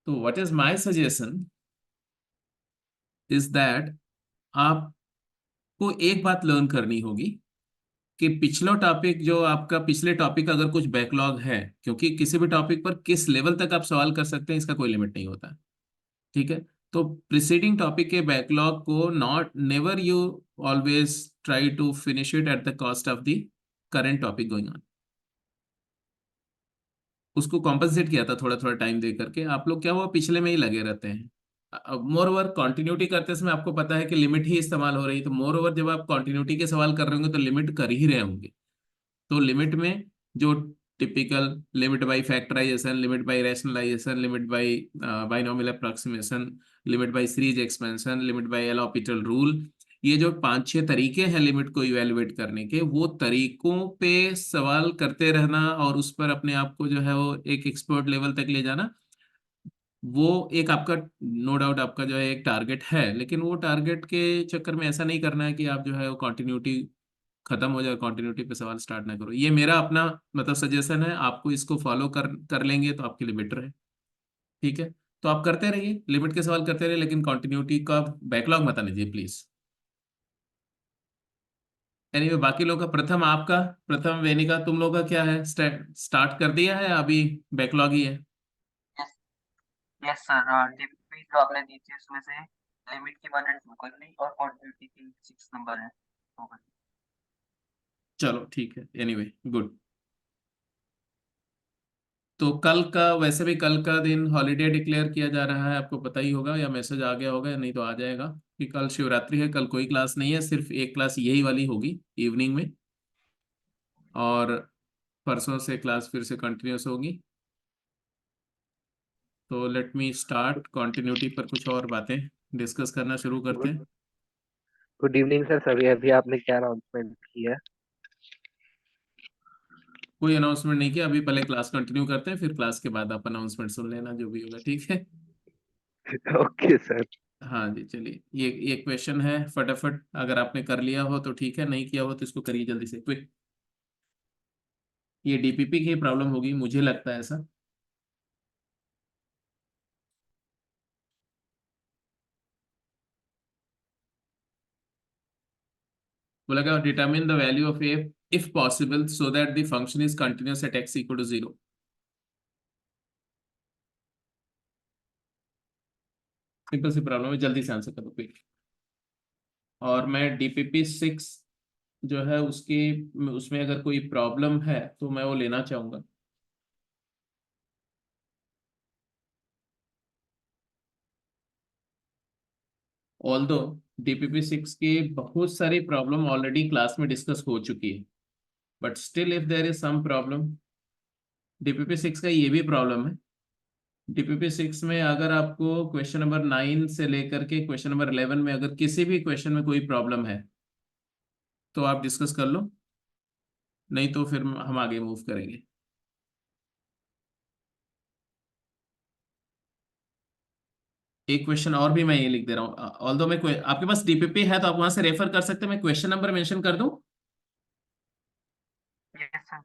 तो what is my suggestion is that आपको एक बात लर्न करनी होगी कि पिछला टॉपिक जो आपका पिछले टॉपिक का अगर कुछ बैकलॉग है, क्योंकि किसी भी टॉपिक पर किस लेवल तक आप सवाल कर सकते हैं इसका कोई लिमिट नहीं होता। ठीक है। तो प्रिसीडिंग टॉपिक के बैकलॉग को not never you always try to finish it at the cost of the current topic going on. उसको कॉम्पनसेट किया था थोड़ा थोड़ा टाइम दे करके। आप लोग क्या हुआ पिछले में ही लगे रहते हैं। मोर ओवर कंटिन्यूटी करते समय आपको पता है कि लिमिट ही इस्तेमाल हो रही है, तो मोर ओवर जब आप कंटिन्यूटी के सवाल कर रहे होंगे तो लिमिट कर ही रहे होंगे। तो लिमिट में जो typical limit by factorisation, limit by rationalisation, limit by binomial approximation, limit by series expansion, limit by L'Hopital rule, ये जो पांच छह तरीके हैं लिमिट को इवेलुएट करने के, वो तरीकों पे सवाल करते रहना और उस पर अपने आप को जो है वो एक एक्सपर्ट लेवल तक ले जाना, वो एक आपका नो डाउट आपका जो है एक टारगेट है। लेकिन वो टारगेट के चक्कर में ऐसा नहीं करना है कि आप जो है वो कंटिन्यूटी खत्म हो जाए, कंटिन्यूटी पे सवाल स्टार्ट ना करो। ये मेरा अपना मतलब सजेशन है, आपको इसको फॉलो कर कर लेंगे तो आपके लिए बेटर है। ठीक है। तो आप करते रहिए, लिमिट के सवाल करते रहिए, लेकिन कंटिन्यूटी का बैकलॉग मत आने दीजिए प्लीज। एनीवे बाकी लोग का, प्रथम आपका, प्रथम वेनिका तुम लोग का क्या है, स्टार्ट कर दिया है या अभी बैकलॉग ही है? यस। यस सर, डीपी जो आपने दी थी उसमें से लिमिट की 1 और 2 कर ली और क्वांटिटी की 6 नंबर है वो कर ली। चलो ठीक है, एनीवे गुड। तो कल का, वैसे भी कल का दिन हॉलीडे डिक्लेयर किया जा रहा है, आपको पता ही होगा या मैसेज आ गया होगा या नहीं तो आ जाएगा कि कल शिवरात्रि है, कल कोई क्लास नहीं है, सिर्फ एक क्लास यही वाली होगी इवनिंग में। और परसों से क्लास फिर से कंटिन्यूस होगी। तो लेट मी स्टार्ट कंटिन्यूटी पर कुछ और बातें डिस्कस करना शुरू करते गुड हैं। Good evening sir. सभी अभी आपने क्या अनाउंसमेंट की है? कोई अनाउंसमेंट नहीं किया अभी, पहले क्लास कंटिन्यू करते हैं, फिर क्लास के बाद आप अनाउंसमेंट सुन लेना जो भी होगा, ठीक है। Okay sir. हाँ जी चलिए, ये क्वेश्चन है फटाफट, अगर आपने कर लिया हो तो ठीक है, नहीं किया हो तो इसको करिए जल्दी से क्विक। ये डीपीपी की प्रॉब्लम होगी, मुझे लगता है ऐसा। बोला क्या, determine the value of a if possible so that the function is continuous at x equal to 0। Simple सी प्रॉब्लम है, जल्दी से आंसर करो क्विक। और मैं डीपीपी 6 जो है उसकी, उसमें अगर कोई प्रॉब्लम है तो मैं वो लेना चाहूंगा। ऑल्दो डीपीपी 6 की बहुत सारी प्रॉब्लम ऑलरेडी क्लास में डिस्कस हो चुकी है, but still if there is some problem, DPP 6 का ये भी प्रॉब्लम है। डीपीपी 6 में अगर आपको क्वेश्चन नंबर 9 से लेकर के क्वेश्चन नंबर 11 में अगर किसी भी क्वेश्चन में कोई प्रॉब्लम है तो आप डिस्कस कर लो, नहीं तो फिर हम आगे मूव करेंगे। एक क्वेश्चन और भी मैं ये लिख दे रहा हूँ, ऑल्दो मैं आपके पास डीपीपी है तो आप वहां से रेफर कर सकते हैं, मैं क्वेश्चन नंबर मेंशन कर दूं। Yes sir.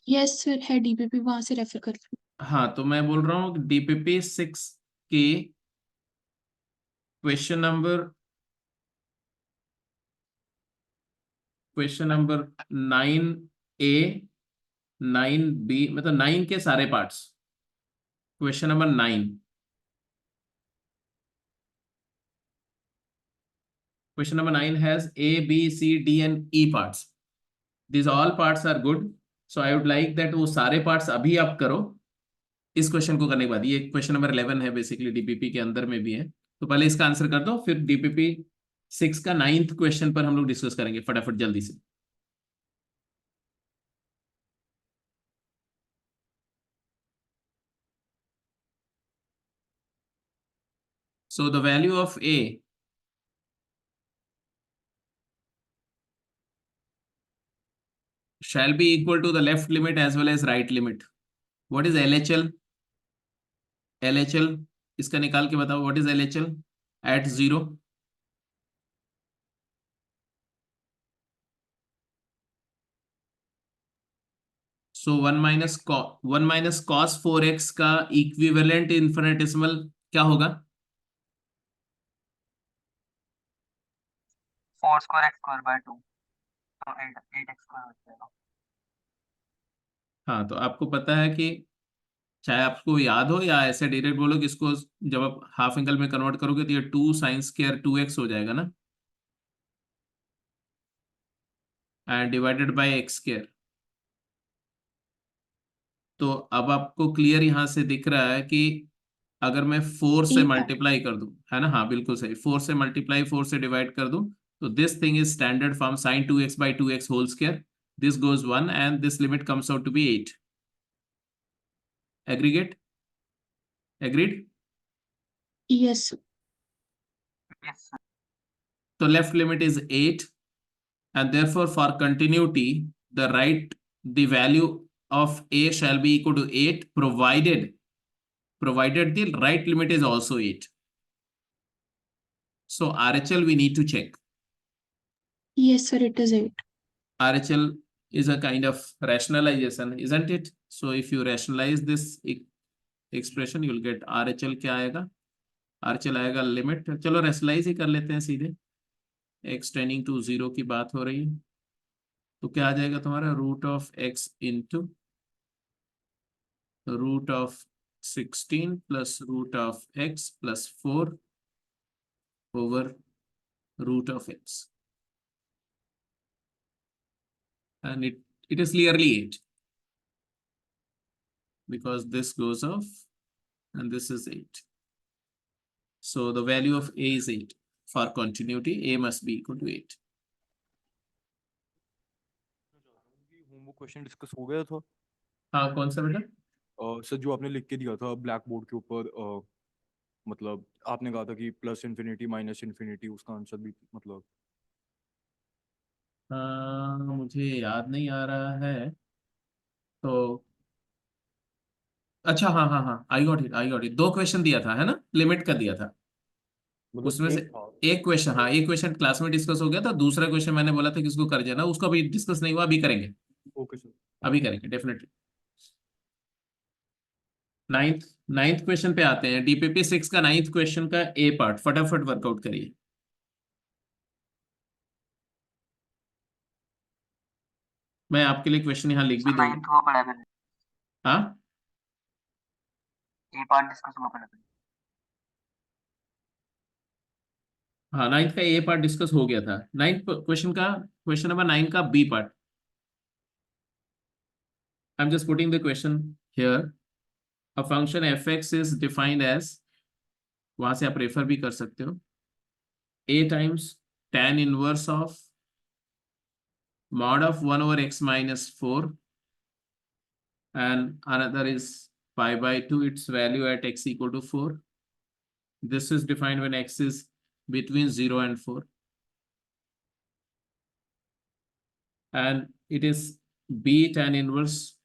यस सर, है डीपीपी, वहां से रेफर कर। हाँ तो मैं बोल रहा हूँ डीपीपी 6 की question number, question number 9A, 9B, मतलब 9 के सारे parts. Question number 9, question number 9 has A, B, C, D and E parts. These all parts are good. So I would like that वो सारे parts अभी आप करो इस क्वेश्चन को करने के बाद। ये क्वेश्चन नंबर 11 है, बेसिकली डीपीपी के अंदर में भी है, तो पहले इसका आंसर कर दो, फिर डीपीपी 6 का 9th क्वेश्चन पर हम लोग डिस्कस करेंगे फटाफट जल्दी से। So the value of A shall be equal to the left limit as well as right limit. What is LHL? LHL इसका निकाल के बताओ, what is LHL at 0? So 1 minus cos 4x का इक्विवेलेंट इन्फिनिटेसिमल क्या होगा? 4 square x square by 2, तो 8 x square हो जाएगा। हाँ, तो आपको पता है कि चाहे आपको याद हो या ऐसे डायरेक्ट बोलो कि इसको जब आप हाफ एंगल में कन्वर्ट करोगे तो ये 2 sin² 2x हो जाएगा ना, एंड डिवाइडेड बाय x²। तो अब आपको क्लियर यहां से दिख रहा है कि अगर मैं 4 से ए पार्ट मल्टीप्लाई कर दूं, है ना, हाँ बिल्कुल सही, 4 से मल्टीप्लाई 4 से डिवाइड कर दूं, तो this thing is standard form sin 2x/2x whole square, this goes 1 and this limit comes out to be 8। Aggregate? Agreed? Yes sir yes sir. तो left limit is 8, and therefore for continuity the right the value of a shall be equal to 8 provided the right limit is also 8. So RHL we need to check. Yes sir it is 8 RHL is a kind of rationalization, isn't it? So if you rationalize this expression you'll get RHL क्या आएगा? RHL आएगा limit, चलो rationalise ही कर लेते हैं सीधे, x tending to 0 की बात हो रही है, तो क्या आ जाएगा तुम्हारा √(x) into √16 plus √(x) plus 4 over √(x), and it is clearly 8 because this goes off and this is 8. So the value of a is 8. For continuity a must be equal to 8. Homework question discuss हो गया था। हाँ, कौन सा बेटा? Sir जो आपने लिख के दिया था ब्लैक बोर्ड के ऊपर, मतलब आपने कहा था कि प्लस इन्फिनिटी माइनस इन्फिनिटी, उसका आंसर भी मतलब मुझे याद नहीं आ रहा है, तो अच्छा हाँ हाँ हाँ, आई गॉट इट, 2 क्वेश्चन दिया था है ना, लिमिट का दिया था मतलब उसमें से। एक था। एक क्वेश्चन, हाँ एक क्वेश्चन क्लास में डिस्कस हो गया था, दूसरा क्वेश्चन मैंने बोला था कि उसको कर देना, उसको अभी डिस्कस नहीं हुआ, अभी करेंगे, ओके सर। अभी करेंगे डेफिनेटली। नाइन्थ नाइन्थ क्वेश्चन पे आते हैं, DPP 6 का नाइन्थ क्वेश्चन का ए पार्ट फटाफट वर्कआउट करिए। मैं आपके लिए क्वेश्चन यहाँ लिख भी सर दूंगा। 9th हुआ पड़ा मैंने, हाँ ये पार्ट डिस्कस हुआ पड़ा मैंने। हाँ, नाइन्थ का ए पार्ट डिस्कस हो गया था, नाइन्थ क्वेश्चन का, क्वेश्चन नंबर 9 का B part. I am just putting the question here, a function fx is defined as, वहां से आप रेफर भी कर सकते हो, a times tan inverse of mod of 1 over x minus 4, and another is pi by 2 its value at x equal to 4. This is defined when x is between 0 and 4, and it is b tan inverse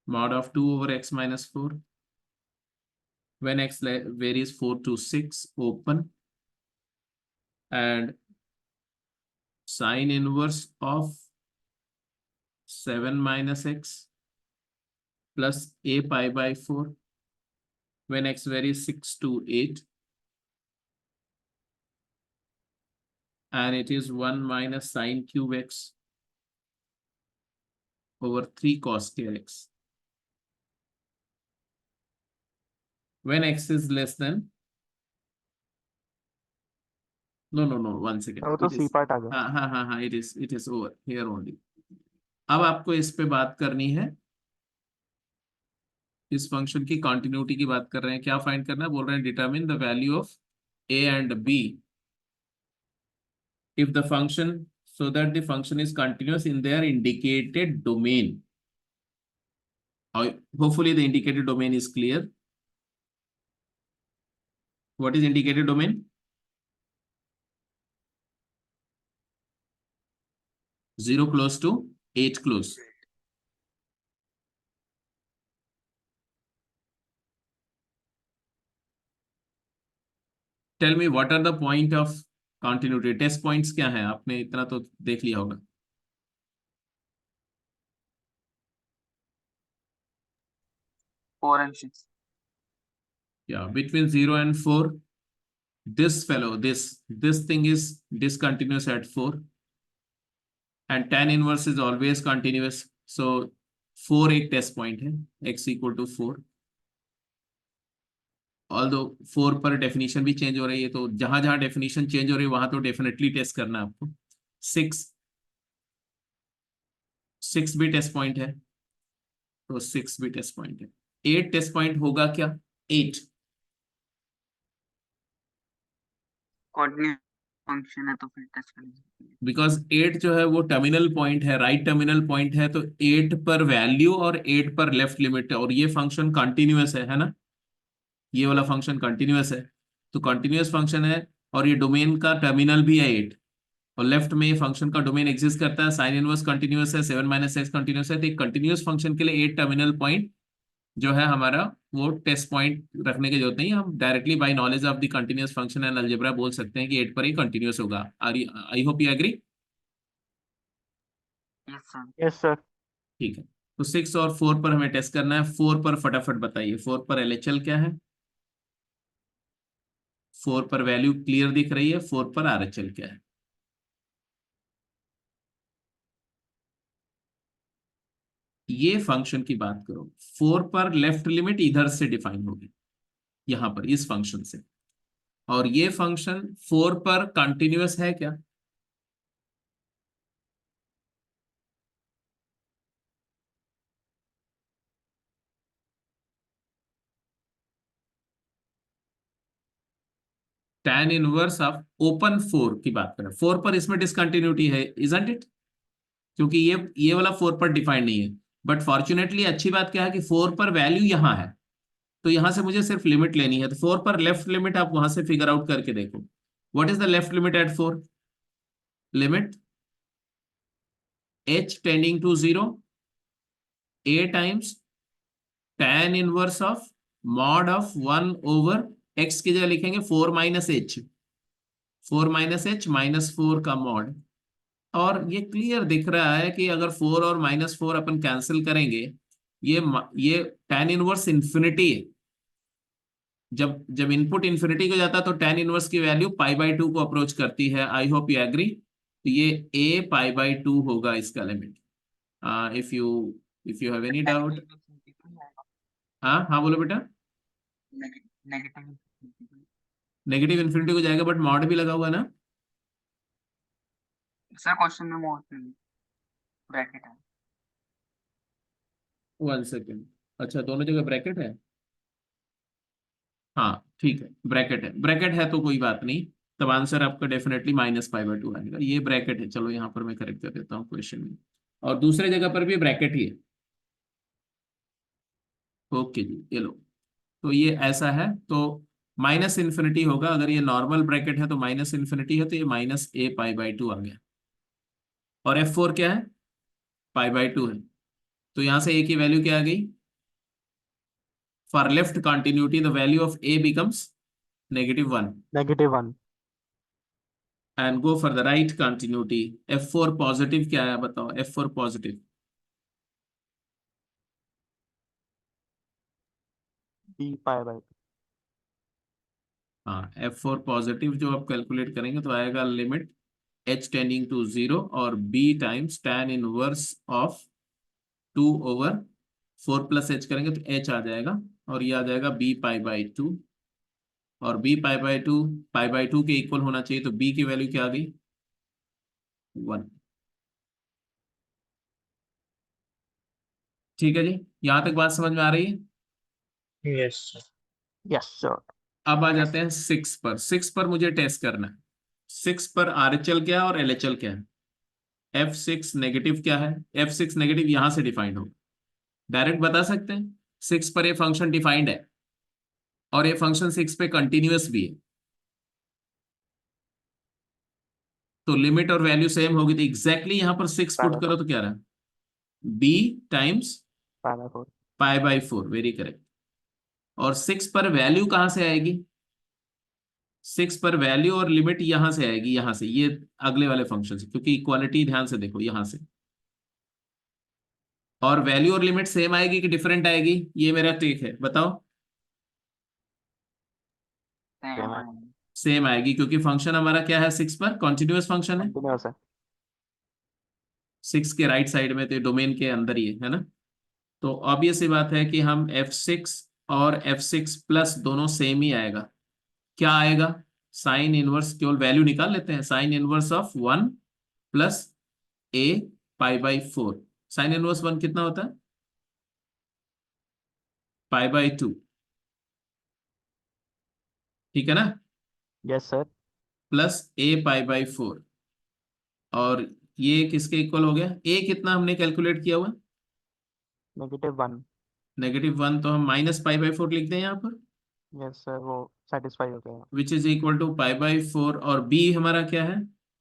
mod of 2 over x minus 4 when x varies 4 to 6 open, and sine inverse of 7 minus x plus a pi by 4 when x varies 6 to 8, and it is 1 minus sine cube x over 3 cos square x when x is less than, no, 1 second, वो तो it C is, part आ गया। हाँ, it is over here only. अब आपको इस पे बात करनी है, इस फंक्शन की कॉन्टिन्यूटी की बात कर रहे हैं, क्या फाइंड करना है, बोल रहे हैं determine the value of a and b if the function, so that the function is continuous in their indicated domain. Hopefully the indicated domain is clear. What is indicated domain? 0 close to 8 close. Tell me what are the point of continuity, test points क्या है, आपने इतना तो देख लिया होगा। 4 and 6. Yeah, between 0 and 4, this fellow, this thing is discontinuous at 4, and tan inverse is always continuous. So 4 एक test point है, x equal to 4. ऑल्दो 4 पर डेफिनेशन भी चेंज हो रही है, तो जहां जहां डेफिनेशन चेंज हो रही है वहां तो डेफिनेटली टेस्ट करना है आपको. 6 भी टेस्ट पॉइंट है, तो 6 भी टेस्ट पॉइंट है. 8 टेस्ट पॉइंट होगा क्या? 8 कोऑर्डिनेट फंक्शन है तो फिर टेस्ट कर सकते हैं. बिकॉज 8 जो है वो टर्मिनल पॉइंट है, राइट टर्मिनल पॉइंट है, तो 8 पर वैल्यू और 8 पर लेफ्ट लिमिट है, और ये फंक्शन कंटिन्यूअस है ना, ये वाला फंक्शन कंटिन्यूअस है. तो कंटिन्यूअस फंक्शन है और ये डोमेन का टर्मिनल भी है 8, और लेफ्ट में ये फंक्शन का डोमेन एग्जिस्ट करता है. साइन इनवर्स कंटिन्यूअस है, 7 - x कंटिन्यूअस है, तो एक कंटिन्यूअस फंक्शन के लिए 8 टर्मिनल पॉइंट जो है हमारा, वो टेस्ट पॉइंट रखने की जरूरत नहीं है. हम directly by knowledge of the continuous function and algebra बोल सकते हैं कि 8 पर ही कंटिन्यूअस होगा. I hope you agree. Yes sir. Yes sir. ठीक है, तो 6 और 4 पर हमें टेस्ट करना है. 4 पर फटाफट बताइए, 4 पर एलएचएल क्या है? 4 पर वैल्यू क्लियर दिख रही है, 4 पर आरएचएल क्या है? ये फंक्शन की बात करो, 4 पर लेफ्ट लिमिट इधर से डिफाइन होगी, यहां पर इस फंक्शन से, और ये फंक्शन 4 पर कंटिन्यूअस है क्या? tan इनवर्स ऑफ ओपन 4 की बात करें, 4 पर इसमें डिसकंटिन्यूटी है, इजंट इट? क्योंकि ये वाला 4 पर डिफाइंड नहीं है. बट फॉर्चुनेटली अच्छी बात क्या है कि 4 पर वैल्यू यहां है, तो यहां से मुझे सिर्फ लिमिट लेनी है. तो 4 पर लेफ्ट लिमिट आप वहां से फिगर आउट करके देखो. What is the left limit at 4? Limit h tending to 0, a times tan inverse of mod of 1 over x की जगह लिखेंगे 4 - h, 4 - h -4 का मॉड. और ये क्लियर दिख रहा है कि अगर 4 और -4 अपन कैंसिल करेंगे, ये tan इनवर्स इंफिनिटी है. जब जब इनपुट इंफिनिटी को जाता है तो tan इनवर्स की वैल्यू π/2 को अप्रोच करती है. I hope you agree. तो ये a π/2 होगा इसका limit. If you have any doubt. हाँ हाँ, बोलो बेटा. नेगेटिव. नेगेटिव इन्फिनिटी को जाएगा, बट मॉड भी लगा हुआ है ना. सर क्वेश्चन में मोड ब्रैकेट है. 1 सेकेंड. अच्छा, दोनों जगह ब्रैकेट है. हाँ ठीक है, ब्रैकेट है. ब्रैकेट है तो कोई बात नहीं, तब आंसर आपका डेफिनेटली -π/2 आएगा. ये ब्रैकेट है, चलो यहाँ पर मैं करेक्ट कर देता हूँ क्वेश्चन में, और दूसरे जगह पर भी ब्रैकेट ही है. ओके जी, ये लो. तो ये ऐसा है, तो माइनस इन्फिनिटी होगा. अगर ये नॉर्मल ब्रैकेट है तो माइनस इन्फिनिटी है, तो ये -a π/2 आ गया. और F4 क्या है? π/2 है. तो यहां से a की वैल्यू क्या आ गई? For left continuity the value of a becomes -1. -1. And go for the right continuity. F4 positive क्या है बताओ? F4 positive b π/2. हाँ, F4 पॉजिटिव जो आप कैलकुलेट करेंगे तो आएगा लिमिट h टेंडिंग टू 0 और b times tan inverse of 2 over 4 + h करेंगे तो h आ जाएगा, और ये आ जाएगा b π/2. और b π/2 के इक्वल होना चाहिए, तो b की वैल्यू क्या आ गई? 1. ठीक है जी, यहां तक बात समझ में आ रही है. Yes sir. Yes sir. अब आ जाते हैं 6 पर. 6 पर मुझे टेस्ट करना है. 6 पर आरएचएल क्या है और एलएचएल क्या है? F6 नेगेटिव क्या है? F6 नेगेटिव यहां से डिफाइंड होगा, डायरेक्ट बता सकते हैं. 6 पर ये फंक्शन डिफाइंड है, और ये फंक्शन 6 पे कंटिन्यूअस भी है, तो लिमिट और वैल्यू सेम होगी. तो एग्जैक्टली यहां पर 6 पुट करो तो क्या रहा? b times π/4. π/4. Very correct. और 6 पर वैल्यू कहां से आएगी? 6 पर वैल्यू और लिमिट यहां से आएगी, यहां से, ये अगले वाले फंक्शन से, क्योंकि इक्वालिटी ध्यान से देखो यहां से. और वैल्यू और लिमिट सेम आएगी कि डिफरेंट आएगी, ये मेरा टेक है, बताओ। सेम है। सेम आएगी क्योंकि फंक्शन हमारा क्या है, 6 पर कॉन्टिन्यूअस फंक्शन है, कंटिन्यूअस है। 6 के राइट साइड में, तो डोमेन के अंदर ही है ना। तो ऑब्वियस सी बात है कि हम F6 और F6 प्लस दोनों सेम ही आएगा। क्या आएगा, साइन इनवर्स, केवल वैल्यू निकाल लेते हैं, sine inverse of 1 plus a π/4। Sine inverse 1 कितना होता है, π/2, ठीक है ना, यस सर। Plus a π/4। और ये किसके इक्वल हो गया, a कितना हमने कैलकुलेट किया हुआ, -1। -1, तो हम -π/4 लिख दें यहाँ पर, यस सर, वो सेटिस्फाई हो गया। विच इज इक्वल टू π/4, और b हमारा क्या है,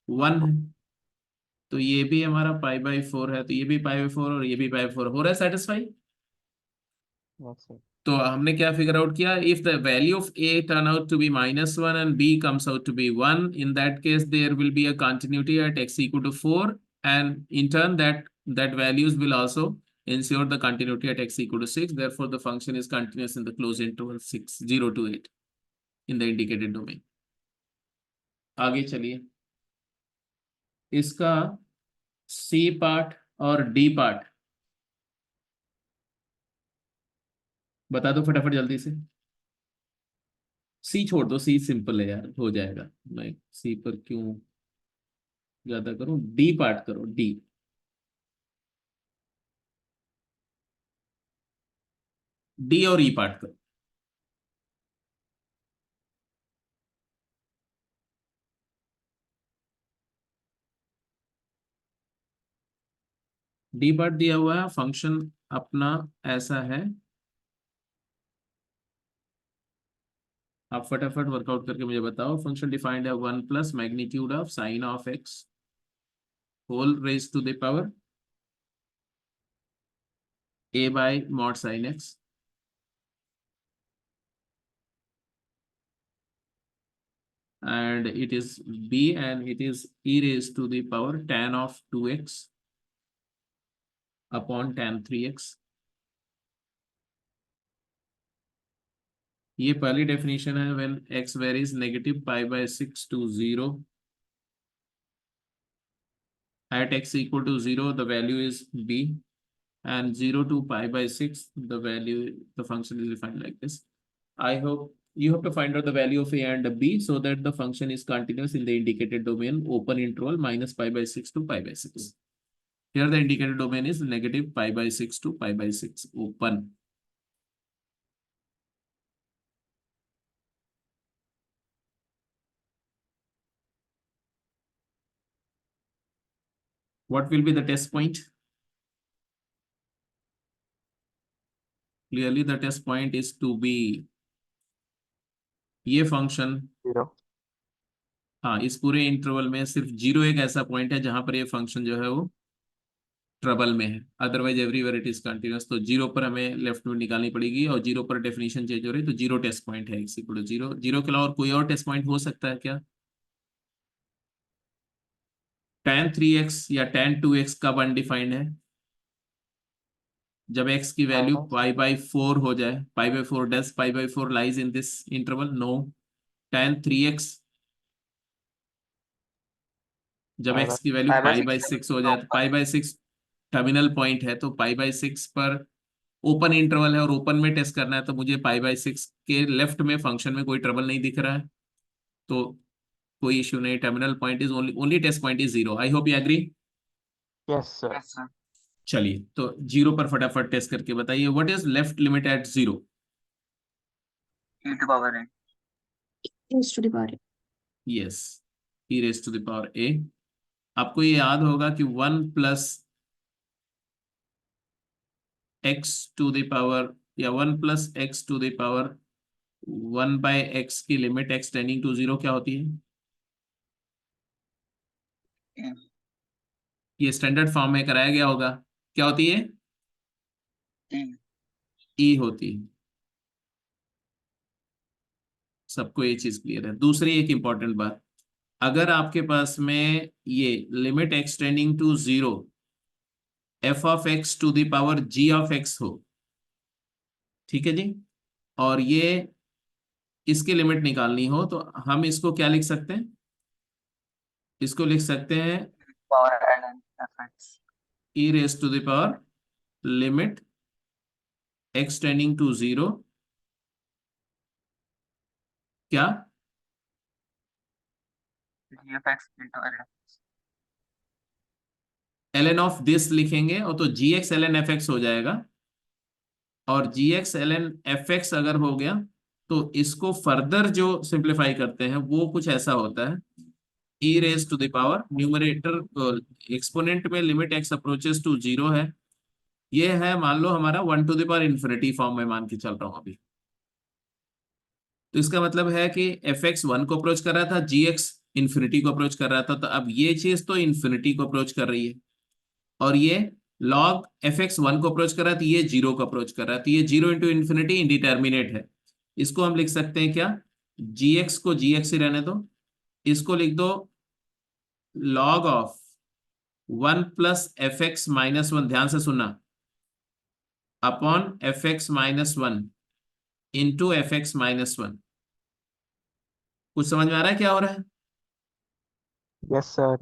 1 है, तो ये भी हमारा π/4 है, तो ये भी π/4 और ये भी π/4 हो रहा है सेटिस्फाई। Yes sir. तो हमने क्या फिगर आउट किया, if the value of a turn out to be -1 and b comes out to be 1, in that case there will be a continuity at x equal to 4, and in turn that values will also ensure the continuity at x equal to 6, therefore the function is continuous in the closed interval 6 0 to 8 in the indicated domain। आगे चलिए, इसका C part और D part बता दो फटाफट जल्दी से। सी छोड़ दो, सी सिंपल है यार, हो जाएगा, मैं सी पर क्यों ज्यादा करूं, डी पार्ट करो, डी। डी और ई पार्ट करो। डी पार्ट दिया हुआ है, फंक्शन अपना ऐसा है, आप फटाफट वर्कआउट करके मुझे बताओ। फंक्शन डिफाइंड है 1 plus magnitude of sine of x whole raise to the power a by mod sin x, and it is b, and it is e raised to the power tan of 2x upon tan 3x। ये पहली definition है, when x varies -π/6 to 0 at x equal to 0 the value is b, and 0 to π/6 the function is defined like this। I hope you have to find out the value of a and b so that the function is continuous in the indicated domain open interval -π/6 to π/6। Here the indicated domain is -π/6 to π/6 open। What will be the test point? Clearly the test point is to be ये function, 0। हाँ, इस पूरे interval में सिर्फ 0 एक ऐसा point है जहां पर ये फंक्शन जो है वो ट्रबल में है, otherwise everywhere it is continuous. तो 0 पर हमें लेफ्ट लिमिट निकालनी पड़ेगी, और 0 पर डेफिनेशन चेंज हो रही है, तो 0 टेस्ट पॉइंट है, x इक्वल टू 0। 0 के अलावा और कोई और टेस्ट पॉइंट हो सकता है क्या, tan 3x या tan 2x कब अनडिफाइंड है, जब x की वैल्यू π/4 हो जाए, π/4, does π/4 lies in this interval, no. tan 3x जब x की वैल्यू π/6 हो जाए, π/6 टर्मिनल पॉइंट है, तो π/6 पर ओपन इंटरवल है और ओपन में टेस्ट करना है, तो मुझे π/6 के लेफ्ट में फंक्शन में कोई ट्रबल नहीं दिख रहा है, तो कोई इश्यू नहीं, terminal point is only test point is 0। I hope you agree. Yes sir. Yes sir. चलिए, तो 0 पर फटाफट टेस्ट करके बताइए, what is left limit at 0। e to power n। raised to the power a। Yes, e raise to the power a। आपको ये याद होगा कि 1 plus x to the power, या 1 plus x to the power 1/x की limit x tending to 0 क्या होती है, e। ये स्टैंडर्ड फॉर्म में कराया गया होगा, क्या होती है, e। e होती है। सबको ये चीज क्लियर है। दूसरी एक इंपॉर्टेंट बात, अगर आपके पास में ये limit x tending to 0 f of x to the power g of x हो, ठीक है जी, और ये इसकी लिमिट निकालनी हो, तो हम इसको क्या लिख सकते हैं? इसको लिख सकते हैं power ln fx e raise to the power limit x tending to zero, क्या? gfx into ln ln of this लिखेंगे और तो gx ln fx हो जाएगा, और gx ln fx अगर हो गया तो इसको फर्दर जो सिंप्लीफाई करते हैं वो कुछ ऐसा होता है, e raise to the power numerator exponent में limit x approaches to zero है, ये है मान लो हमारा 1 to the power infinity form में मान के चल रहा हूं अभी। तो इसका मतलब है कि एफ एक्स वन को अप्रोच कर रहा था, जी एक्स इन्फिनिटी को अप्रोच कर रहा था, तो अब ये चीज तो इन्फिनिटी को अप्रोच कर रही है, और ये लॉग एफ एक्स वन को अप्रोच कर रहा है तो ये जीरो को अप्रोच कर रहा है, तो ये जीरो इंटू इन्फिनिटी इंडिटर्मिनेट है। इसको हम लिख सकते हैं क्या? जी एक्स को जी एक्स ही रहने दो, इसको लिख दो लॉग ऑफ 1 + f(x - 1), ध्यान से सुनना, अपॉन f(x - 1) इंटू f(x - 1)। कुछ समझ में आ रहा है क्या हो रहा है? Yes sir.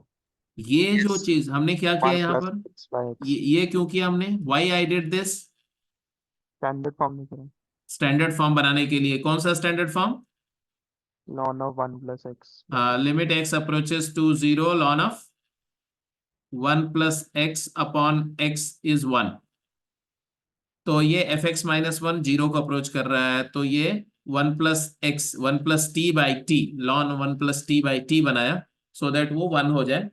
ये जो चीज हमने क्या किया 1 यहाँ प्लस पर, एक्स बाय ये एक्स ये क्यों किया हमने? Why I did this? Standard form में करें। स्टैंडर्ड फॉर्म बनाने के लिए। कौन सा standard form? Ln of 1 plus x by x. Limit x approaches to zero, ln of 1 + x/x is 1। तो ये f(x - 1) जीरो को अप्रोच कर रहा है, तो ये 1 + x 1 + t/t, लॉन 1 + t/t बनाया, सो दैट वो 1 हो जाए।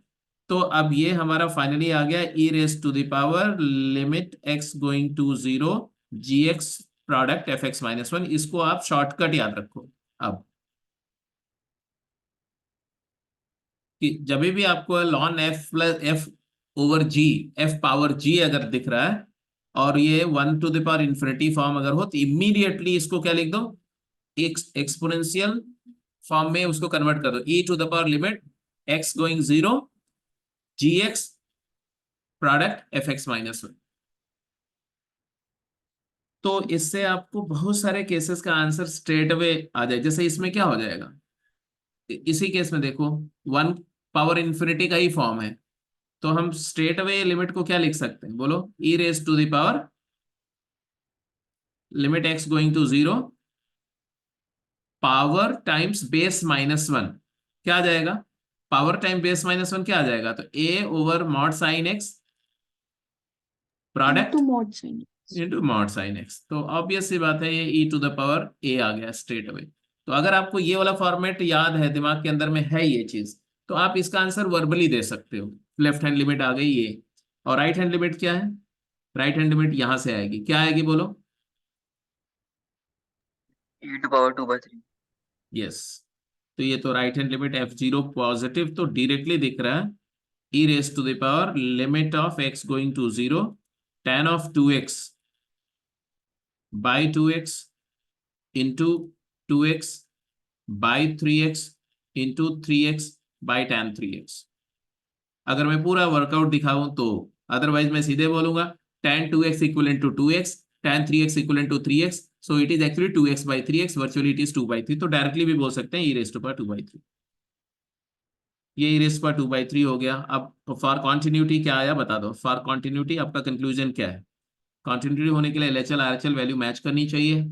तो अब ये हमारा फाइनली आ गया e raise to the power limit x going to zero gx product f(x - 1)। इसको आप शॉर्टकट याद रखो अब, कि जब भी आपको lawn f/f/g, f power g अगर दिख रहा है और ये 1 to the power infinity form अगर हो, तो इमीडिएटली इसको क्या लिख दो? एक्सपोनेंशियल फॉर्म में उसको कन्वर्ट कर दो, e to the power limit x going zero gx product f(x - 1)। तो इससे आपको बहुत सारे केसेस का आंसर स्ट्रेट अवे आ जाए। जैसे इसमें क्या हो जाएगा, इसी केस में देखो 1 पावर इन्फिनिटी का ही फॉर्म है, तो हम स्ट्रेट अवे लिमिट को क्या लिख सकते हैं बोलो? e raise to the power limit x going to zero power times base -1। क्या आ जाएगा? पावर टाइम बेस -1 क्या आ जाएगा? तो a over mod sine x product into mod sin x. Into mod sine x। तो ऑब्वियस सी बात है, ये e to the power a आ गया स्ट्रेट अवे। तो अगर आपको ये वाला फॉर्मेट याद है, दिमाग के अंदर में है ये चीज, तो आप इसका आंसर वर्बली दे सकते हो। लेफ्ट हैंड लिमिट आ गई ये, और राइट हैंड लिमिट क्या है? राइट हैंड लिमिट यहां से आएगी, क्या आएगी बोलो? e⁻²/3 yes. तो ये तो right hand limit f0 positive तो डायरेक्टली दिख रहा है, e raise to the power limit of x going to zero tan of 2x by 2x into 2x by 3x into 3x by tan 3x। अगर मैं पूरा workout दिखाऊं तो, otherwise मैं सीधे बोलूंगा tan 2x equal to 2x, tan 3x equal to 3x, so it is actually 2x/3x, virtually it is 2/3। तो directly भी बोल सकते हैं e रेज टू पावर 2/3। ये e रेज टू पावर 2/3 हो गया। अब फॉर कॉन्टिन्यूटी क्या आया बता दो? फॉर कॉन्टिन्यूटी आपका कंक्लूजन क्या है? कॉन्टिन्यूटी होने के लिए LHL RHL वैल्यू मैच करनी चाहिए।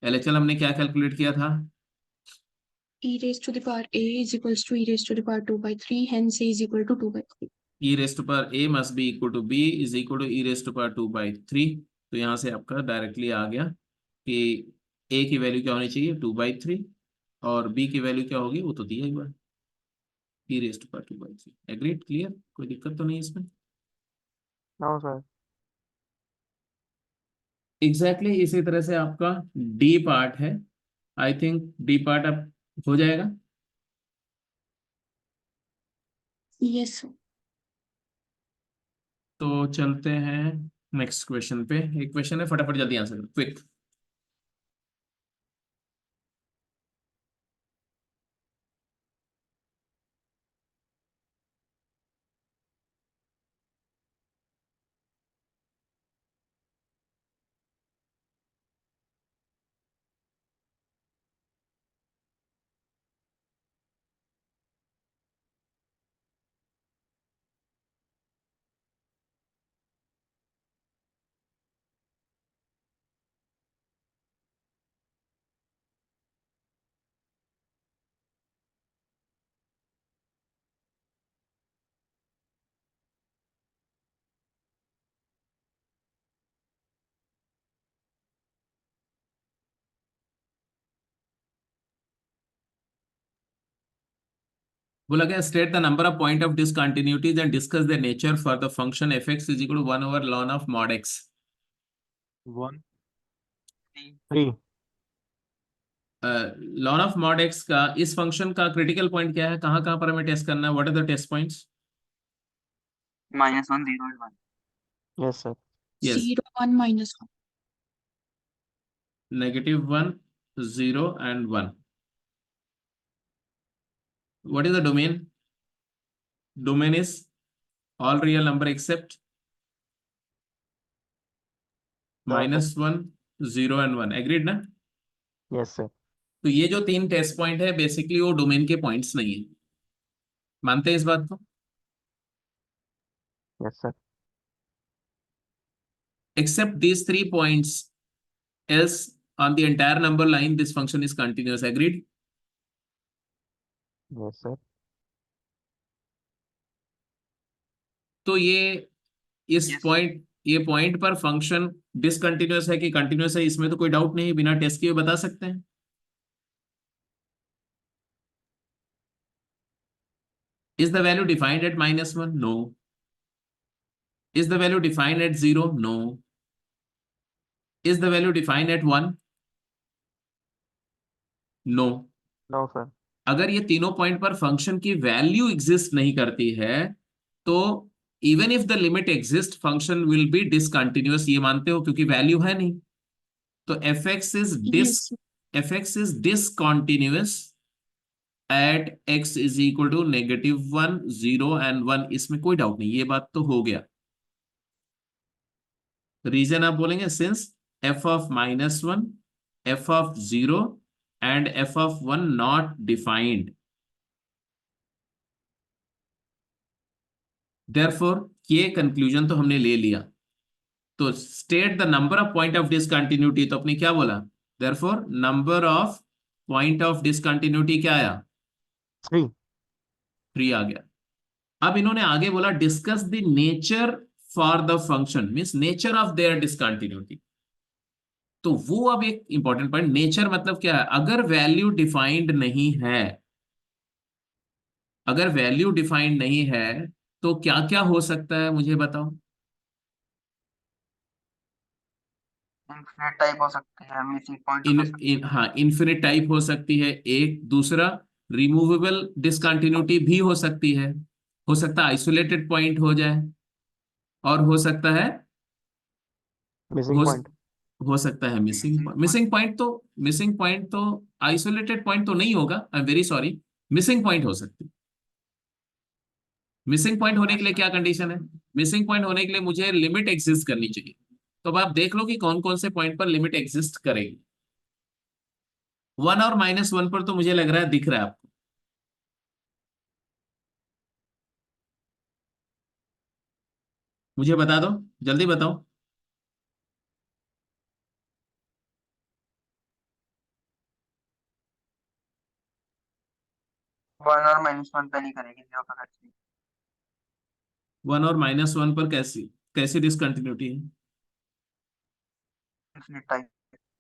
LHL हमने क्या कैलकुलेट किया था? E raised to the power a is equals to e raised to the power 2 by 3, hence a is equal to 2 by 3. e raise to power a must be equal to b is equal to e raise to power 2/3। तो यहाँ से आपका directly आ गया कि a की value क्या होनी चाहिए? 2/3, और b की वैल्यू क्या होगी वो तो दिया ही हुआ है, e raise to power 2/3। Agreed? Clear? कोई दिक्कत तो नहीं इसमें? No sir. एग्जैक्टली इसी तरह से आपका डी पार्ट है। आई थिंक डी पार्ट अब हो जाएगा। Yes, sir. तो चलते हैं नेक्स्ट क्वेश्चन पे। एक क्वेश्चन है, फटाफट जल्दी आंसर करो, क्विक। बोला गया state the number of point of discontinuities and discuss the nature for the function f x is equal to 1 over ln of mod x. 1 3 3 ln of mod x का इस function का critical point क्या है, कहाँ कहाँ पर हमें test करना है, what are the test points? -1 0 and 1 yes sir yes, 0 1 -1 -1 0 and 1. What is the domain? Domain is all real number except -1 0 and 1. Agreed ना? यस सर तो ये जो 3 टेस्ट पॉइंट है बेसिकली वो डोमेन के पॉइंट्स नहीं है, मानते हैं इस बात को? Yes sir Except these 3 points, else on the entire number line this function is continuous. Agreed? Yes sir तो इस Yes. पॉइंट ये पॉइंट पर फंक्शन डिसकंटिन्यूअस है कि कंटिन्यूअस है, इसमें तो कोई डाउट नहीं, बिना टेस्ट किए बता सकते हैं। Is the value defined at -1? No. Is the value defined at 0? No. Is the value defined at 1? No. No sir अगर ये तीनों पॉइंट पर फंक्शन की वैल्यू एग्जिस्ट नहीं करती है तो even if the limit exist function will be discontinuous, ये मानते हो क्योंकि वैल्यू है नहीं। तो f x is discontinuous at x is equal to -1 0 and 1, इसमें कोई डाउट नहीं, ये बात तो हो गया। रीजन आप बोलेंगे since f of -1, f of 0 and f of 1 not defined, therefore ये कंक्लूजन तो हमने ले लिया। तो state the number of point of discontinuity, तो अपने क्या बोला, therefore number of point of discontinuity क्या आया? 3 3 आ गया। अब इन्होंने आगे बोला discuss the nature for the function, means nature of their discontinuity. तो वो अब एक इंपॉर्टेंट पॉइंट, नेचर मतलब क्या है? अगर वैल्यू डिफाइंड नहीं है, अगर वैल्यू डिफाइंड नहीं है तो क्या क्या हो सकता है मुझे बताओ। infinite टाइप हो सकते हैं, मिसिंग पॉइंट हो सकते हैं। हाँ, इन्फिनिट टाइप हो सकती है एक, दूसरा रिमूवेबल डिसकंटिन्यूटी भी हो सकती है, हो सकता है आइसोलेटेड पॉइंट हो जाए, और हो सकता है मिसिंग हो पॉइंट हो सकता है मिसिंग पॉइंट तो आइसोलेटेड पॉइंट तो नहीं होगा, I am very sorry, missing point हो सकती है। मिसिंग पॉइंट होने के लिए क्या कंडीशन है? मिसिंग पॉइंट होने के लिए मुझे लिमिट एग्जिस्ट करनी चाहिए। तो अब आप देख लो कि कौन कौन से पॉइंट पर लिमिट एग्जिस्ट करेगी। 1 और -1 पर तो मुझे लग रहा है दिख रहा है आपको। मुझे बता दो, जल्दी बताओ। 1 और -1 पे नहीं करेगी, 0 पे करेगी। 1 और -1 पर कैसी कैसी डिसकंटिन्यूटी है? infinite type.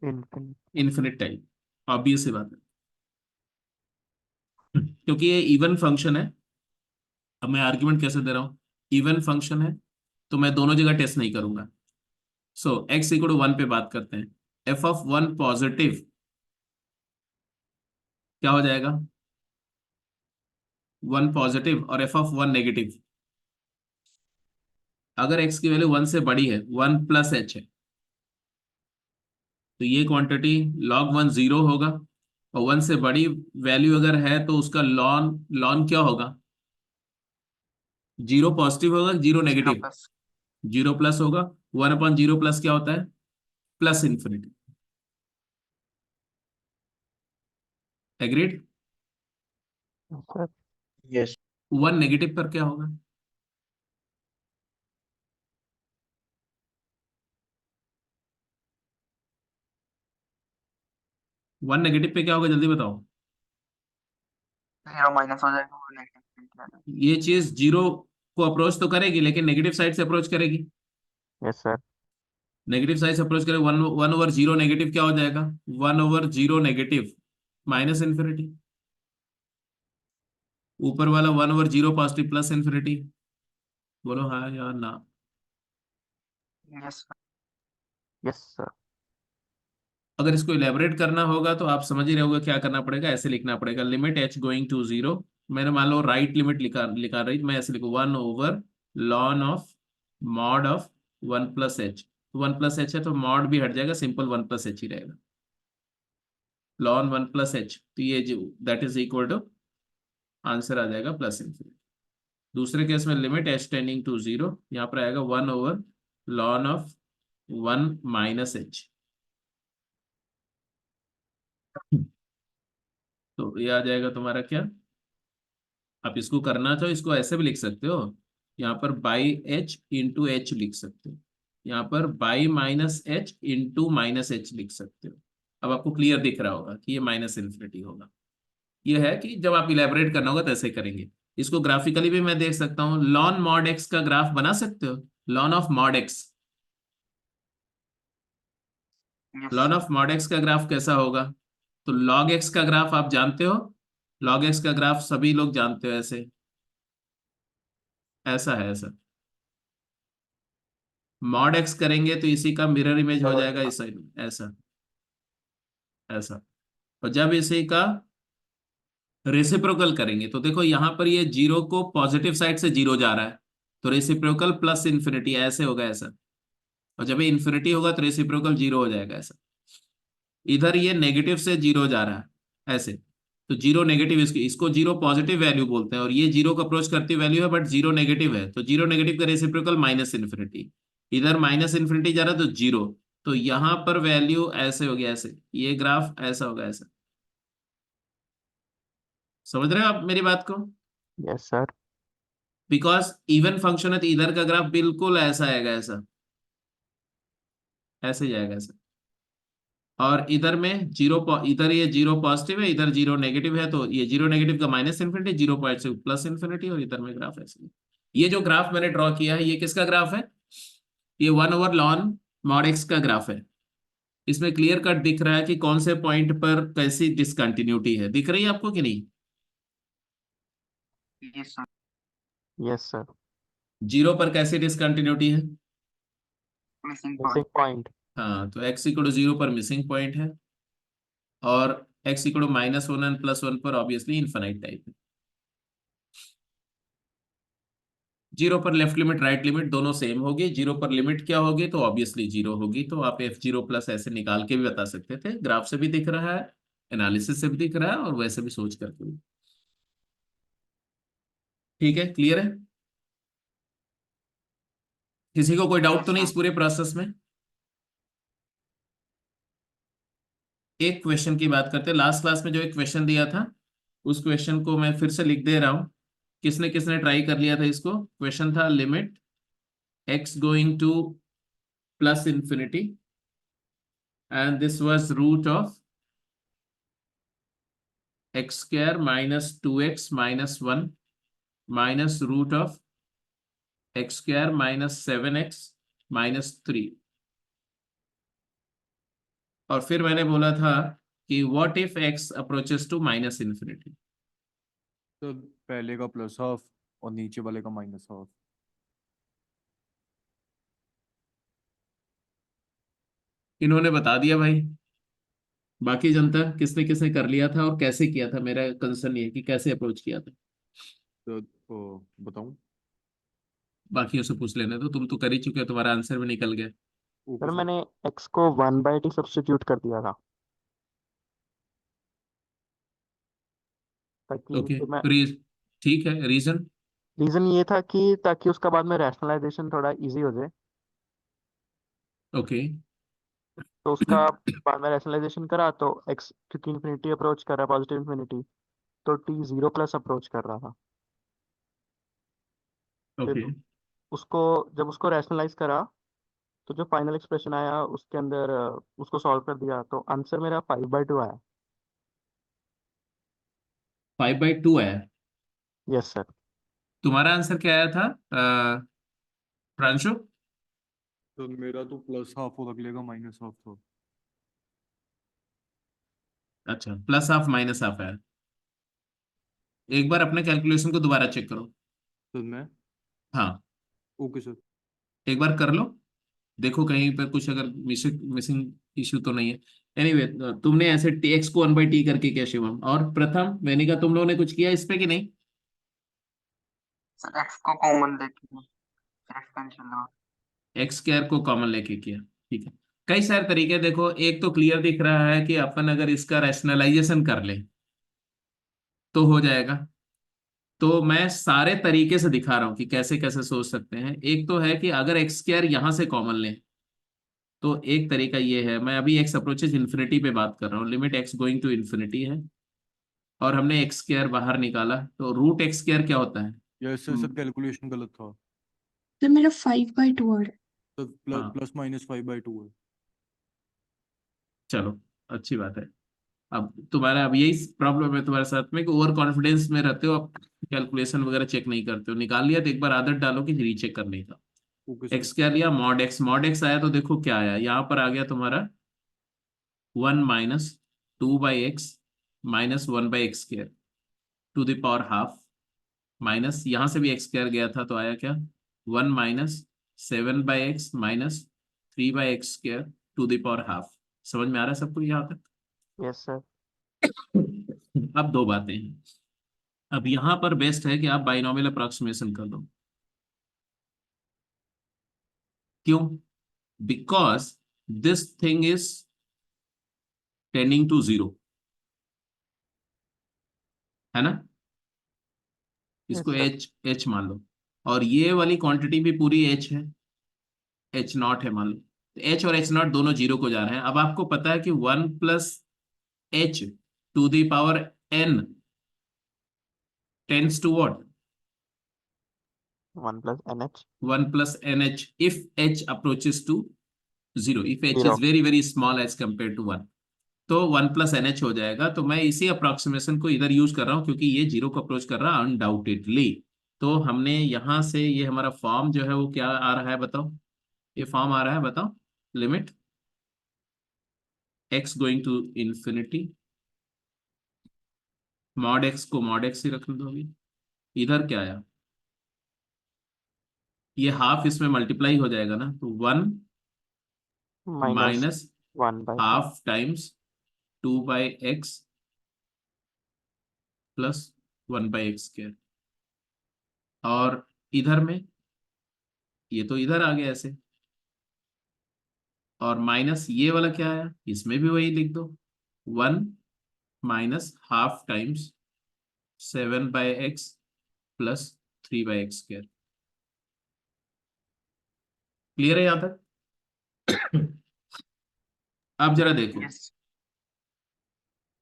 Infinite infinite type, obvious सी बात है। क्योंकि ये इवन फंक्शन है। अब मैं आर्ग्यूमेंट कैसे दे रहा हूं, इवन फंक्शन है तो मैं दोनों जगह टेस्ट नहीं करूंगा। सो x इक्वल टू 1 पे बात करते हैं। f ऑफ 1 पॉजिटिव क्या हो जाएगा? 1 पॉजिटिव और f ऑफ 1 नेगेटिव। अगर x की वैल्यू 1 से बड़ी है, 1 प्लस h है, तो ये क्वांटिटी log 1 0 होगा, और 1 से बड़ी वैल्यू अगर है तो उसका लॉन लॉन क्या होगा? 0 पॉजिटिव होगा, 0 0 नेगेटिव? प्लस 0 प्लस होगा। 1/0 प्लस क्या होता है? Plus infinity. Agreed? Sir yes 1 negative पर क्या होगा? वन नेगेटिव पे क्या होगा जल्दी बताओ। 0 माइनस हो जाएगा और नेगेटिव। ये चीज 0 को अप्रोच तो करेगी लेकिन नेगेटिव साइड से अप्रोच करेगी। यस सर नेगेटिव साइड से अप्रोच करेगी, 1/0 नेगेटिव क्या हो जाएगा? 1/0 नेगेटिव माइनस इन्फिनिटी। ऊपर वाला 1/0 पॉजिटिव प्लस इन्फिनिटी। बोलो हाँ या ना। Yes yes sir. अगर इसको इलेबोरेट करना होगा तो आप समझ ही रहे होगे क्या करना पड़ेगा। ऐसे लिखना पड़ेगा, लिमिट h गोइंग टू 0। मैंने मान लो राइट लिमिट लिखा लिखा रही, मैं ऐसे लिखू 1/ln of mod of 1+h। 1+h है तो मॉड भी हट जाएगा, सिंपल 1+h ही रहेगा। ln 1+h, तो ये जो that is equal to, answer आ जाएगा प्लस इन्फिनिटी। दूसरे केस में लिमिट h टेंडिंग टू 0, यहाँ पर आएगा 1/ln ऑफ 1 - h। तो ये आ जाएगा तुम्हारा क्या, आप इसको करना चाहो इसको ऐसे भी लिख सकते हो, यहाँ पर बाई h इंटू एच लिख सकते हो, यहाँ पर बाई -h इंटू -h लिख सकते हो। अब आपको क्लियर दिख रहा होगा कि ये माइनस इन्फिनिटी होगा। ये है कि जब आप इलेबोरेट करना होगा तो ऐसे करेंगे। इसको ग्राफिकली भी मैं देख सकता हूँ, लॉन मॉड एक्स का ग्राफ बना सकते हो, lawn of mod x. Yes lawn of mod x का ग्राफ कैसा होगा, तो लॉग एक्स का ग्राफ आप जानते हो, लॉग एक्स का ग्राफ सभी लोग जानते हो, ऐसे ऐसा है ऐसा। मॉड एक्स करेंगे तो इसी का मिरर इमेज हो जाएगा इस साइड में, ऐसा ऐसा। और जब इसी का रेसिप्रोकल करेंगे तो देखो यहाँ पर ये जीरो को पॉजिटिव साइड से जीरो जा रहा है, तो रेसिप्रोकल प्लस इन्फिनिटी ऐसे होगा ऐसा। और जब ये इन्फिनिटी होगा तो रेसिप्रोकल जीरो हो जाएगा ऐसा। इधर ये नेगेटिव से जीरो जा रहा है ऐसे, तो जीरो नेगेटिव, इसकी इसको जीरो पॉजिटिव वैल्यू बोलते हैं, और ये जीरो को अप्रोच करती वैल्यू है, बट जीरो नेगेटिव है, तो जीरो नेगेटिव का रेसिप्रोकल माइनस इन्फिनिटी। इधर माइनस इन्फिनिटी जा रहा है तो जीरो, तो यहां पर वैल्यू ऐसे हो गया ऐसे, ये ग्राफ ऐसा होगा ऐसा। समझ रहे हो आप मेरी बात को, yes sir. Because even function है तो इधर का ग्राफ बिल्कुल ऐसा आएगा ऐसा, ऐसे जाएगा ऐसा। और इधर में जीरो, इधर ये जीरो पॉजिटिव है, इधर जीरो नेगेटिव है, तो ये जीरो नेगेटिव का माइनस इन्फिनिटी, जीरो पॉइंट से प्लस इन्फिनिटी, और इधर में ग्राफ ऐसे। ये जो ग्राफ मैंने ड्रॉ किया है ये किसका ग्राफ है, ये 1/ln मॉड एक्स का ग्राफ है। इसमें क्लियर कट दिख रहा है कि कौन से पॉइंट पर कैसी डिसकंटिन्यूटी है, दिख रही है आपको कि नहीं। Yes sir. Yes sir. Zero पर कैसी डिसकंटिन्यूटी है, मिसिंग पॉइंट। हाँ तो x इक्वल टू 0 पर मिसिंग पॉइंट है, और x इक्वल टू -1 एंड +1 पर ऑब्वियसली इनफाइनाइट टाइप है। जीरो पर लेफ्ट लिमिट राइट लिमिट दोनों सेम होगी, जीरो पर लिमिट क्या होगी तो ऑब्वियसली जीरो होगी, तो आप f0+ ऐसे निकाल के भी बता सकते थे, ग्राफ से भी दिख रहा है, एनालिसिस से भी दिख रहा है, और वैसे भी सोच करके भी। ठीक है, क्लियर है, किसी को कोई डाउट तो नहीं इस पूरे प्रोसेस में। एक क्वेश्चन की बात करते हैं, लास्ट क्लास में जो एक क्वेश्चन दिया था उस क्वेश्चन को मैं फिर से लिख दे रहा हूं, किसने किसने ट्राई कर लिया था इसको। क्वेश्चन था limit x going to plus infinity and this was root of x² - 2x - 1 minus root of x² - 7x - 3। और फिर मैंने बोला था कि what if x approaches to minus infinity. तो पहले का प्लस हाफ और नीचे वाले का माइनस हाफ। इन्होंने बता दिया भाई, बाकी जनता किसने किसने कर लिया था और कैसे किया था, मेरा कंसर्न ये है कि कैसे अप्रोच किया था। तो बताऊं। बाकियों से पूछ लेने तो, तुम तो कर ही चुके हो, तुम्हारा आंसर भी निकल गया। सर मैंने x को 1/t सब्स्टिट्यूट कर दिया था, ताकि ओके, मैं, ठीक है, रीजन। रीजन ये था कि ताकि उसका बाद में रैशनलाइजेशन थोड़ा इजी हो जाए। ओके। तो उसका बाद में रैशनलाइजेशन करा तो x, क्योंकि इन्फिनिटी अप्रोच कर रहा है, पॉजिटिव इन्फिनिटी, तो t 0+ अप्रोच कर रहा था। फिर ओके, उसको, जब उसको रैशनलाइज करा तो जो फाइनल एक्सप्रेशन आया उसके अंदर उसको सॉल्व कर दिया तो आंसर मेरा 5/2 आया। 5/2 है। Yes sir. तुम्हारा आंसर क्या आया था प्रांशु। तो मेरा तो प्लस हाफ और अगले का माइनस हाफ था। अच्छा, प्लस हाफ माइनस हाफ है। एक बार अपने कैलकुलेशन को दोबारा चेक करो। सर मैं हाँ, ओके सर। एक बार कर लो, देखो कहीं पर कुछ अगर मिसिंग मिसिंग इश्यू तो नहीं है। एनीवे तुमने ऐसे एक्स को 1/t करके किया शिवम, और प्रथम वेनिका तुम लोगों ने कुछ किया इस पे कि नहीं? सर एक्स को कॉमन लेके फिर एक्सपेंशन लगा। एक्स स्क्वायर को कॉमन लेके किया, ठीक है। कई सारे तरीके देखो, एक तो क्लियर दिख रहा है कि अपन अगर इसका रैशनलाइजेशन कर ले तो हो जाएगा। तो मैं सारे तरीके से दिखा रहा हूं कि कैसे कैसे सोच सकते हैं। एक तो है कि अगर एक्स स्क्वायर यहां से कॉमन लें, तो एक तरीका ये है, मैं अभी एक्स अप्रोचेज इन्फिनिटी पे बात कर रहा हूँ, limit x going to infinity है, और हमने एक्स स्क्वायर बाहर निकाला, तो रूट एक्स स्क्वायर क्या होता है? यस सर, सर कैलकुलेशन गलत था। सर मेरा 5/2 आ रहा है। सर हाँ प्लस माइनस 5/2 है। चलो, अच्छी बात है। अब तुम्हारा अब यही प्रॉब्लम है तुम्हारे साथ में कि ओवर कॉन्फिडेंस में रहते हो, आप कैलकुलेशन वगैरह चेक नहीं करते हो। निकाल लिया तो एक बार आदत डालो कि रीचेक करने का। Okay sir. एक्स क्या लिया, मॉड एक्स आया, तो देखो क्या आया, यहाँ पर आ गया तुम्हारा 1 - 2/x -1/x square to the power half, minus यहाँ से भी एक्स स्क्वायर गया था, तो आया क्या, 1 - 7/x -3/x square to the power half. समझ में आ रहा है सबको यहाँ तक? Yes sir. अब दो बातें हैं। अब यहाँ पर बेस्ट है कि आप बाइनोमियल अप्रोक्सीमेशन कर दो। क्यों? Because this thing is tending to 0, है ना? यस इसको सर। एच एच मान लो, और ये वाली क्वांटिटी भी पूरी एच है, एच नॉट है मान लो। तो एच और एच नॉट दोनों 0 को जा रहे हैं। अब आपको पता है कि 1 + h⁴ tends to what? 1 + NH 1 + nh if h approaches to 0, if h 0। is very very small as compared to 1, तो 1 + nh हो जाएगा। तो मैं इसी अप्रोक्सीमेशन को इधर यूज कर रहा हूं क्योंकि ये 0 को अप्रोच कर रहा है अनडाउटेडली। तो हमने यहां से ये हमारा फॉर्म जो है वो क्या आ रहा है बताओ? ये फॉर्म आ रहा है, बताओ। Limit x going to infinity, mod x को मॉड x ही रखने दोगे। इधर क्या आया, ये हाफ इसमें मल्टीप्लाई हो जाएगा ना, तो 1 minus - 1/2। Half times 2/x + 1/x square. और इधर में ये तो इधर आ गया ऐसे, और माइनस ये वाला क्या आया, इसमें भी वही लिख दो, 1 - half times 7/x + 3/x square. Clear है यहां तक? अब जरा देखो यस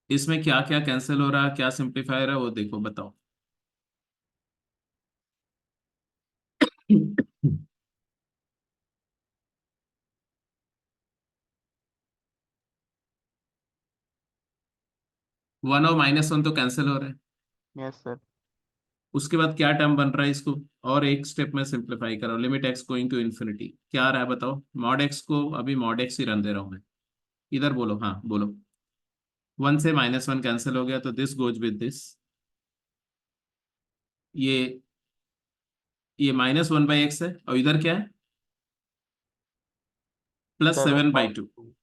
इसमें क्या क्या कैंसिल हो रहा है, क्या सिंप्लीफायर है, वो देखो, बताओ। 1 और -1 तो कैंसिल हो रहे हैं। Yes sir. उसके बाद क्या टर्म बन रहा है इसको, और एक स्टेप में सिंप्लीफाई करो, limit x going to infinity क्या आ रहा है बताओ? मॉड एक्स को अभी मॉड एक्स ही रन दे रहा हूं मैं। इधर बोलो, हाँ बोलो। 1 से -1 कैंसिल हो गया, तो दिस गोज विद दिस। ये -1/x है, और इधर क्या है, +7/2, 7/2।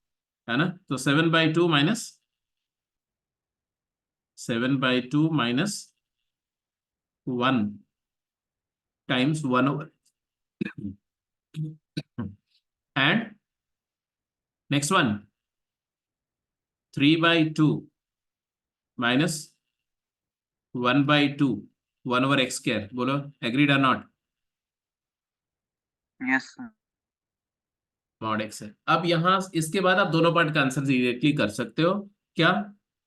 है ना? तो 7/2 minus 7/2 -1 times 1/, and next one 3/2 -1/2 1/x²। बोलो एग्रीड और नॉट? यस मॉड एक्स है। अब यहाँ इसके बाद आप दोनों पार्ट का आंसर डायरेक्टली कर सकते हो। क्या?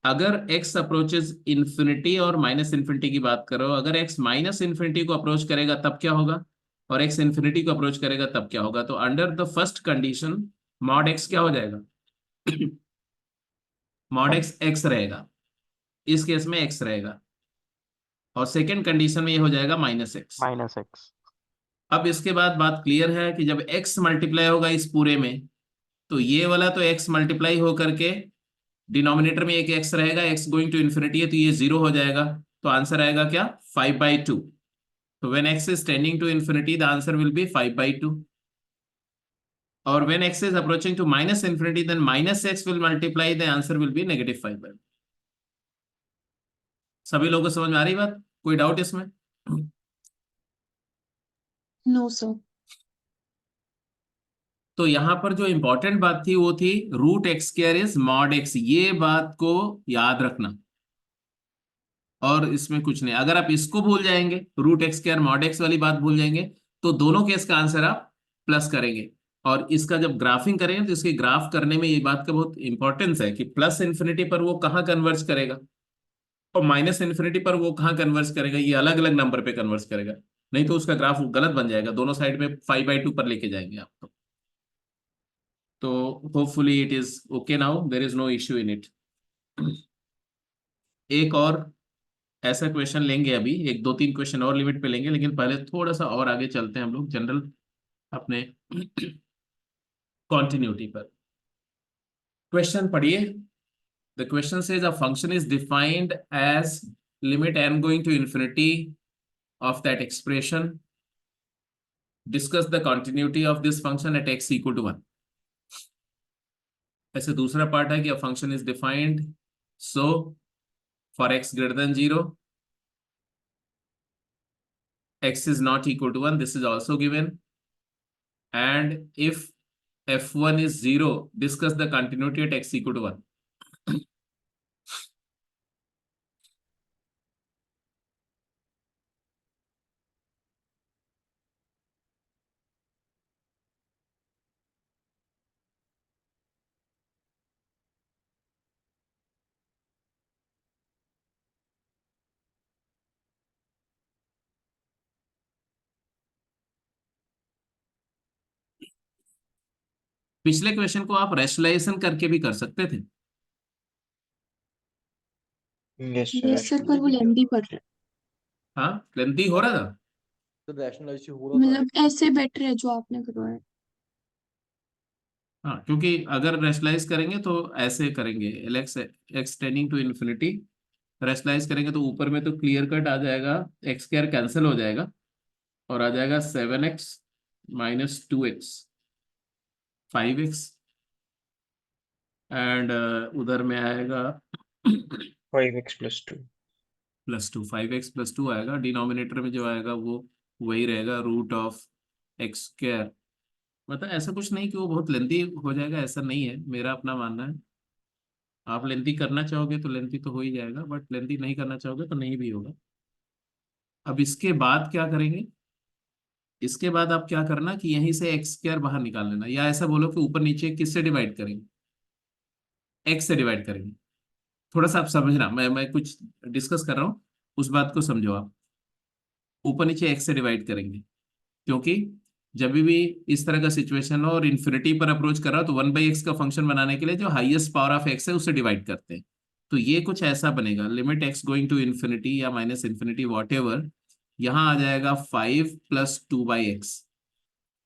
अगर x अप्रोचेज इन्फिनिटी और -इन्फिनिटी की बात करो, अगर x -इन्फिनिटी को अप्रोच करेगा तब क्या होगा, और x इन्फिनिटी को अप्रोच करेगा तब क्या होगा? तो under the first condition mod x क्या हो जाएगा? मॉड x x रहेगा, इस केस में x रहेगा, और सेकेंड कंडीशन में ये हो जाएगा -x। -x। अब इसके बाद बात क्लियर है कि जब x मल्टीप्लाई होगा इस पूरे में, तो ये वाला तो x मल्टीप्लाई हो करके डिनोमिनेटर में एक x रहेगा, x गोइंग टू इन्फिनिटी है तो ये 0 हो जाएगा। तो आंसर आएगा क्या, 5/2। तो when x is tending to infinity the answer will be 5/2, और when x is approaching to minus infinity then minus x will multiply, the answer will be -5/2। सभी लोगों को समझ में आ रही बात, कोई डाउट इसमें? No sir. तो यहां पर जो इंपॉर्टेंट बात थी वो थी root x square is mod x, ये बात को याद रखना, और इसमें कुछ नहीं। अगर आप इसको भूल जाएंगे, root x square mod x वाली बात भूल जाएंगे, तो दोनों केस का आंसर आप प्लस करेंगे। और इसका जब ग्राफिंग करेंगे तो इसके ग्राफ करने में ये बात का बहुत इंपॉर्टेंस है कि प्लस इन्फिनिटी पर वो कहाँ कन्वर्ज करेगा और माइनस इन्फिनिटी पर वो कहाँ कन्वर्ज करेगा, ये अलग अलग नंबर पे कन्वर्ज करेगा, नहीं तो उसका ग्राफ गलत बन जाएगा, दोनों साइड में 5/2 पर लेके जाएंगे आप। तो hopefully it is okay now, there is no issue in it. एक और ऐसा क्वेश्चन लेंगे अभी, एक दो तीन क्वेश्चन और लिमिट पे लेंगे, लेकिन पहले थोड़ा सा और आगे चलते हैं हम लोग जनरल अपने कॉन्टिन्यूटी पर। क्वेश्चन पढ़िए। The question says a function is defined as limit n going to infinity of that expression, discuss the continuity of this function at x equal to 1। ऐसे दूसरा पार्ट है कि a function is defined so for x greater than 0 x is not equal to 1, this is also given, and if f1 is 0 discuss the continuity at x equal to 1। पिछले question को आप rationalisation करके भी कर सकते थे। Yes yes sir, पर वो लेंदी पड़ रहा है। हाँ, लेंथी हो रहा था। तो रैशनलाइज हो रहा था। मतलब ऐसे बेटर है जो आपने करवाया। हाँ, क्योंकि अगर रैशनलाइज करेंगे तो ऐसे करेंगे, एलेक्स x tending to infinity, rationalise करेंगे तो ऊपर में तो क्लियर कट आ जाएगा, एक्स स्क्वायर कैंसिल हो जाएगा और आ जाएगा 7x - 2x 5x, एंड उधर में आएगा 5x+2। +2 5x + 2 आएगा। डिनोमिनेटर में जो आएगा वो वही रहेगा, रूट ऑफ एक्स स्क्वायर। मतलब ऐसा कुछ नहीं कि वो बहुत लेंथी हो जाएगा, ऐसा नहीं है, मेरा अपना मानना है। आप लेंथी करना चाहोगे तो लेंथी तो हो ही जाएगा, बट लेंथी नहीं करना चाहोगे तो नहीं भी होगा। अब इसके बाद क्या करेंगे, इसके बाद आप क्या करना कि यहीं से एक्स स्क्वायर बाहर निकाल लेना, या ऐसा बोलो कि ऊपर नीचे किससे डिवाइड करेंगे, एक्स से डिवाइड करेंगे। थोड़ा सा आप समझना, मैं कुछ डिस्कस कर रहा हूँ, उस बात को समझो आप। ऊपर नीचे एक्स से डिवाइड करेंगे, क्योंकि जब भी इस तरह का सिचुएशन हो और इन्फिनिटी पर अप्रोच कर रहा हो तो 1/x का फंक्शन बनाने के लिए जो हाईएस्ट पावर ऑफ x है उससे डिवाइड करते हैं। तो ये कुछ ऐसा बनेगा, limit x going to infinity या माइनस इन्फिनिटी वॉट एवर, यहाँ आ जाएगा 5 + 2/x।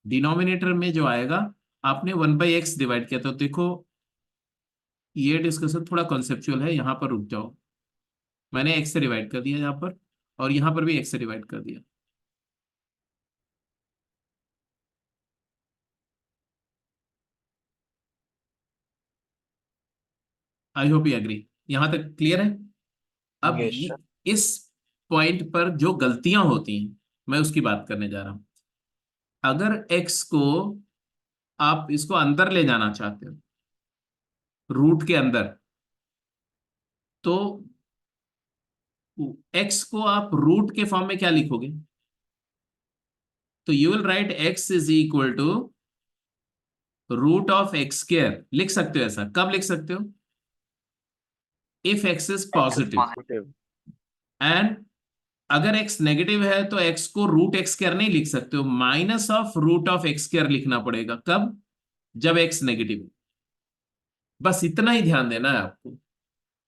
डिनोमिनेटर में जो आएगा, आपने 1/x डिवाइड किया, तो देखो ये डिस्कशन थोड़ा कॉन्सेप्चुअल है, यहाँ पर रुक जाओ। मैंने x से डिवाइड कर दिया यहाँ पर, और यहाँ पर भी x से डिवाइड कर दिया। आई होप यू एग्री, यहां तक क्लियर है। अब यस सर। इस पॉइंट पर जो गलतियां होती हैं मैं उसकी बात करने जा रहा हूं। अगर x को आप इसको अंदर ले जाना चाहते हो, रूट के अंदर, तो x को आप रूट के फॉर्म में क्या लिखोगे, तो you will write x is equal to root of x square, लिख सकते हो। ऐसा कब लिख सकते हो, if x is positive, positive. And अगर x नेगेटिव है तो x को रूट एक्स स्क्वायर नहीं लिख सकते हो, minus of root of x square लिखना पड़ेगा। कब, जब x नेगेटिव है। बस इतना ही ध्यान देना है आपको।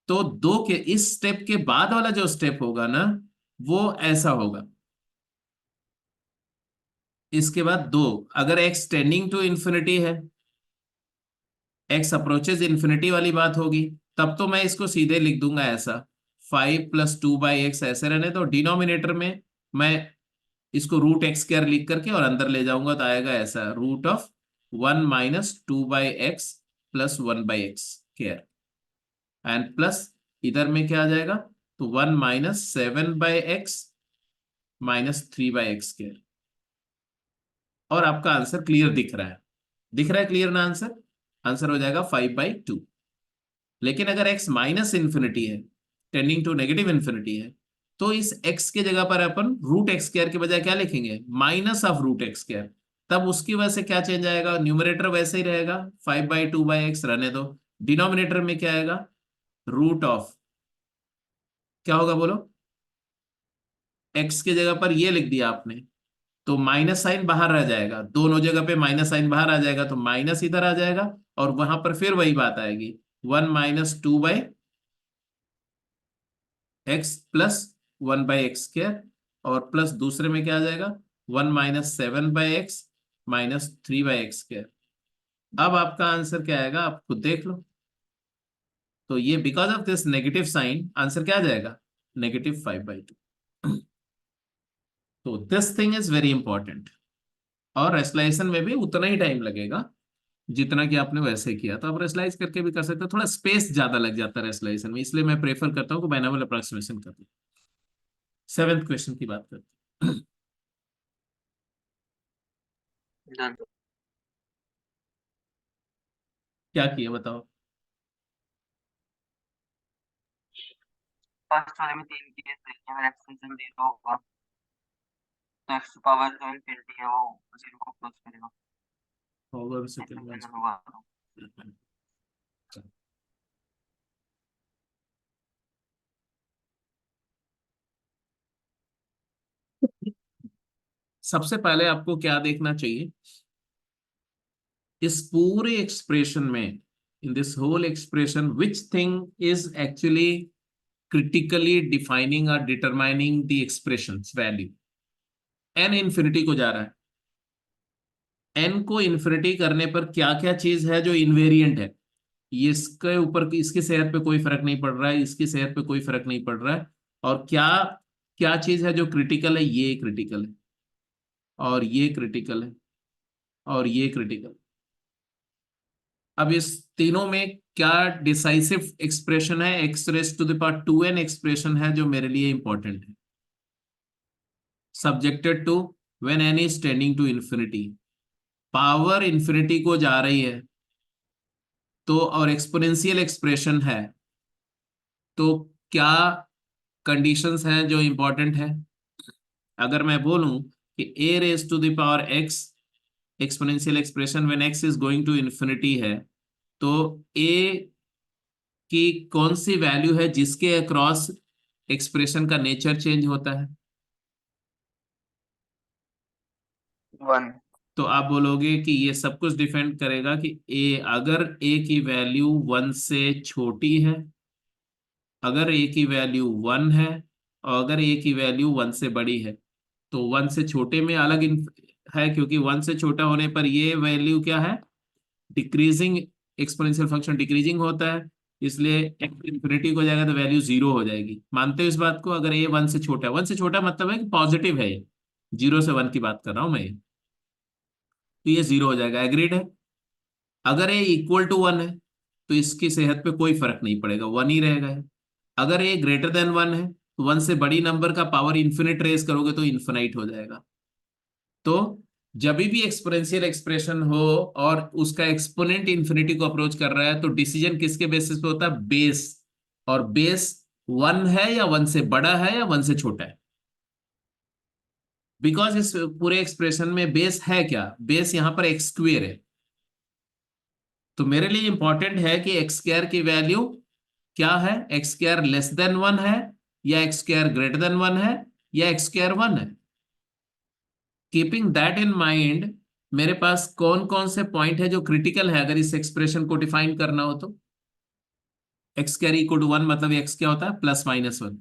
तो दो के इस स्टेप के बाद वाला जो स्टेप होगा ना, वो ऐसा होगा। इसके बाद दो, अगर x टेंडिंग टू इंफिनिटी है, x अप्रोचेज इंफिनिटी वाली बात होगी, तब तो मैं इसको सीधे लिख दूंगा ऐसा 5+2/x ऐसे रहने दो। डिनोमिनेटर में मैं इसको √x² लिख करके और अंदर ले जाऊंगा तो आएगा ऐसा, √1 - 2/x + 1/x²। एंड प्लस इधर में क्या आ जाएगा, तो 1 - 7/x - 3/x²। और आपका आंसर क्लियर दिख रहा है, दिख रहा है क्लियर ना आंसर? आंसर हो जाएगा 5/2। लेकिन अगर x -∞ है, टेंडिंग टू नेगेटिव इन्फिनिटी है, तो इस x के जगह पर अपन √x² के बजाय क्या लिखेंगे, -√x²। तब उसकी वजह से क्या चेंज आएगा, न्यूमरेटर वैसे ही रहेगा, 5/2/x रहने दो। डिनोमिनेटर में क्या आएगा, रूट ऑफ, क्या होगा बोलो, x के जगह पर ये लिख दिया आपने, तो माइनस साइन बाहर आ जाएगा, दोनों जगह पे माइनस साइन बाहर आ जाएगा, तो माइनस इधर आ जाएगा, और वहां पर फिर वही बात आएगी, 1 - 2/x + 1/x²। और प्लस दूसरे में क्या आ जाएगा, 1 - 7/x - 3/x²। अब आपका आंसर क्या आएगा, आप खुद देख लो। तो ये because of this negative sign answer क्या आ जाएगा, -5/2। तो this thing is very important. और रेसलाइजेशन में भी उतना ही टाइम लगेगा जितना कि आपने वैसे किया, तो आप रेसलाइज करके भी कर सकते हो, थोड़ा स्पेस ज्यादा लग जाता है रेसलाइजेशन में, इसलिए मैं प्रेफर करता हूँ कि बाइनोमियल अप्रोक्सीमेशन कर दो। 7th क्वेश्चन की बात करते हैं। डन। क्या किया बताओ। फर्स्ट वाले में 3 केस देखिए, अगर एक्सटेंशन 0 होगा तो x पावर जो इनफिनिटी है वो 0 को क्लोज करेगा। होगा सेकंड एक्सटेंशन होगा तो सबसे पहले आपको क्या देखना चाहिए, इस पूरे एक्सप्रेशन में, in this whole expression, which thing is actually critically defining or determining the expression's value। n infinity को जा रहा है, n को इंफिनिटी करने पर क्या क्या चीज है जो इनवेरिएंट है, ये इसके ऊपर, इसकी सेहत पे कोई फर्क नहीं पड़ रहा है, इसकी सेहत पे कोई फर्क नहीं पड़ रहा है। और क्या क्या चीज है जो क्रिटिकल है, ये क्रिटिकल है, और ये क्रिटिकल है, और ये क्रिटिकल। अब इस तीनों में क्या डिसाइसिव एक्सप्रेशन है, x⁻²n एक्सप्रेशन है जो मेरे लिए इंपॉर्टेंट है, subjected to when n is tending to infinity, power infinity को जा रही है तो, और एक्सपोनेंशियल एक्सप्रेशन है, तो क्या कंडीशंस हैं जो इंपॉर्टेंट है। अगर मैं बोलूं कि a⁻x exponential expression when x is going to infinity है, तो a की कौन सी वैल्यू है जिसके अक्रॉस एक्सप्रेशन का नेचर चेंज होता है। 1। तो आप बोलोगे कि ये सब कुछ डिपेंड करेगा कि अगर a की वैल्यू 1 से छोटी है, अगर a की वैल्यू 1 है, और अगर a की वैल्यू 1 से बड़ी है, तो 1 से छोटे में अलग है, क्योंकि 1 से छोटा होने पर ये वैल्यू क्या है, डिक्रीजिंग, एक्सपोनेंशियल फंक्शन डिक्रीजिंग होता है, इसलिए इंफिनिटी को जाएगा तो वैल्यू 0 हो जाएगी। मानते हो इस बात को, अगर a 1 से छोटा है, 1 से छोटा मतलब है कि पॉजिटिव है, 0 से 1 की बात कर रहा हूं मैं, तो ये 0 हो जाएगा, एग्रीड है। अगर a =1 है तो इसकी सेहत पे कोई फर्क नहीं पड़ेगा, 1 ही रहेगा। अगर a > 1 है तो 1 से बड़ी नंबर का पावर इन्फिनिट रेज करोगे तो इन्फिनाइट हो जाएगा। तो जब भी एक्सपोनेंशियल एक्सप्रेशन हो और उसका एक्सपोनेंट इंफिनिटी को अप्रोच कर रहा है, तो डिसीजन किसके बेसिस पे होता है, बेस। और बेस 1 है या 1 से बड़ा है या 1 से छोटा है, बिकॉज इस पूरे एक्सप्रेशन में बेस है क्या, बेस यहां पर x² है। तो मेरे लिए इंपॉर्टेंट है कि x² की वैल्यू क्या है, x² <1 है, या x² > 1 है, या x² 1 है। कीपिंग दैट इन माइंड, मेरे पास कौन कौन से पॉइंट है जो क्रिटिकल है अगर इस एक्सप्रेशन को डिफाइन करना हो तो। x² = 1 मतलब x क्या होता है, ±1।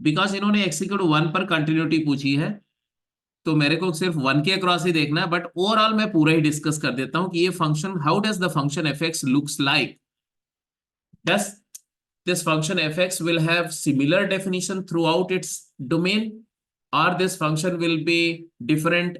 बिकॉज इन्होंने x = 1 पर कंटिन्यूटी पूछी है, तो मेरे को सिर्फ 1 के अक्रॉस ही देखना है, बट ओवरऑल मैं पूरा ही डिस्कस कर देता हूं कि ये function, how does the function f x looks like Does this function fx will have similar definition throughout its domain, or this function will be different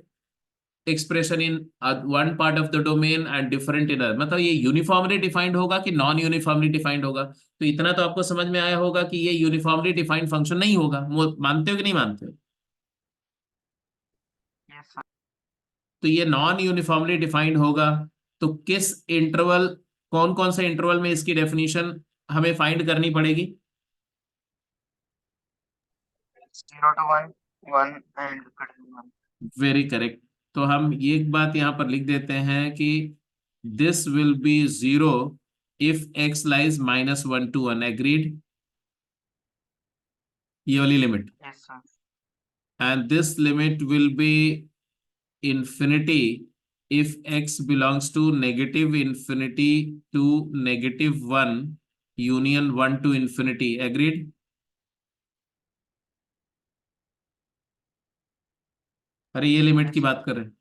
expression in one part of the domain and different in other? मतलब ये uniformly defined होगा कि non uniformly defined होगा? तो इतना तो आपको समझ में आया होगा कि ये यूनिफॉर्मली डिफाइंड फंक्शन नहीं होगा। मानते हो कि नहीं मानते हो? Yes sir. तो ये नॉन यूनिफॉर्मली डिफाइंड होगा। तो किस इंटरवल, कौन कौन से इंटरवल में इसकी डेफिनेशन हमें फाइंड करनी पड़ेगी? 0 to 1, 1 and greater than 1. Very correct. तो हम ये एक बात यहाँ पर लिख देते हैं कि this will be 0 if x lies -1 to 1। Agreed? ये वाली limit. Yes sir. And this limit will be infinity if x belongs to negative infinity to -1 union 1 to infinity। agreed? अरे ये लिमिट की बात कर रहे हैं।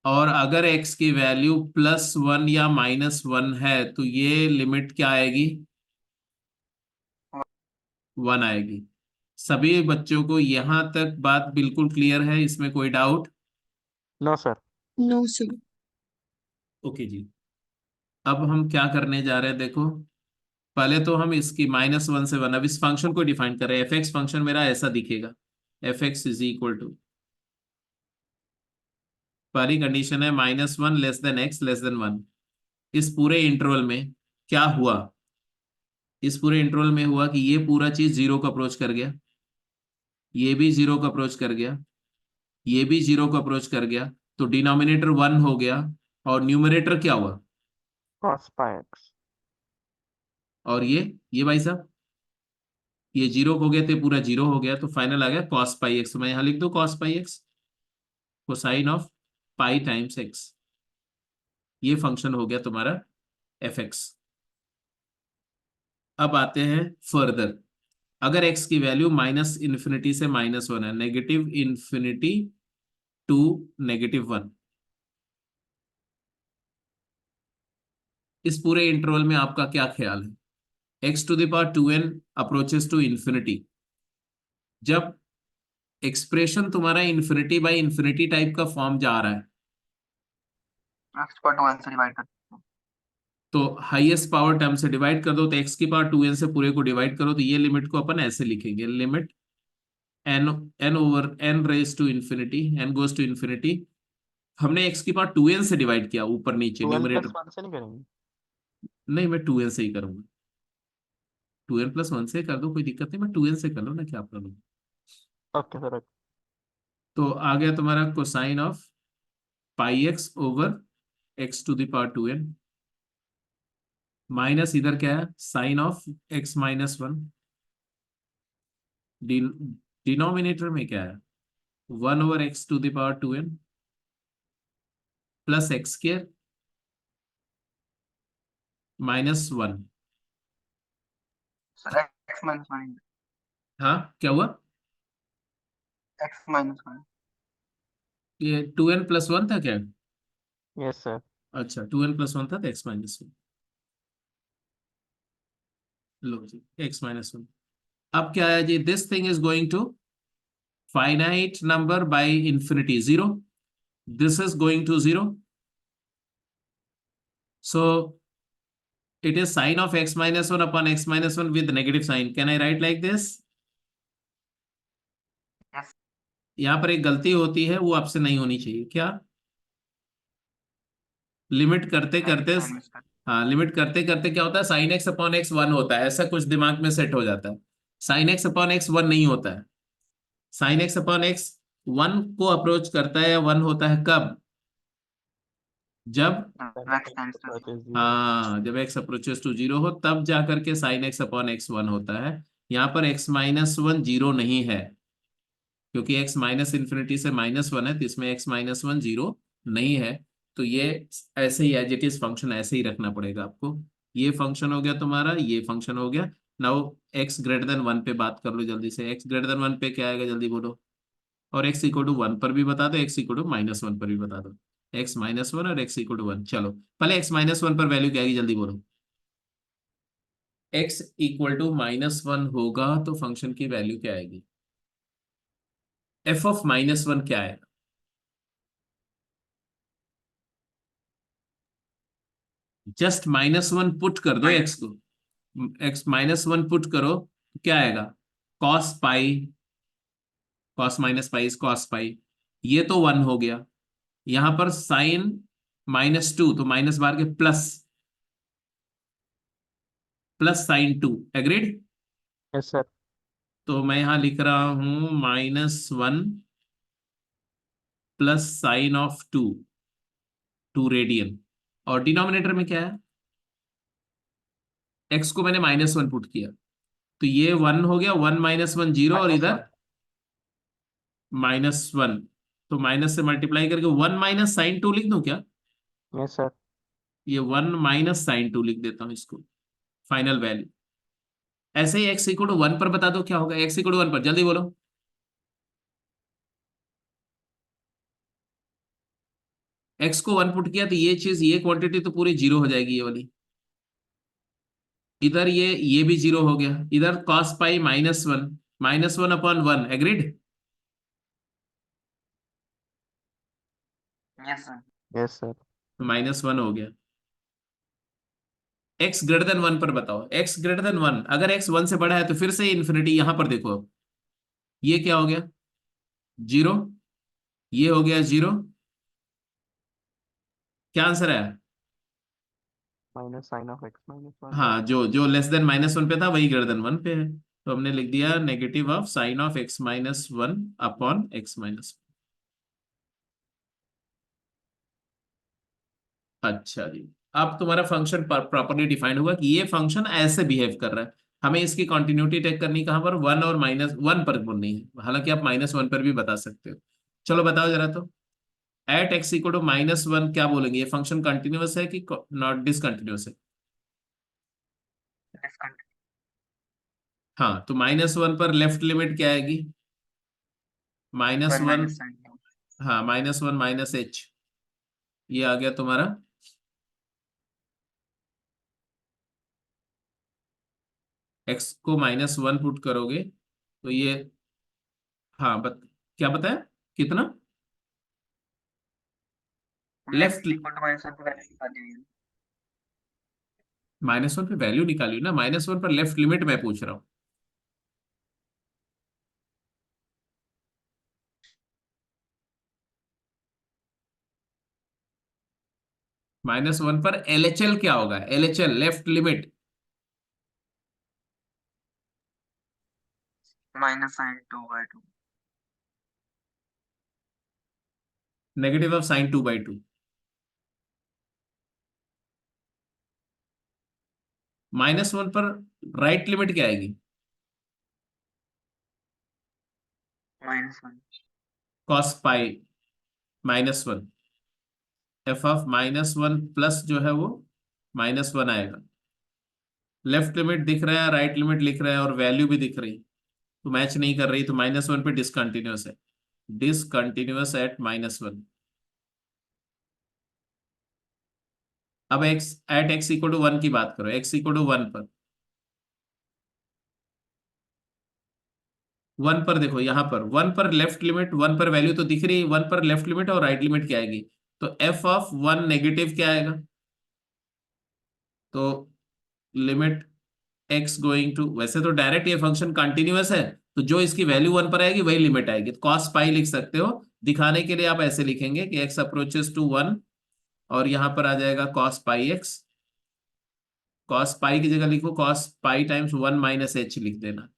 और अगर x की वैल्यू +1 या -1 है तो ये लिमिट क्या आएगी? 1 आएगी। सभी बच्चों को यहां तक बात बिल्कुल क्लियर है? इसमें कोई doubt? No sir. No, sir. Okay जी। अब हम क्या करने जा रहे हैं देखो, पहले तो हम इसकी -1 से 1, अब इस फंक्शन को डिफाइन कर रहे हैं। fx फंक्शन मेरा ऐसा दिखेगा, fx इज इक्वल टू, पहली कंडीशन है -1 less than x less than 1। इस पूरे इंटरवल में क्या हुआ? इस पूरे इंटरवल में हुआ कि ये पूरा चीज 0 को अप्रोच कर गया, ये भी 0 को अप्रोच कर गया, ये भी 0 को अप्रोच कर गया। तो डिनोमिनेटर 1 हो गया और न्यूमरेटर क्या हुआ? cos pi x। और ये भाई साहब ये 0 हो गया तो पूरा 0 हो गया, तो फाइनल आ गया cos पाई x। मैं यहां लिख दूं cos pi x, cosine of pi times x। ये फंक्शन हो गया तुम्हारा fx। अब आते हैं फर्दर। अगर x की वैल्यू -∞ से -1 है, -∞ टू -1, इस पूरे इंटरवल में आपका क्या ख्याल है? x⁴2n approaches to infinity. जब एक्सप्रेशन तुम्हारा इन्फिनिटी बाई इन्फिनिटी टाइप का फॉर्म जा रहा है x को 1 से डिवाइड करते हैं। तो हाईएस्ट पावर टर्म से डिवाइड कर दो, तो x की पावर 2n से पूरे को डिवाइड करो, तो ये लिमिट को अपन ऐसे लिखेंगे, limit n over n raise to infinity, n goes to infinity. हमने x की पावर 2n से डिवाइड किया ऊपर नीचे 2n न्यूमरेटर। + 1 से नहीं करेंगे? नहीं, मैं 2n से ही करूंगा। 2n + 1 से कर दो, कोई दिक्कत नहीं, मैं 2n से कर लो ना, क्या प्रॉब्लम? Okay sir. तो आ गया तुम्हारा cosine of pi x over x⁴2n, minus इधर क्या है, साइन ऑफ x-1। डिनोमिनेटर में क्या है, 1 over x⁴2n plus x² -1। Sir x minus 1, हाँ क्या हुआ? x minus 1। ये 2n + 1 था क्या? Yes sir. अच्छा, 2n + 1 था तो x-1। लो जी, x-1। अब क्या है जी, this thing is going to finite number by infinity 0, this is going to 0, so it is sin of x-1 upon x-1 with negative sign। can I write like this? Yes यहाँ पर एक गलती होती है, वो आपसे नहीं होनी चाहिए। क्या? लिमिट करते करते, हाँ लिमिट करते करते क्या होता है, sin x अपॉन x 1 होता है, ऐसा कुछ दिमाग में सेट हो जाता है। sin x अपॉन x 1 नहीं होता है। sin x अपॉन x 1 को अप्रोच करता है या 1 होता है कब? जब x tends to 0। हाँ, जब x अप्रोचेस टू 0 हो, तब जाकर के sin x अपॉन x 1 होता है। यहाँ पर x-1 0 नहीं है, क्योंकि x -∞ से -1 है, तो इसमें x-1 0 नहीं है। तो ये ऐसे ही एज इट इज फंक्शन ऐसे ही रखना पड़ेगा आपको। ये फंक्शन हो गया तुम्हारा, ये फंक्शन हो गया। नाउ x greater than 1 पे बात कर लो जल्दी से। x greater than 1 पे क्या आएगा, जल्दी बोलो। और x = 1 पर भी बता दो, x = -1 पर भी बता दो। x-1 और x = 1। चलो पहले x-1 पर वैल्यू क्या आएगी, जल्दी बोलो। x इक्वल टू -1 होगा तो फंक्शन की वैल्यू क्या आएगी? f ऑफ -1 क्या है? जस्ट -1 पुट कर दो x को, x -1 पुट करो तो क्या आएगा? cos pi, cos minus pi is cos pi, ये तो 1 हो गया। यहां पर साइन -2 तो माइनस बार के plus, plus sign 2, agreed? Yes sir. तो मैं यहां लिख रहा हूं -1 प्लस साइन ऑफ 2 रेडियन, और डिनोमिनेटर में क्या है? x को मैंने -1 पुट किया तो ये 1 हो गया, 1 -1 0, और इधर -1, तो माइनस से मल्टीप्लाई करके 1 माइनस साइन 2 लिख दूं क्या? Yes sir. ये 1 माइनस साइन 2 लिख देता हूं इसको, फाइनल वैल्यू। ऐसे ही x इक्वल टू 1 पर बता दो क्या होगा, x इक्वल टू 1 पर जल्दी बोलो। x को 1 पुट किया तो ये चीज, ये क्वांटिटी तो पूरी 0 हो जाएगी, ये वाली। इधर ये भी 0 हो गया, इधर cos पाई -1, -1 upon 1, agreed? Yes sir. Yes sir. तो -1 हो गया। x ग्रेटर देन 1 पर बताओ, x ग्रेटर देन 1, अगर x 1 से बड़ा है तो फिर से इन्फिनिटी, यहां पर देखो अब ये क्या हो गया? 0, ये हो गया 0। क्या आंसर है? Minus sine of x -1। हाँ, जो जो लेस देन -1 पे था वही ग्रेटर देन 1 पे है, तो हमने लिख दिया negative of sine of x-1 upon x-1। अच्छा जी, अब तुम्हारा फंक्शन प्रॉपर्ली डिफाइंड हुआ कि ये फंक्शन ऐसे बिहेव कर रहा है। हमें इसकी कंटिन्यूटी टेक करनी कहाँ पर? 1 और -1 पर बोलनी है, हालांकि आप -1 पर भी बता सकते हो। चलो बताओ जरा, तो एट x इक्वल टू -1 क्या बोलेंगे? ये फंक्शन कंटिन्यूअस है कि नॉट डिसकंटिन्यूअस है? डिस्कंटिन्यू। हाँ, तो -1 पर लेफ्ट लिमिट क्या आएगी? 1 -1, माइनस साइन। हाँ -1 माइनस h, ये आ गया तुम्हारा। x को -1 पुट करोगे तो ये, हाँ क्या बताया कितना? लेफ्ट x इक्वल टू -1 पे वैल्यू निकाली हुई है। -1 पे वैल्यू निकाली ना, -1 पर लेफ्ट लिमिट मैं पूछ रहा हूँ। -1 पर LHL क्या होगा? LHL left limit -sin 2/2। Negative of sine 2/2। -1 पर राइट लिमिट क्या आएगी? -1। cos pi -1, f of -1 plus जो है वो -1 आएगा। लेफ्ट लिमिट दिख रहा है, राइट लिमिट लिख रहा है, और वैल्यू भी दिख रही, तो मैच नहीं कर रही, तो -1 पे डिसकंटिन्यूअस है, डिसकंटिन्यूअस एट -1। अब x इक्वल टू 1 की बात करो, x इक्वल टू 1 पर, 1 पर देखो, यहां पर 1 पर लेफ्ट लिमिट, 1 पर वैल्यू तो दिख रही है, 1 पर लेफ्ट लिमिट और राइट लिमिट क्या आएगी? तो f ऑफ 1 नेगेटिव क्या आएगा? तो लिमिट x गोइंग टू, वैसे तो डायरेक्ट ये फंक्शन कंटिन्यूअस है, तो जो इसकी वैल्यू 1 पर आएगी वही लिमिट आएगी, तो cos पाई लिख सकते हो। दिखाने के लिए आप ऐसे लिखेंगे कि x अप्रोचेस टू 1, और यहां पर आ जाएगा cos पाई x। cos पाई की जगह लिखो cos पाई टाइम्स 1 माइनस h लिख देना,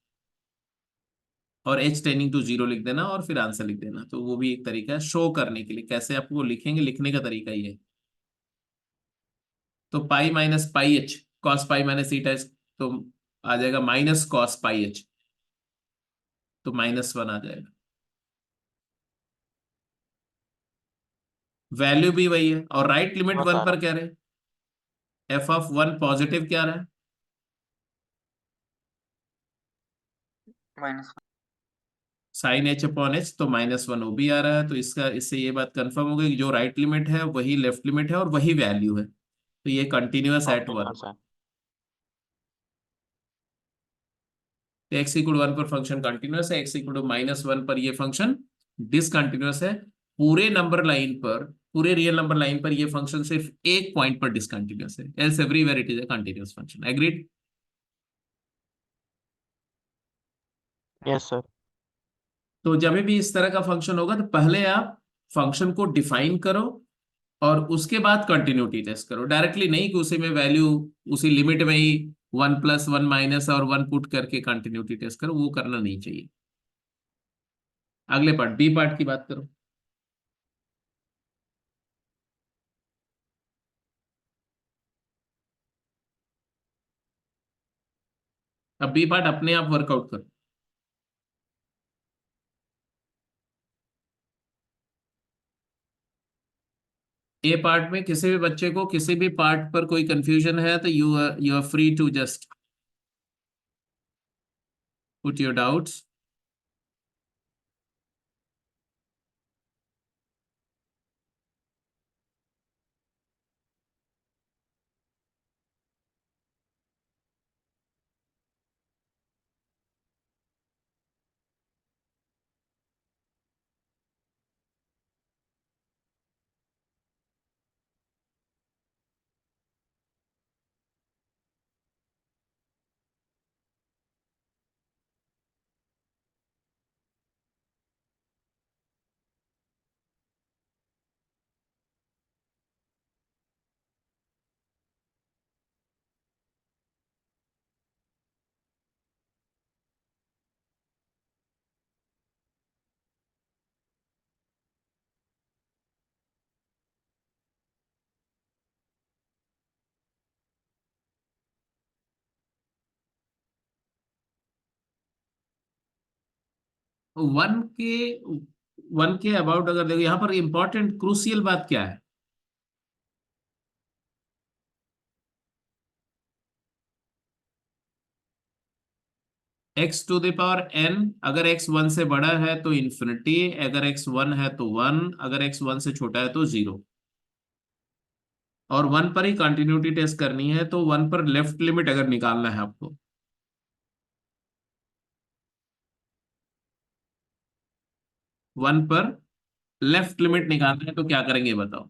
और h टेंडिंग टू 0 लिख देना, और फिर आंसर लिख देना। तो वो भी एक तरीका है शो करने के लिए, कैसे आपको लिखेंगे, लिखने का तरीका ये है। तो pi minus pi h, cos pi minus eta, तो आ जाएगा माइनस कॉस पाई एच, तो -1 आ जाएगा। वैल्यू भी वही है, और राइट लिमिट 1 पर क्या रहे? एफ ऑफ 1 पॉजिटिव क्या रहा है? -1। साइन एच अपॉन एच, तो -1 वो भी आ रहा है, तो इसका, इससे ये बात कंफर्म हो गई कि जो राइट लिमिट है वही लेफ्ट लिमिट है और वही वैल्यू है, तो ये कंटिन्यूअस एट 1। तो x इक्वल 1 पर फंक्शन कंटिन्यूअस है, x इक्वल -1 पर ये फंक्शन डिसकंटिन्यूअस है। पूरे नंबर लाइन पर, पूरे रियल नंबर लाइन पर ये फंक्शन सिर्फ एक पॉइंट पर डिसकंटिन्यूअस है, else everywhere it is a continuous function. Agreed? Yes sir. तो जब भी इस तरह का फंक्शन होगा तो पहले आप फंक्शन को डिफाइन करो और उसके बाद कंटिन्यूटी टेस्ट करो, डायरेक्टली नहीं कि उसी में वैल्यू, उसी लिमिट में ही 1 + 1 - और 1 पुट करके कंटिन्यूटी टेस्ट करो, वो करना नहीं चाहिए। अगले पार्ट, बी पार्ट की बात करो। अब बी पार्ट अपने आप वर्कआउट करो। ए पार्ट में किसी भी बच्चे को किसी भी पार्ट पर कोई कंफ्यूजन है तो you are free to just put your doubts. One के वन के अबाउट अगर देखो, यहां पर इंपॉर्टेंट क्रूसियल बात क्या है? x⁴n, अगर x 1 से बड़ा है तो इन्फिनिटी, अगर x 1 है तो 1, अगर x 1 से छोटा है तो 0। और 1 पर ही कंटिन्यूटी टेस्ट करनी है तो 1 पर लेफ्ट लिमिट अगर निकालना है आपको, 1 पर लेफ्ट लिमिट निकालना है तो क्या करेंगे बताओ?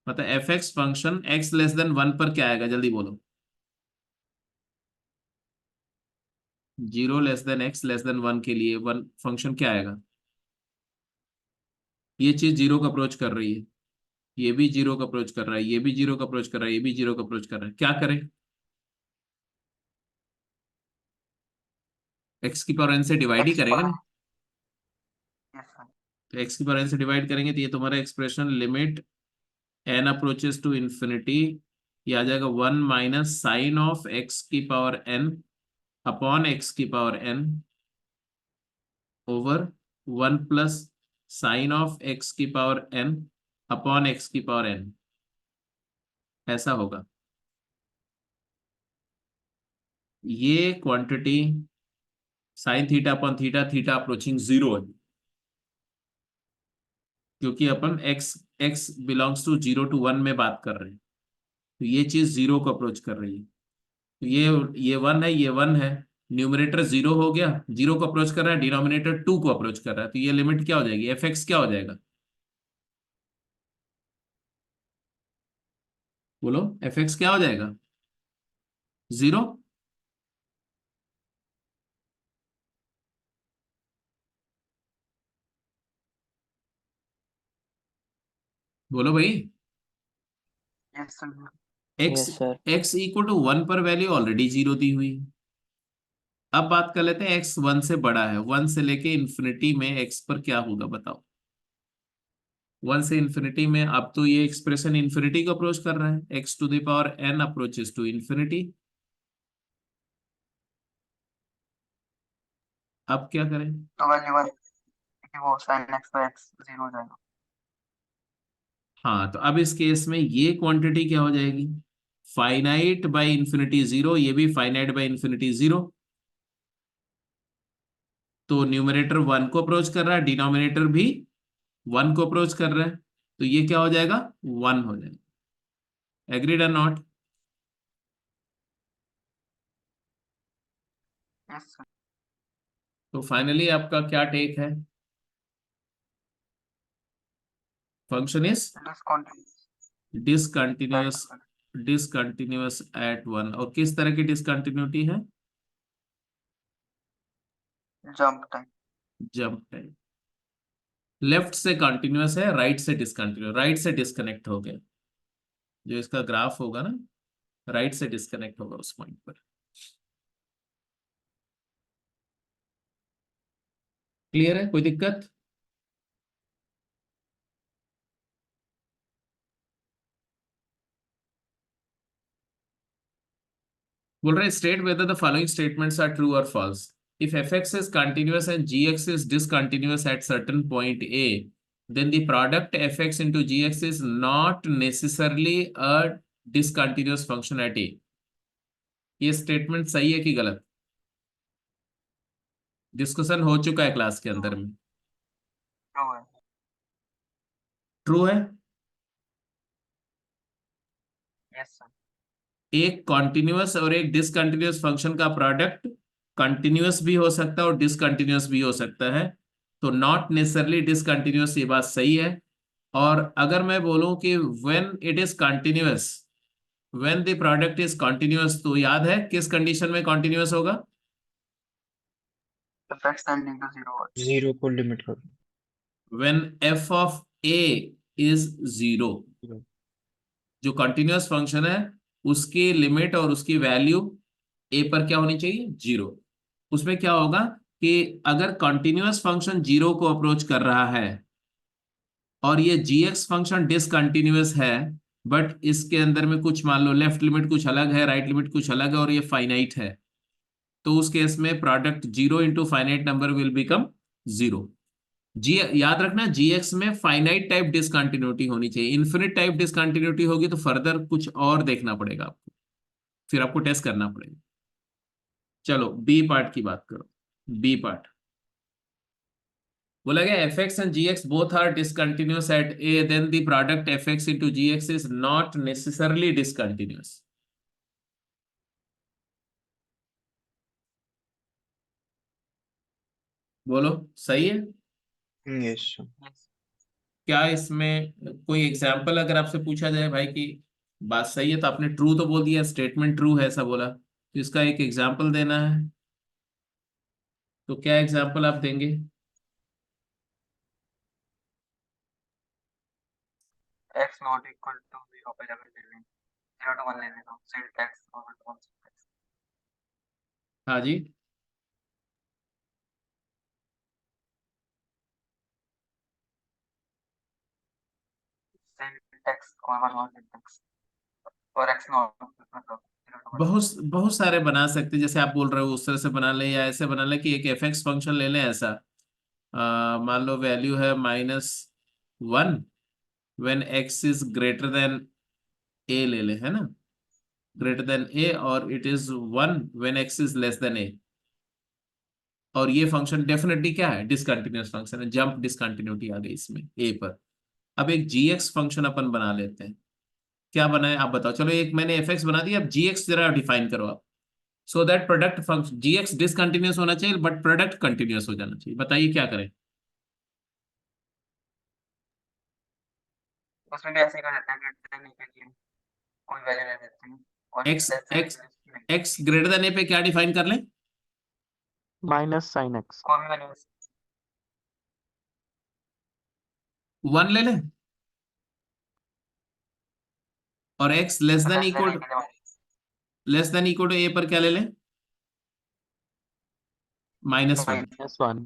मतलब एफ एक्स फंक्शन x <1 पर क्या आएगा, जल्दी बोलो। 0 x <1 के लिए वन फंक्शन क्या आएगा? ये चीज 0 का अप्रोच कर रही है, ये भी 0 का अप्रोच कर रहा है, ये भी 0 का अप्रोच कर रहा है, ये भी 0 का अप्रोच कर रहा है, क्या करें? x⁴n से डिवाइड ही करेंगे ना। Yes sir. तो x⁴n से डिवाइड करेंगे तो ये तुम्हारा expression limit n approaches to infinity, ये आ जाएगा 1 - sine of x⁴n upon x⁴n over 1 + sine of x⁴n upon x⁴n, ऐसा होगा। ये quantity sine theta upon theta, theta approaching 0 है, क्योंकि अपन x बिलोंग्स टू 0 to 1 में बात कर रहे हैं, तो ये चीज 0 को अप्रोच कर रही है। तो ये 1 है, ये 1 है, न्यूमरेटर 0 हो गया, 0 को अप्रोच कर रहा है, डिनोमिनेटर 2 को अप्रोच कर रहा है, तो ये लिमिट क्या हो जाएगी, एफ एक्स क्या हो जाएगा? बोलो, एफ एक्स क्या हो जाएगा? 0। बोलो भाई। Yes sir. X yes sir. X equal to 1 पर वैल्यू ऑलरेडी 0 दी हुई है। अब बात कर लेते हैं x 1 से बड़ा है, 1 से लेके इंफिनिटी में x पर क्या होगा बताओ? 1 से इंफिनिटी में अब तो ये एक्सप्रेशन इंफिनिटी को अप्रोच कर रहा है, x⁴n अप्रोचेस टू इंफिनिटी। अब क्या करें? तो वैल्यू वन, वो साइन एक्स बाय एक्स 0 हो जाएगा। हाँ, तो अब इस केस में ये क्वांटिटी क्या हो जाएगी? फाइनाइट बाय इंफिनिटी 0, ये भी फाइनाइट बाय इंफिनिटी 0। तो न्यूमरेटर 1 को अप्रोच कर रहा है, डिनोमिनेटर भी 1 को अप्रोच कर रहा है, तो ये क्या हो जाएगा? 1 हो जाएगा। एग्रीड और नॉट? Yes sir. तो फाइनली आपका क्या टेक है? Function is discontinuous discontinuous, discontinuous at one. और किस तरह की डिसकंटिन्यूटी है? Jump time. Jump time. Left से कंटिन्यूअस है, राइट से डिसकंटिन्यूअस, राइट से डिस्कनेक्ट हो गया। जो इसका ग्राफ होगा ना, राइट से डिस्कनेक्ट होगा उस पॉइंट पर। क्लियर है? कोई दिक्कत? बोल रहे state whether the following statements are true और false. If fx is continuous and gx is discontinuous at certain point a, then the product fx into gx is not necessarily a discontinuous function at a। ये statement सही है कि गलत? Discussion हो चुका है class के अंदर में। ट्रू है। ट्रू है। Yes sir. एक कॉन्टिन्यूअस और एक डिसकंटिन्यूअस फंक्शन का प्रोडक्ट कंटिन्यूअस भी हो सकता है और डिसकंटिन्यूअस भी हो सकता है। तो नॉट नेसेसरली डिसकंटिन्यूअस, ये बात सही है। और अगर मैं बोलूं कि when it is continuous, when the product is continuous, तो याद है किस कंडीशन में कंटिन्यूअस होगा? fx tending to 0। जीरो को लिमिट करो। When f of a is 0। जो कंटिन्यूअस फंक्शन है उसकी लिमिट और उसकी वैल्यू a पर क्या होनी चाहिए? 0। उसमें क्या होगा कि अगर कंटिन्यूअस फंक्शन 0 को अप्रोच कर रहा है और ये gx फंक्शन डिसकंटिन्यूअस है, बट इसके अंदर में कुछ मान लो लेफ्ट लिमिट कुछ अलग है, राइट लिमिट कुछ अलग है और ये फाइनाइट है, तो उस केस में product 0 into finite number will become 0। जी याद रखना, gx में फाइनाइट टाइप डिसकंटिन्यूटी होनी चाहिए। इन्फिनिट टाइप डिसकंटिन्यूटी होगी तो फर्दर कुछ और देखना पड़ेगा आपको, फिर आपको टेस्ट करना पड़ेगा। चलो बी पार्ट की बात करो। बी पार्ट बोला गया fx and gx both are discontinuous at a, then the product fx into gx is not necessarily discontinuous। बोलो सही है? यस। क्या इसमें कोई एग्जाम्पल अगर आपसे पूछा जाए भाई कि बात सही है, तो आपने ट्रू तो बोल दिया, स्टेटमेंट ट्रू है ऐसा बोला, तो इसका एक एग्जाम्पल देना है, तो क्या एग्जाम्पल आप देंगे? x नॉट इक्वल टू 0 पे जाकर ले लें। 0 to 1 ले लेता हूँ। सिंट x इक्वल टू 1 सिंट x। हाँ जी। सिंट x इक्वल 1 सिंट x और x नॉट मतलब 0 to 1। बहुत बहुत सारे बना सकते हैं, जैसे आप बोल रहे हो उस तरह से बना लें, या ऐसे बना लें कि एक एफ एक्स फंक्शन ले लें ऐसा। मान लो वैल्यू है -1 when x is greater than a ले लें, है ना, ग्रेटर देन ए, और it is 1 when x is less than a. और ये फंक्शन डेफिनेटली क्या है? डिसकंटिन्यूअस फंक्शन है, जंप डिसकंटिन्यूटी आ गई इसमें ए पर। अब एक जी एक्स फंक्शन अपन बना लेते हैं। क्या बनाए आप बताओ? चलो एक मैंने एफ एक्स बना दिया, अब जी एक्स जरा डिफाइन करो आप। So that product function g x discontinuous होना चाहिए बट प्रोडक्ट कंटिन्यूअस हो जाना चाहिए। बताइए क्या करें? उसमें भी ऐसे ही कर देते हैं, ग्रेटर देन के लिए कोई वैल्यू ले लेते हैं और x less than x x greater than a पे क्या डिफाइन कर लें? Minus sine x. कोई भी वैल्यू 1 ले लें। और x less than less than equal, के लिए less than equal to a पर क्या ले लें? -1। Minus one.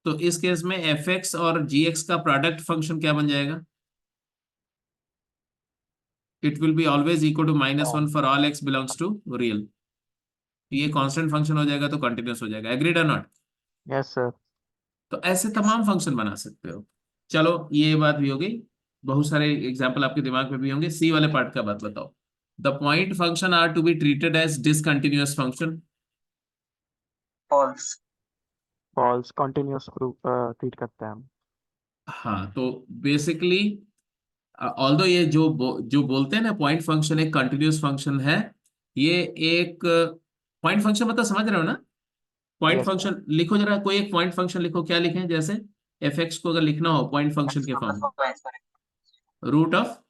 तो इस केस में एफ एक्स और जी एक्स का प्रोडक्ट फंक्शन क्या बन जाएगा? It will be always equal to -1 for all x belongs to real. ये कांस्टेंट फंक्शन हो जाएगा तो कंटिन्यूअस हो जाएगा। एग्रीड और नॉट? Yes sir. तो ऐसे तमाम फंक्शन बना सकते हो। चलो ये बात भी हो गई, बहुत सारे एग्जांपल आपके दिमाग में भी होंगे। सी वाले पार्ट का बात बताओ। The point function are to be treated as discontinuous function. False. False continuous treat करते हैं हम। हाँ तो बेसिकली ऑल्दो ये जो बोलते हैं ना पॉइंट फंक्शन एक कंटिन्यूअस फंक्शन है, ये एक पॉइंट फंक्शन मतलब समझ रहे हो ना? Point Yes, sir. फंक्शन लिखो जरा, कोई एक पॉइंट फंक्शन लिखो, क्या लिखें? जैसे एफ एक्स को अगर लिखना हो पॉइंट फंक्शन x के plus फॉर्म y square में, root of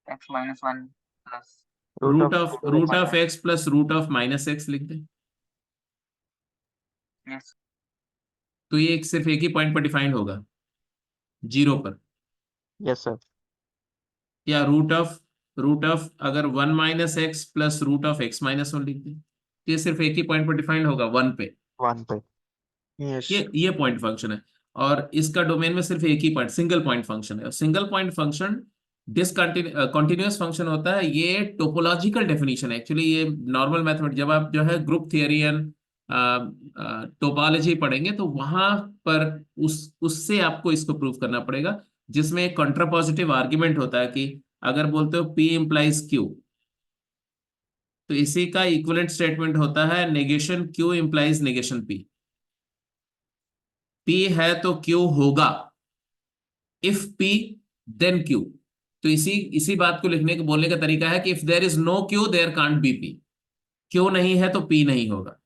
x minus 1 plus Root of root of x plus root of minus x लिख दें। yes तो ये सिर्फ एक ही पॉइंट पर डिफाइंड होगा, जीरो पर। yes, sir. या रूट ऑफ अगर one minus x plus root of x minus one लिख दें, तो ये सिर्फ एक ही पॉइंट पर डिफाइंड होगा, वन पे। 1 पे. Yes. ये पॉइंट फंक्शन है, और इसका डोमेन में सिर्फ एक ही पॉइंट, सिंगल पॉइंट फंक्शन है। Single point function continuous function होता है। ये टोपोलॉजिकल डेफिनेशन है एक्चुअली। ये नॉर्मल मैथमेटिक्स, जब आप जो है ग्रुप थियरी एंड टोपोलॉजी पढ़ेंगे तो वहां पर उससे आपको इसको प्रूव करना पड़ेगा, जिसमें एक कॉन्ट्रापॉजिटिव आर्ग्यूमेंट होता है कि अगर बोलते हो P इंप्लाइज Q, तो इसी का इक्विवेलेंट स्टेटमेंट होता है negation Q implies negation P। P है तो Q होगा, इफ P देन Q। तो इसी इसी बात को लिखने के बोलने का तरीका है कि if there is no Q there can't be P। Q नहीं है तो P नहीं होगा।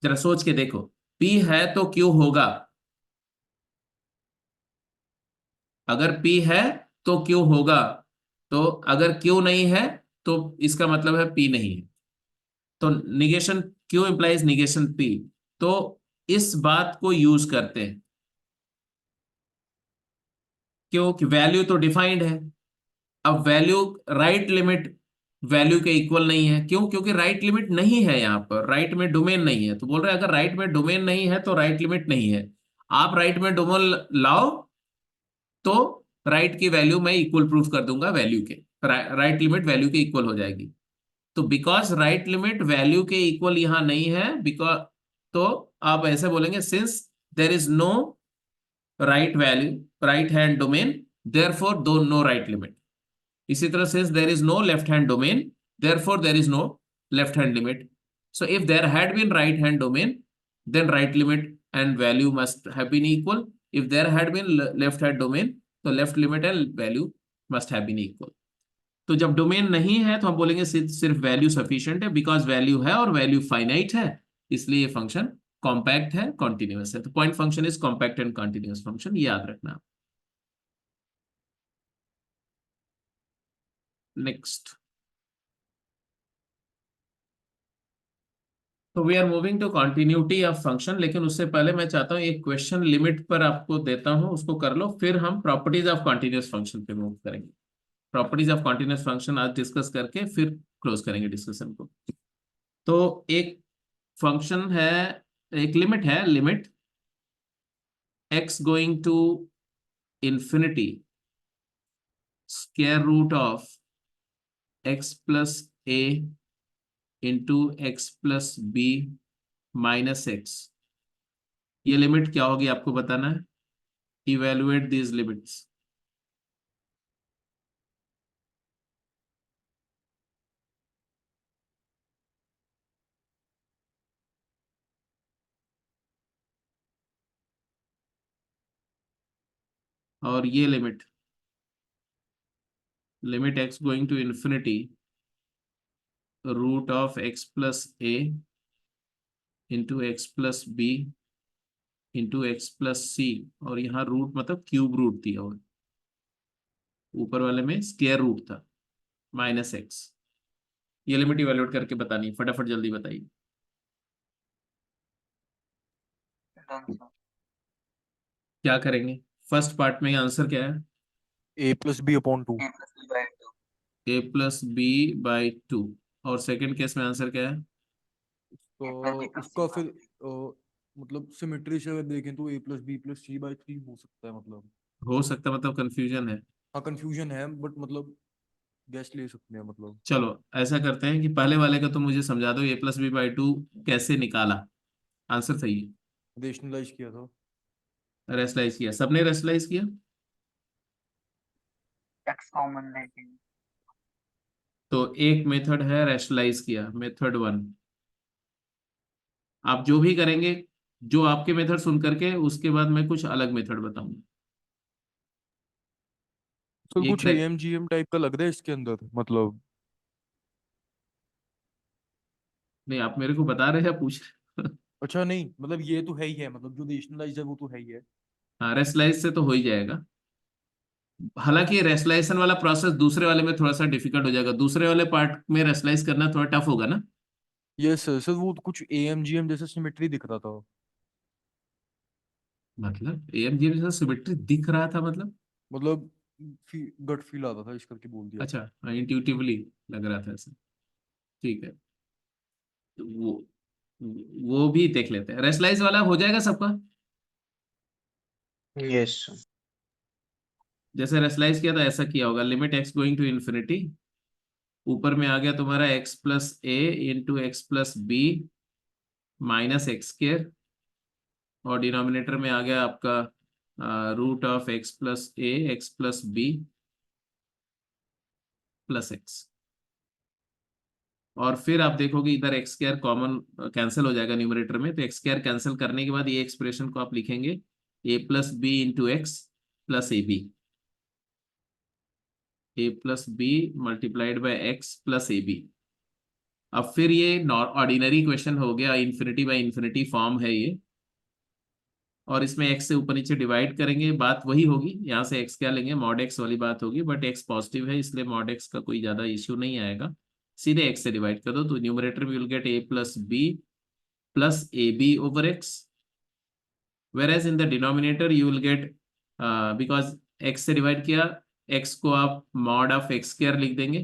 जरा सोच के देखो, P है तो Q होगा, अगर P है तो Q होगा, तो अगर Q नहीं है तो इसका मतलब है P नहीं है। तो negation Q implies negation P। तो इस बात को यूज करते हैं क्योंकि वैल्यू तो डिफाइंड है। अब वैल्यू राइट लिमिट वैल्यू के इक्वल नहीं है, क्यों? क्योंकि राइट लिमिट नहीं है, यहां पर राइट में डोमेन नहीं है। तो बोल रहे हैं अगर राइट में डोमेन नहीं है तो राइट लिमिट नहीं है। आप राइट में डोमेन लाओ तो राइट की वैल्यू मैं इक्वल प्रूफ कर दूंगा वैल्यू के, राइट लिमिट वैल्यू के इक्वल हो जाएगी। तो बिकॉज राइट लिमिट वैल्यू के इक्वल यहां नहीं है, बिकॉज, तो आप ऐसे बोलेंगे since there is no right value, right hand domain, therefore दो नो राइट लिमिट। इसी तरह से there is no left hand domain, therefore there is no left hand limit. So if there had been right hand domain, then right limit and value must have been equal. If there had been left hand domain, तो left limit and value must have been equal. तो जब domain नहीं है तो हम बोलेंगे सिर्फ value sufficient है, बिकॉज वैल्यू है और वैल्यू फाइनाइट है, इसलिए ये फंक्शन कॉम्पैक्ट है, कॉन्टिन्यूअस है। तो point function is compact and continuous function, याद रखना। नेक्स्ट, तो we are moving to continuity of function. लेकिन उससे पहले मैं चाहता हूँ एक क्वेश्चन लिमिट पर आपको देता हूँ, उसको कर लो, फिर हम प्रॉपर्टीज ऑफ कॉन्टिन्यूअस फंक्शन पे मूव करेंगे। प्रॉपर्टीज ऑफ कॉन्टिन्यूअस फंक्शन आज डिस्कस करके फिर क्लोज करेंगे डिस्कशन को। तो एक फंक्शन है, एक लिमिट है, limit x going to infinity square root of x plus a into x plus b minus x. ये लिमिट क्या होगी आपको बताना है। Evaluate these limits. और ये limit x going to infinity root of x plus a into x plus b into x plus c, और यहाँ रूट मतलब क्यूब रूट दिया हुआ, ऊपर वाले में स्क्वायर रूट था, माइनस एक्स। ये लिमिट इवेल्युएट करके बतानी है, फटाफट जल्दी बताइए। done sir क्या करेंगे? फर्स्ट पार्ट में आंसर क्या है? a plus b upon 2. a plus b by 2 a plus b by two. और सेकंड केस में आंसर क्या है? a plus b तो plus उसका c फिर मतलब सिमेट्री से अगर देखें तो a plus b plus c by 3 हो सकता है। मतलब हो सकता मतलब कंफ्यूजन है। हाँ कंफ्यूजन है, बट मतलब गैस ले सकते हैं मतलब। चलो ऐसा करते हैं कि पहले वाले का तो मुझे समझा दो, a plus b by two कैसे निकाला। आंसर सही है, रेशनलाइज किया था। रेशनलाइज किया, सबने रेशनलाइज किया। x कॉमन लेके तो एक मेथड है रैशनलाइज किया, मेथड वन। आप जो भी करेंगे, जो आपके मेथड सुन करके उसके बाद मैं कुछ अलग मेथड बताऊंगा। तो एक कुछ एएमजीएम टाइप का लग रहा है इसके अंदर मतलब। नहीं, आप मेरे को बता रहे हैं या पूछ रहे हैं? अच्छा नहीं, मतलब ये तो है ही है, मतलब जो रेशनलाइज है वो तो है ही है। हाँ, रेस्टलाइज से तो हो ही जाएगा। हालांकि रेस्टलाइजेशन वाला प्रोसेस दूसरे वाले में थोड़ा सा डिफिकल्ट हो जाएगा, दूसरे वाले पार्ट में रेस्टलाइज करना थोड़ा टफ होगा ना। यस सर, सर वो तो कुछ एएमजीएम जैसा सिमेट्री दिख रहा था। मतलब एएमजी में सिमेट्री दिख रहा था मतलब? मतलब गट फील आता था, इस करके बोल दिया। अच्छा, इंट्यूटिवली लग रहा था ऐसा। ठीक है, तो वो भी देख लेते हैं। रेस्टलाइज वाला हो जाएगा सबका? यस। जैसे रेस्टलाइज किया था ऐसा किया होगा, limit x going to infinity, ऊपर में आ गया तुम्हारा x plus a into x plus b minus x स्क्र, और डिनोमिनेटर में आ गया आपका root of x plus a x plus b plus x. और फिर आप देखोगे इधर एक्स स्क्वायर कॉमन कैंसिल हो जाएगा न्यूमरेटर में, तो एक्स स्क्वायर कैंसिल करने के बाद ये एक्सप्रेशन को आप लिखेंगे a plus b into x plus a plus b multiplied by x plus a b. अब फिर ये ऑर्डिनरी क्वेश्चन हो गया, इन्फिनिटी बाय इन्फिनिटी फॉर्म है ये, और इसमें एक्स से ऊपर नीचे डिवाइड करेंगे, बात वही होगी, यहाँ से एक्स क्या लेंगे, मॉड एक्स वाली बात होगी, बट एक्स पॉजिटिव है इसलिए मॉड एक्स का कोई ज्यादा इश्यू नहीं आएगा। सीधे एक्स से डिवाइड कर दो तो न्यूमरेटर में will get a plus b plus a b over x, whereas in the denominator you will get because x से डिवाइड किया, x को आप मॉड ऑफ एक्स स्क्वायर लिख देंगे,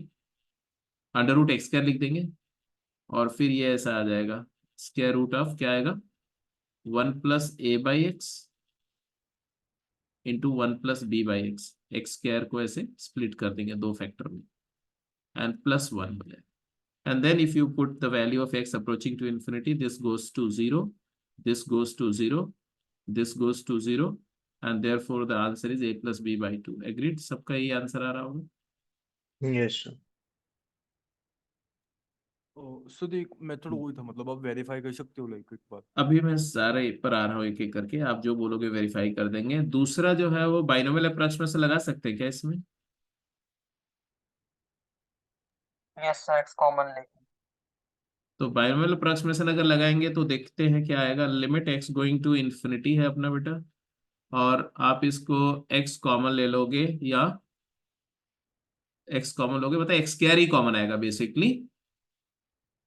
अंडर रूट एक्स स्क्वायर लिख देंगे, और फिर ये ऐसा आ जाएगा, स्क्वायर रूट ऑफ क्या आएगा, 1 + a/x into 1 + b/x, x square को ऐसे स्प्लिट कर देंगे दो फैक्टर में, एंड +1 हो जाएगा। And then if you put the value of x approaching to infinity, this goes to 0, this goes to 0, this goes to 0, and therefore the answer is a plus b by 2. Agreed? सबका ये answer आ रहा होगा? Yes sir. Sir एक method वही था, मतलब आप verify कर सकते हो लाइक एक बार। अभी मैं सारे पर आ रहा हूँ एक एक करके, आप जो बोलोगे वेरीफाई कर देंगे। दूसरा जो है वो बाइनोमियल अप्रोक्सीमेशन लगा सकते हैं क्या इसमें? यस सर, एक्स कॉमन लेके। तो बाइनोमियल अप्रोक्सीमेशन अगर लगाएंगे तो देखते हैं क्या आएगा। Limit x going to infinity है अपना बेटा, और आप इसको एक्स कॉमन ले लोगे, या एक्स कॉमन लोगे, मतलब एक्स स्क्वायर ही कॉमन आएगा बेसिकली,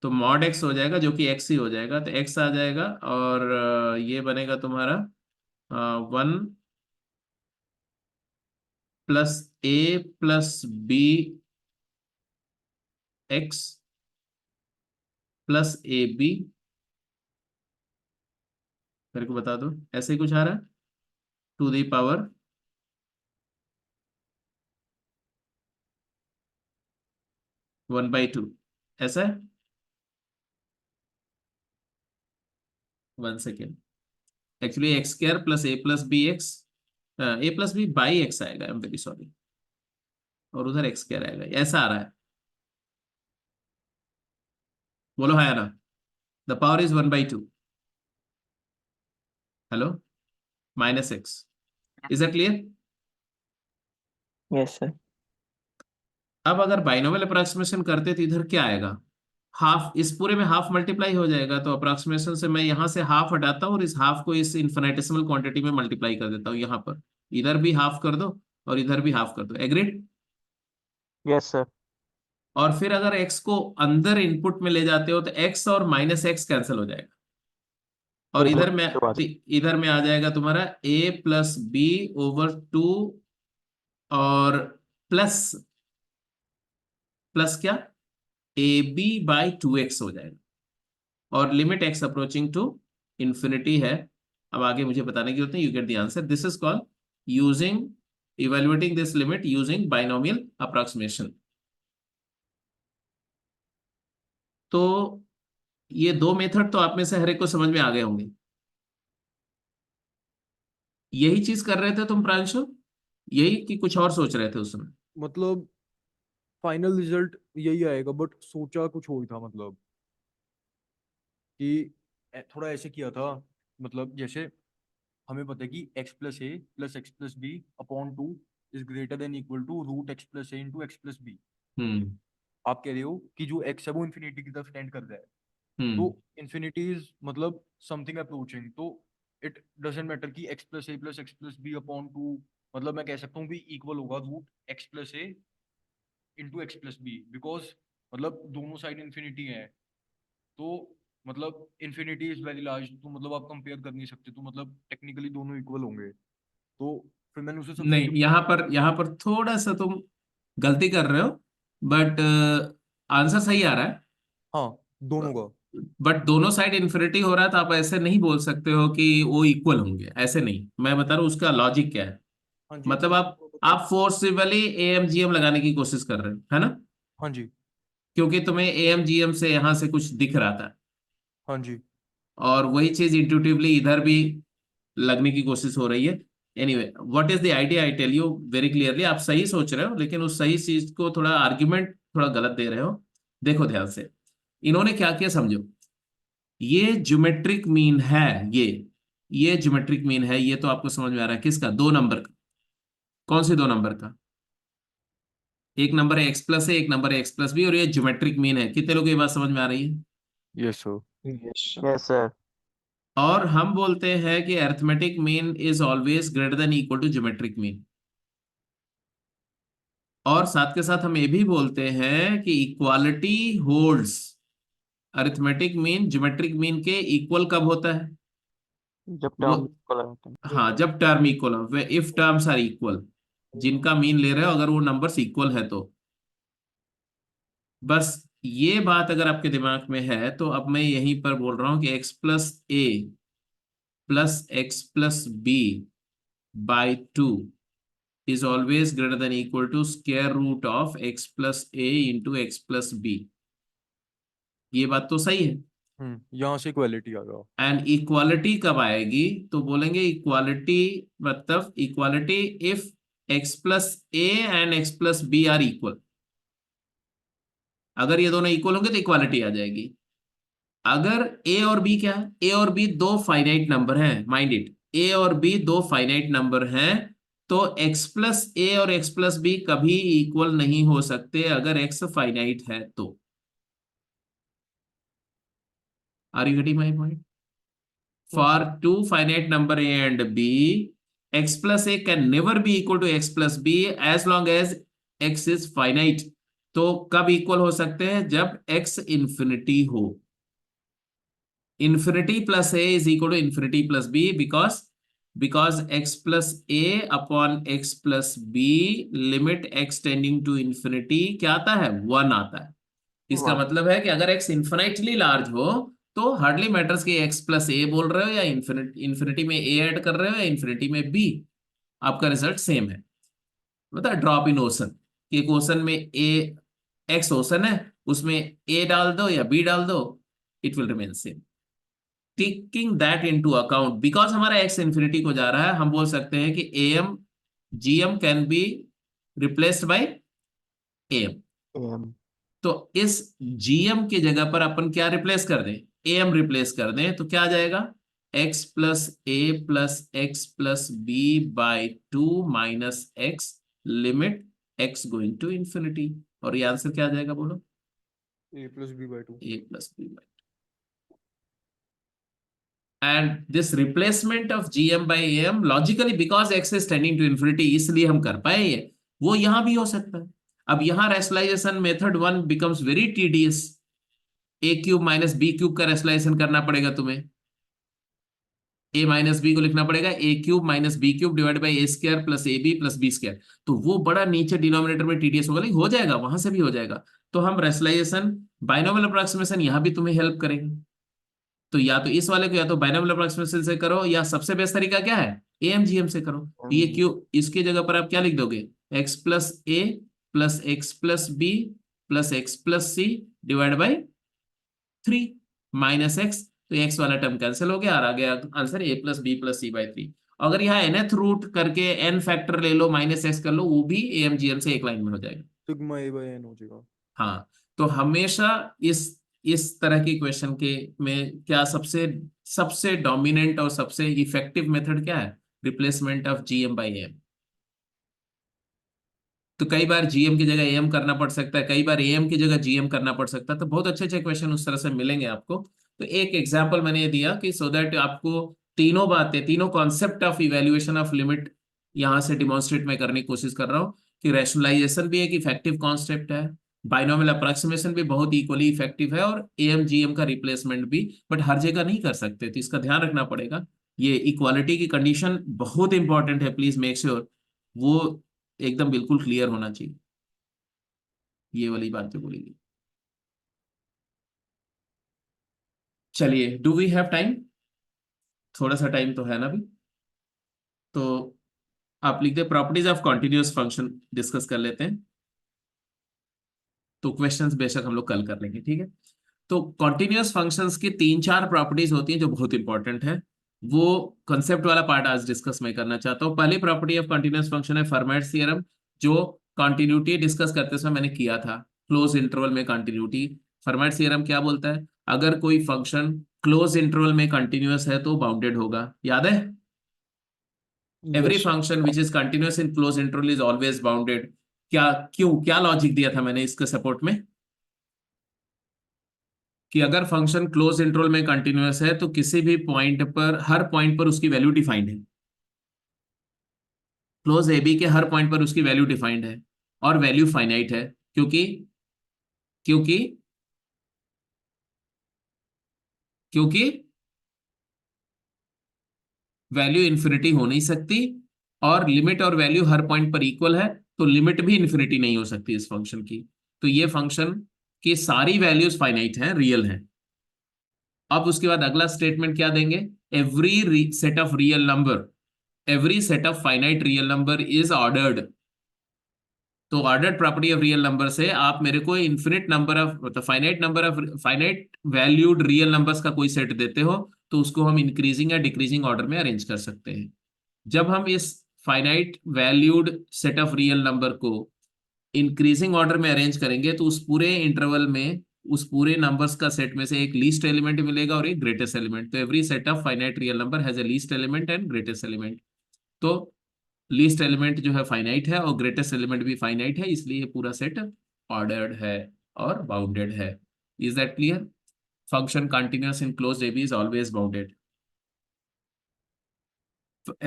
तो मॉड एक्स हो जाएगा जो कि एक्स ही हो जाएगा, तो एक्स आ जाएगा, और ये बनेगा तुम्हारा 1 + a + b plus a b. मेरे को बता दो, ऐसे ही कुछ आ रहा है, टू दी पावर 1/2, ऐसा है। 1 second, actually x square plus a plus b x, a plus b by x आएगा, आई एम वेरी सॉरी, और उधर एक्स स्क्वायर आएगा, ऐसा आ रहा है। बोलो है ना, the power is 1/2, hello, minus x, is that clear? Yes sir. अब अगर बाइनोमियल अप्रोक्सीमेशन करते तो इधर क्या आएगा, हाफ, इस पूरे में हाफ मल्टीप्लाई हो जाएगा, तो अप्रोक्सीमेशन से मैं यहाँ से हाफ हटाता हूँ और इस हाफ को इस इन्फिनिटेसिमल क्वांटिटी में मल्टीप्लाई कर देता हूँ, यहाँ पर इधर भी हाफ कर दो और इधर भी हाफ कर दो। एग्रीड? Yes sir. और फिर अगर x को अंदर इनपुट में ले जाते हो तो x और माइनस एक्स कैंसिल हो जाएगा, और एक इधर मिनट में, के बाद। तो इधर में आ जाएगा तुम्हारा a + b/2, और प्लस, प्लस क्या, ab/2x हो जाएगा, और limit x approaching to infinity है। अब आगे मुझे बताने की जरूरत नहीं, you get the answer, this is called using, evaluating this limit using binomial approximation. तो ये दो मेथड तो आप में से हर एक को समझ में आ गए होंगे। यही चीज कर रहे थे तुम प्रांशु, यही कि कुछ और सोच रहे थे उस समय? मतलब फाइनल रिजल्ट यही आएगा, बट सोचा कुछ और ही था, मतलब कि थोड़ा ऐसे किया था, मतलब जैसे हमें पता है कि x + a + x + b/2 is greater than equal to √x + a × x + b। Hmm. आप कह रहे हो कि जो x है वो इन्फिनिटी की तरफ टेंड कर रहा है, तो हम्म इन्फिनिटी इज मतलब समथिंग अप्रोचिंग, तो इट डजेंट मैटर कि x plus a plus x plus b upon two, मतलब मैं कह सकता हूँ कि इक्वल होगा root x plus a into x plus b, because मतलब दोनों साइड इन्फिनिटी है, तो मतलब इन्फिनिटी इज वेरी लार्ज, तो मतलब आप कंपेयर कर नहीं सकते, तो मतलब टेक्निकली दोनों इक्वल होंगे, तो फिर मैंने उसे नहीं, सब्स्टिट्यूट। यहाँ पर थोड़ा सा तुम गलती कर रहे हो, बट आंसर सही आ रहा है। हाँ, दोनों का। बट दोनों साइड इन्फिनिटी हो रहा है तो आप ऐसे नहीं बोल सकते हो कि वो इक्वल होंगे, ऐसे नहीं। मैं बता रहा हूँ उसका लॉजिक क्या है। हाँ जी, मतलब आप वो आप फोर्सिबली एएमजीएम लगाने की कोशिश कर रहे हो, है ना? हाँ जी, क्योंकि तुम्हें एएमजीएम से यहां से कुछ दिख रहा था, हाँ जी। और वही चीज इंट्यूटिवली इधर भी लगने की कोशिश हो रही है। Anyway, what is the idea, I tell you very clearly. आप सही सोच रहे हो, लेकिन उस सही चीज को थोड़ा आर्ग्यूमेंट थोड़ा गलत दे रहे हो। देखो ध्यान से, इन्होंने क्या किया समझो। ये ज्योमेट्रिक मीन है, ये ज्योमेट्रिक मीन है, ये तो आपको समझ में आ रहा है किसका? 2 नंबर का। कौन से 2 नंबर का? एक नंबर है एक्स प्लस है, एक नंबर है एक्स प्लस बी, और ये ज्योमेट्रिक मीन है। कितने लोगों को ये बात समझ में आ रही है? Yes sir. Yes, sir. और हम बोलते हैं कि arithmetic mean is always greater than equal to geometric mean. और साथ के साथ हम ये भी बोलते हैं कि equality holds, arithmetic mean geometric mean के इक्वल कब होता है? जब वो, टर्म इक्वल होते हैं। हाँ, जब टर्म इक्वल हो, इफ टर्म्स आर इक्वल, जिनका मीन ले रहे हो अगर वो नंबर्स इक्वल है तो। बस ये बात अगर आपके दिमाग में है तो अब मैं यहीं पर बोल रहा हूं कि x plus a plus x plus b by two is always greater than equal to square root of x plus a into x plus b। ये बात तो सही है। यहाँ से इक्वालिटी आ गया। एंड इक्वालिटी कब आएगी? तो बोलेंगे इक्वालिटी, मतलब equality if x plus a and x plus b are equal. अगर ये दोनों इक्वल होंगे तो इक्वालिटी आ जाएगी। अगर ए और बी क्या है? ए और बी दो फाइनाइट नंबर हैं, माइंड इट। ए और बी दो फाइनाइट नंबर हैं, तो x प्लस ए और x प्लस बी कभी इक्वल नहीं हो सकते अगर x फाइनाइट है तो। Are you getting my point? Yes, For sir. two finite number a and b, x plus a can never be equal to x plus b as long as x is finite। तो कब equal हो सकते हैं? जब x infinity हो। infinity plus a is equal to infinity plus b because x plus a upon x plus b limit x tending to infinity क्या आता है? 1 आता है। इसका One. मतलब है कि अगर x इन्फिनाइटली लार्ज हो तो हार्डली मैटर्स कि x प्लस ए बोल रहे हो या इन्फिनिटी में a ऐड कर रहे हो या इन्फिनिटी में b, आपका रिजल्ट सेम है। मतलब ड्रॉप इन ओशन, एक ओशन में a, x ओशन है, उसमें a डाल दो या b डाल दो, it will remain same. Taking that into account, because हमारा x इन्फिनिटी को जा रहा है, हम बोल सकते हैं कि am gm can be replaced by am। तो इस gm की जगह पर अपन क्या रिप्लेस कर दें? am रिप्लेस कर दें तो क्या आ जाएगा? x plus a plus x plus b by two minus x, limit x going to infinity. और ये आंसर क्या आ जाएगा बोलो? a plus b by two. a plus b by. And this replacement of gm by am logically because x is tending to infinity, इसलिए हम कर पाए ये। वो यहां भी हो सकता है। अब यहां rationalisation method 1 becomes very tedious. A cube minus b cube का रेशनलाइजेशन करना पड़ेगा तुम्हें। ए माइनस बी को लिखना पड़ेगा a cube minus b cube divide by a square plus a b plus b square. तो वो बड़ा नीचे डिनोमिनेटर में टीडीएस होगा, लेकिन हो जाएगा, वहां से भी हो जाएगा। तो हम रेशनलाइजेशन बाइनोमियल अप्रोक्सीमेशन यहां भी तुम्हें हेल्प करेंगे। तो या तो इस वाले को या तो बाइनोमियल अप्रोक्सीमेशन से करो, या सबसे बेस्ट तरीका क्या है? एएमजीएम से करो। तो ये क्यों, इसकी जगह पर आप क्या लिख दोगे? X plus a plus x plus b plus x plus c divide by 3 minus x. तो एक्स वाला टर्म कैंसिल हो गया और आ गया answer a plus b plus c by 3। अगर यहाँ nth रूट करके n फैक्टर ले लो, माइनस एक्स कर लो, वो भी एएमजीएम से एक लाइन में हो जाएगा। सिग्मा ए बाई एन हो जाएगा। हाँ, तो हमेशा इस तरह की क्वेश्चन के में क्या सबसे सबसे डोमिनेंट और सबसे इफेक्टिव मेथड क्या है? Replacement of GM by M. तो कई बार जीएम की जगह एएम करना पड़ सकता है, कई बार एएम की जगह जीएम करना पड़ सकता है। तो बहुत अच्छे अच्छे क्वेश्चन उस तरह से मिलेंगे आपको। तो एक एग्जाम्पल मैंने ये दिया कि सो दैट आपको तीनों बातें, तीनों concept of evaluation of limit यहां से डिमॉन्स्ट्रेट मैं करने की कोशिश कर रहा हूँ कि रैशनलाइजेशन भी एक इफेक्टिव कॉन्सेप्ट है, बाइनोमियल अप्रोक्सीमेशन भी बहुत इक्वली इफेक्टिव है, और एएम जीएम का रिप्लेसमेंट भी, बट हर जगह नहीं कर सकते, तो इसका ध्यान रखना पड़ेगा। ये इक्वालिटी की कंडीशन बहुत इंपॉर्टेंट है, प्लीज मेक श्योर वो एकदम बिल्कुल क्लियर होना चाहिए, ये वाली बात जो बोलेगी। चलिए, डू वी हैव टाइम? थोड़ा सा टाइम तो है ना अभी। तो आप लिख दे properties of continuous function, discuss कर लेते हैं। तो क्वेश्चंस बेशक हम लोग कल कर लेंगे, ठीक है। तो कॉन्टिन्यूअस फंक्शंस की तीन चार प्रॉपर्टीज होती हैं जो बहुत इंपॉर्टेंट है, वो कंसेप्ट वाला पार्ट आज डिस्कस मैं करना चाहता हूँ। पहली प्रॉपर्टी ऑफ कंटिन्यूअस फंक्शन है फर्मेट्स थ्योरम, जो कंटिन्यूटी डिस्कस करते समय मैंने किया था, क्लोज इंटरवल में कंटिन्यूटी। फर्मेट्स थ्योरम क्या बोलता है? अगर कोई फंक्शन क्लोज इंटरवल में कंटिन्यूअस है तो बाउंडेड होगा, याद है? Every Yes. Function which is continuous in close interval is always bounded. क्या, क्यों, क्या लॉजिक दिया था मैंने इसके सपोर्ट में कि अगर फंक्शन क्लोज इंटरवल में कंटिन्यूअस है तो किसी भी पॉइंट पर, हर पॉइंट पर उसकी वैल्यू डिफाइंड है, क्लोज ए बी के हर पॉइंट पर उसकी वैल्यू डिफाइंड है और वैल्यू फाइनाइट है, क्योंकि क्योंकि क्योंकि वैल्यू इन्फिनिटी हो नहीं सकती, और लिमिट और वैल्यू हर पॉइंट पर इक्वल है, तो लिमिट भी इन्फिनिटी नहीं हो सकती इस फंक्शन की। तो ये फंक्शन की सारी वैल्यूज फाइनाइट हैं, रियल हैं। अब उसके बाद अगला स्टेटमेंट क्या देंगे? Every set of real number, every set of finite real number is ordered. तो ordered property of real number से आप मेरे को इन्फिनिट नंबर ऑफ, मतलब finite number of finite valued real numbers का कोई सेट देते हो तो उसको हम इंक्रीजिंग या डिक्रीजिंग ऑर्डर में अरेंज कर सकते हैं। जब हम इस finite valued set of real number को इंक्रीजिंग ऑर्डर में अरेंज करेंगे तो उस पूरे इंटरवल में उस पूरे नंबर्स का सेट में से एक लीस्ट एलिमेंट मिलेगा और एक ग्रेटेस्ट एलिमेंट। तो every set of finite real number has a least element and greatest element. तो लीस्ट एलिमेंट जो है फाइनाइट है और ग्रेटेस्ट एलिमेंट भी फाइनाइट है, इसलिए ये पूरा सेट ऑर्डर्ड है और बाउंडेड है। Is that clear? Function continuous in closed a b is always bounded.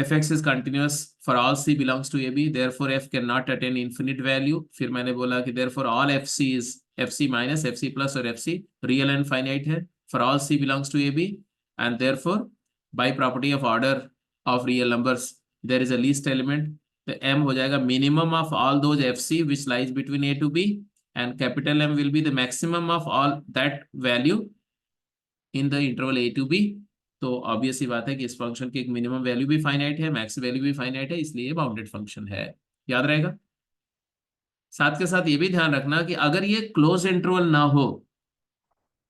fx is continuous for all c belongs to ab, therefore f cannot attain infinite value। फिर मैंने बोला कि therefore all fc is fc minus fc plus और fc real and finite है for all c belongs to ab, and therefore by property of order of real numbers there is a least element। तो m हो जाएगा minimum of all those fc which lies between a to b, and capital M will be the maximum of all that value in the interval a to b। तो obvious ही बात है कि इस function की एक minimum value भी finite है, max value भी फाइनाइट है, इसलिए बाउंडेड फंक्शन है। याद रहेगा? साथ के साथ ये भी ध्यान रखना कि अगर ये क्लोज इंटरवल ना हो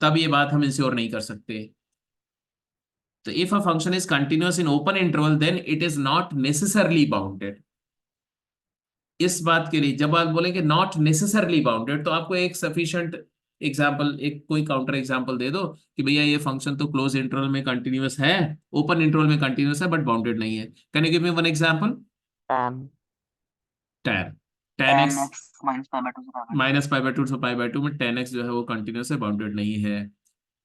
तब ये बात हम इंश्योर नहीं कर सकते। तो if a function is continuous in open interval then it is not necessarily bounded. इस बात के लिए जब आप बोलेंगे नॉट नेसेसरली बाउंडेड तो आपको एक सफिशिएंट एग्जाम्पल, एक कोई काउंटर एग्जाम्पल दे दो कि भैया ये फंक्शन तो क्लोज इंटरवल में कंटिन्यूअस है, ओपन इंटरवल में कंटिन्यूअस है बट बाउंडेड नहीं है। Can you give me one example? tan tan tan tan x x minus pi by 2 से pi by 2। Minus pi by two से पाई बाई टू में tan x जो है वो कंटिन्यूअस है, बाउंडेड नहीं है।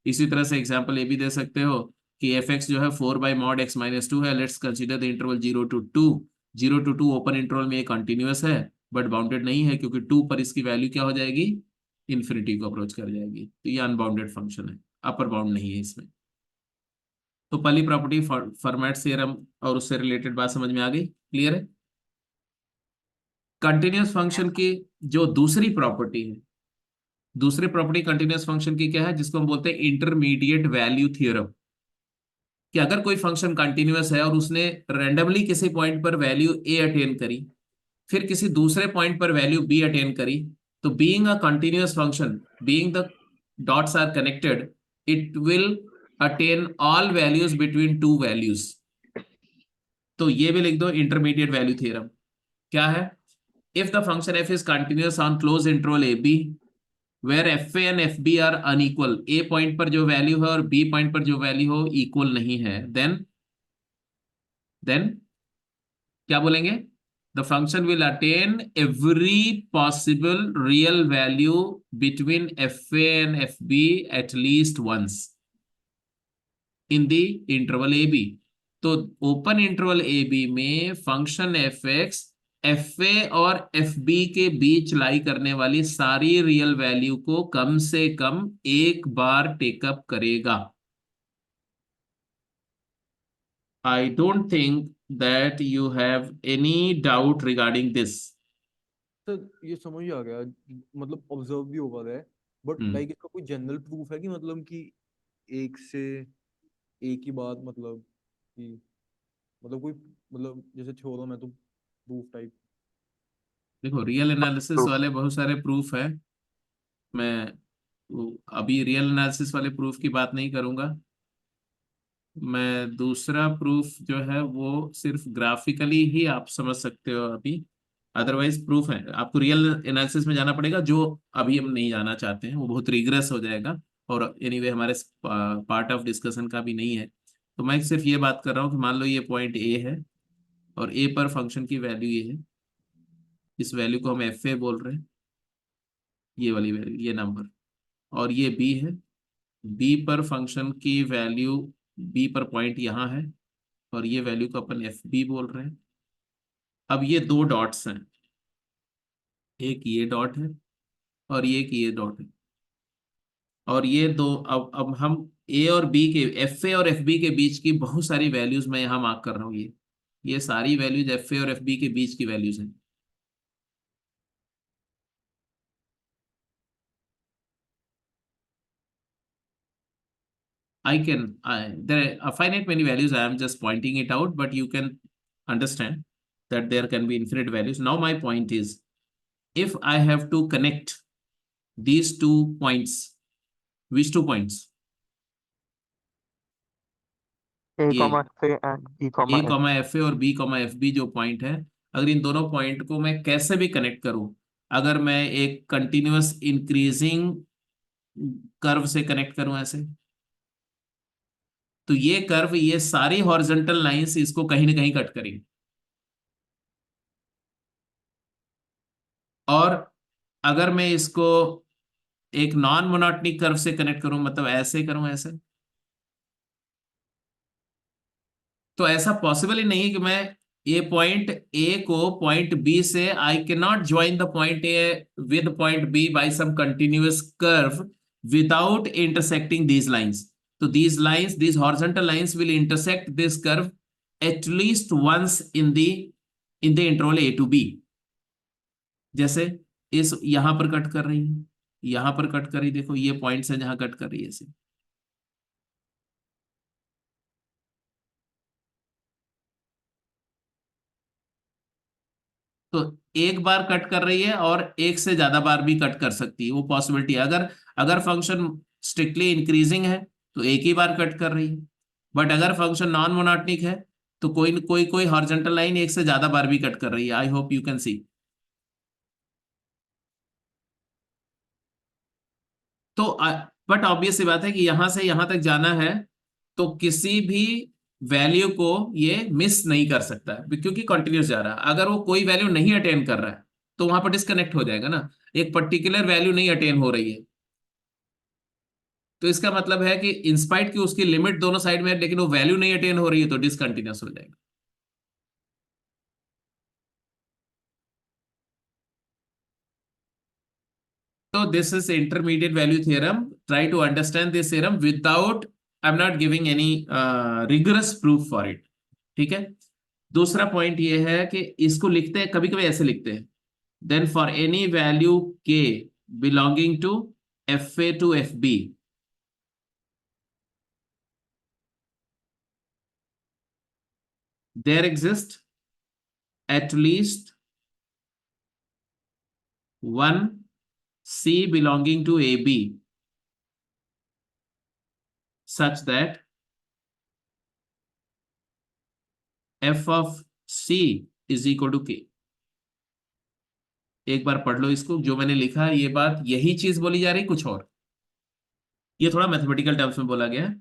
इसी तरह से एग्जाम्पल ये भी दे सकते हो कि एफ एक्स जो है 4/mod x माइनस 2 है। Let's consider the interval 0 to 2। 0 to 2 open interval में ये कंटिन्यूअस है बट बाउंडेड नहीं है, क्योंकि 2 पर इसकी वैल्यू क्या हो जाएगी? इन्फिनिटी को अप्रोच कर जाएगी। तो ये अनबाउंडेड फंक्शन है, अपर बाउंड नहीं है इसमें। तो पहली प्रॉपर्टी फॉर्मेट थ्योरम और उससे रिलेटेड बात समझ में आ गई? क्लियर है? कंटिन्यूअस फंक्शन की जो दूसरी प्रॉपर्टी है, दूसरी प्रॉपर्टी कंटिन्यूअस फंक्शन की क्या है, जिसको हम बोलते हैं इंटरमीडिएट वैल्यू थ्योरम। कि अगर कोई फंक्शन कंटिन्यूअस है और उसने रैंडमली किसी पॉइंट पर वैल्यू ए अटेन करी, फिर किसी दूसरे पॉइंट पर वैल्यू बी अटेन करी, तो being a continuous function, being the dots are connected, it will attain all values between two values. तो ये भी लिख दो इंटरमीडिएट वैल्यू थ्योरम। क्या है? If the function f is continuous on close interval a b where f a and f b are unequal, a point पर जो value है और बी पॉइंट पर जो वैल्यू हो इक्वल नहीं है, देन क्या बोलेंगे? the function will attain every possible real value between fa and fb at least once in the interval ab. तो ओपन इंटरवल ए बी में function f x F A और F B के बीच लाई करने वाली सारी real value को कम से कम एक बार टेकअप करेगा. I don't think that you have any doubt regarding this. Sir ये समझ ही आ गया, मतलब ऑब्जर्व भी हो पा रहा है, बट हम्म. लाइक इसका कोई जनरल प्रूफ है कि मतलब कि एक से एक ही बात, मतलब कि मतलब कोई, मतलब जैसे थ्योरम है तो प्रूफ टाइप. देखो रियल एनालिसिस Proof. वाले बहुत सारे प्रूफ है. मैं अभी रियल एनालिसिस वाले प्रूफ की बात नहीं करूंगा. मैं दूसरा प्रूफ जो है वो सिर्फ ग्राफिकली ही आप समझ सकते हो अभी. अदरवाइज प्रूफ है, आपको रियल एनालिसिस में जाना पड़ेगा जो अभी हम नहीं जाना चाहते हैं, वो बहुत रिग्रेस हो जाएगा और एनीवे हमारे पार्ट ऑफ डिस्कशन का भी नहीं है. तो मैं सिर्फ ये बात कर रहा हूँ कि मान लो ये पॉइंट ए है और ए पर फंक्शन की वैल्यू ये है. इस वैल्यू को हम एफ ए बोल रहे हैं, ये वाली वैल्यू, ये नंबर. और ये बी है. बी पर फंक्शन की वैल्यू, बी पर पॉइंट यहाँ है और ये वैल्यू को अपन एफ बी बोल रहे हैं. अब ये दो डॉट्स हैं, एक ये डॉट है और ये एक ये डॉट है. और ये दो, अब हम ए और बी के, एफ ए और एफ बी के बीच की बहुत सारी वैल्यूज मैं यहाँ मार्क कर रहा हूँ. ये सारी वैल्यूज एफ ए और एफ बी के बीच की वैल्यूज हैं. There are finite many values. I am just pointing it out, but you can understand that there can be infinite values. Now my point is, if I have to connect these 2 points, which 2 points? A ये comma F and B comma A F. Comma F A और B comma f B जो point है, अगर इन दोनों point को मैं कैसे भी कनेक्ट करूं, अगर मैं एक कंटिन्यूअस इंक्रीजिंग कर्व से कनेक्ट करूं ऐसे, तो ये कर्व, ये सारी हॉरिजॉन्टल लाइंस इसको कहीं ना कहीं कट करेंगी. और अगर मैं इसको एक नॉन मोनोटोनिक कर्व से कनेक्ट करूं, मतलब ऐसे करूं ऐसे, तो ऐसा पॉसिबल ही नहीं है कि मैं ये पॉइंट ए को पॉइंट बी से, I can not join the point a with point b by some continuous curve without intersecting these lines. तो these lines, these horizontal lines will intersect this curve at least once in the interval a to b. जैसे इस यहां पर cut कर रही है, यहां पर कट कर रही, देखो ये पॉइंट्स है जहां कट कर रही है इसे. तो एक बार कट कर रही है और एक से ज्यादा बार भी कट कर सकती है, वो पॉसिबिलिटी है. अगर अगर फंक्शन स्ट्रिक्टली इंक्रीजिंग है तो एक ही बार कट कर रही है. बट अगर फंक्शन नॉन मोनोटोनिक है तो कोई कोई कोई हॉरिजॉन्टल लाइन एक से ज्यादा बार भी कट कर रही है. I hope you can see. तो बट ऑब्वियस सी बात है कि यहां से यहां तक जाना है तो किसी भी वैल्यू को ये मिस नहीं कर सकता है, क्योंकि कंटिन्यूस जा रहा है. अगर वो कोई वैल्यू नहीं अटेन कर रहा है तो वहां पर डिस्कनेक्ट हो जाएगा ना. एक पर्टिकुलर वैल्यू नहीं अटेन हो रही है तो इसका मतलब है कि इंस्पाइट की उसकी लिमिट दोनों साइड में है, लेकिन वो वैल्यू नहीं अटेन हो रही है तो डिसकंटिन्यूस हो जाएगा. So this is intermediate value theorem. Try to understand this theorem without, I'm not giving any rigorous proof for it. ठीक है. दूसरा पॉइंट ये है कि इसको लिखते हैं, कभी कभी ऐसे लिखते हैं, then for any value k belonging to fa to fb, there exists at least one c belonging to ab such that f of c is equal to k. एक बार पढ़ लो इसको, जो मैंने लिखा है ये बात, यही चीज बोली जा रही, कुछ और. ये थोड़ा मैथमेटिकल टर्म्स में बोला गया है.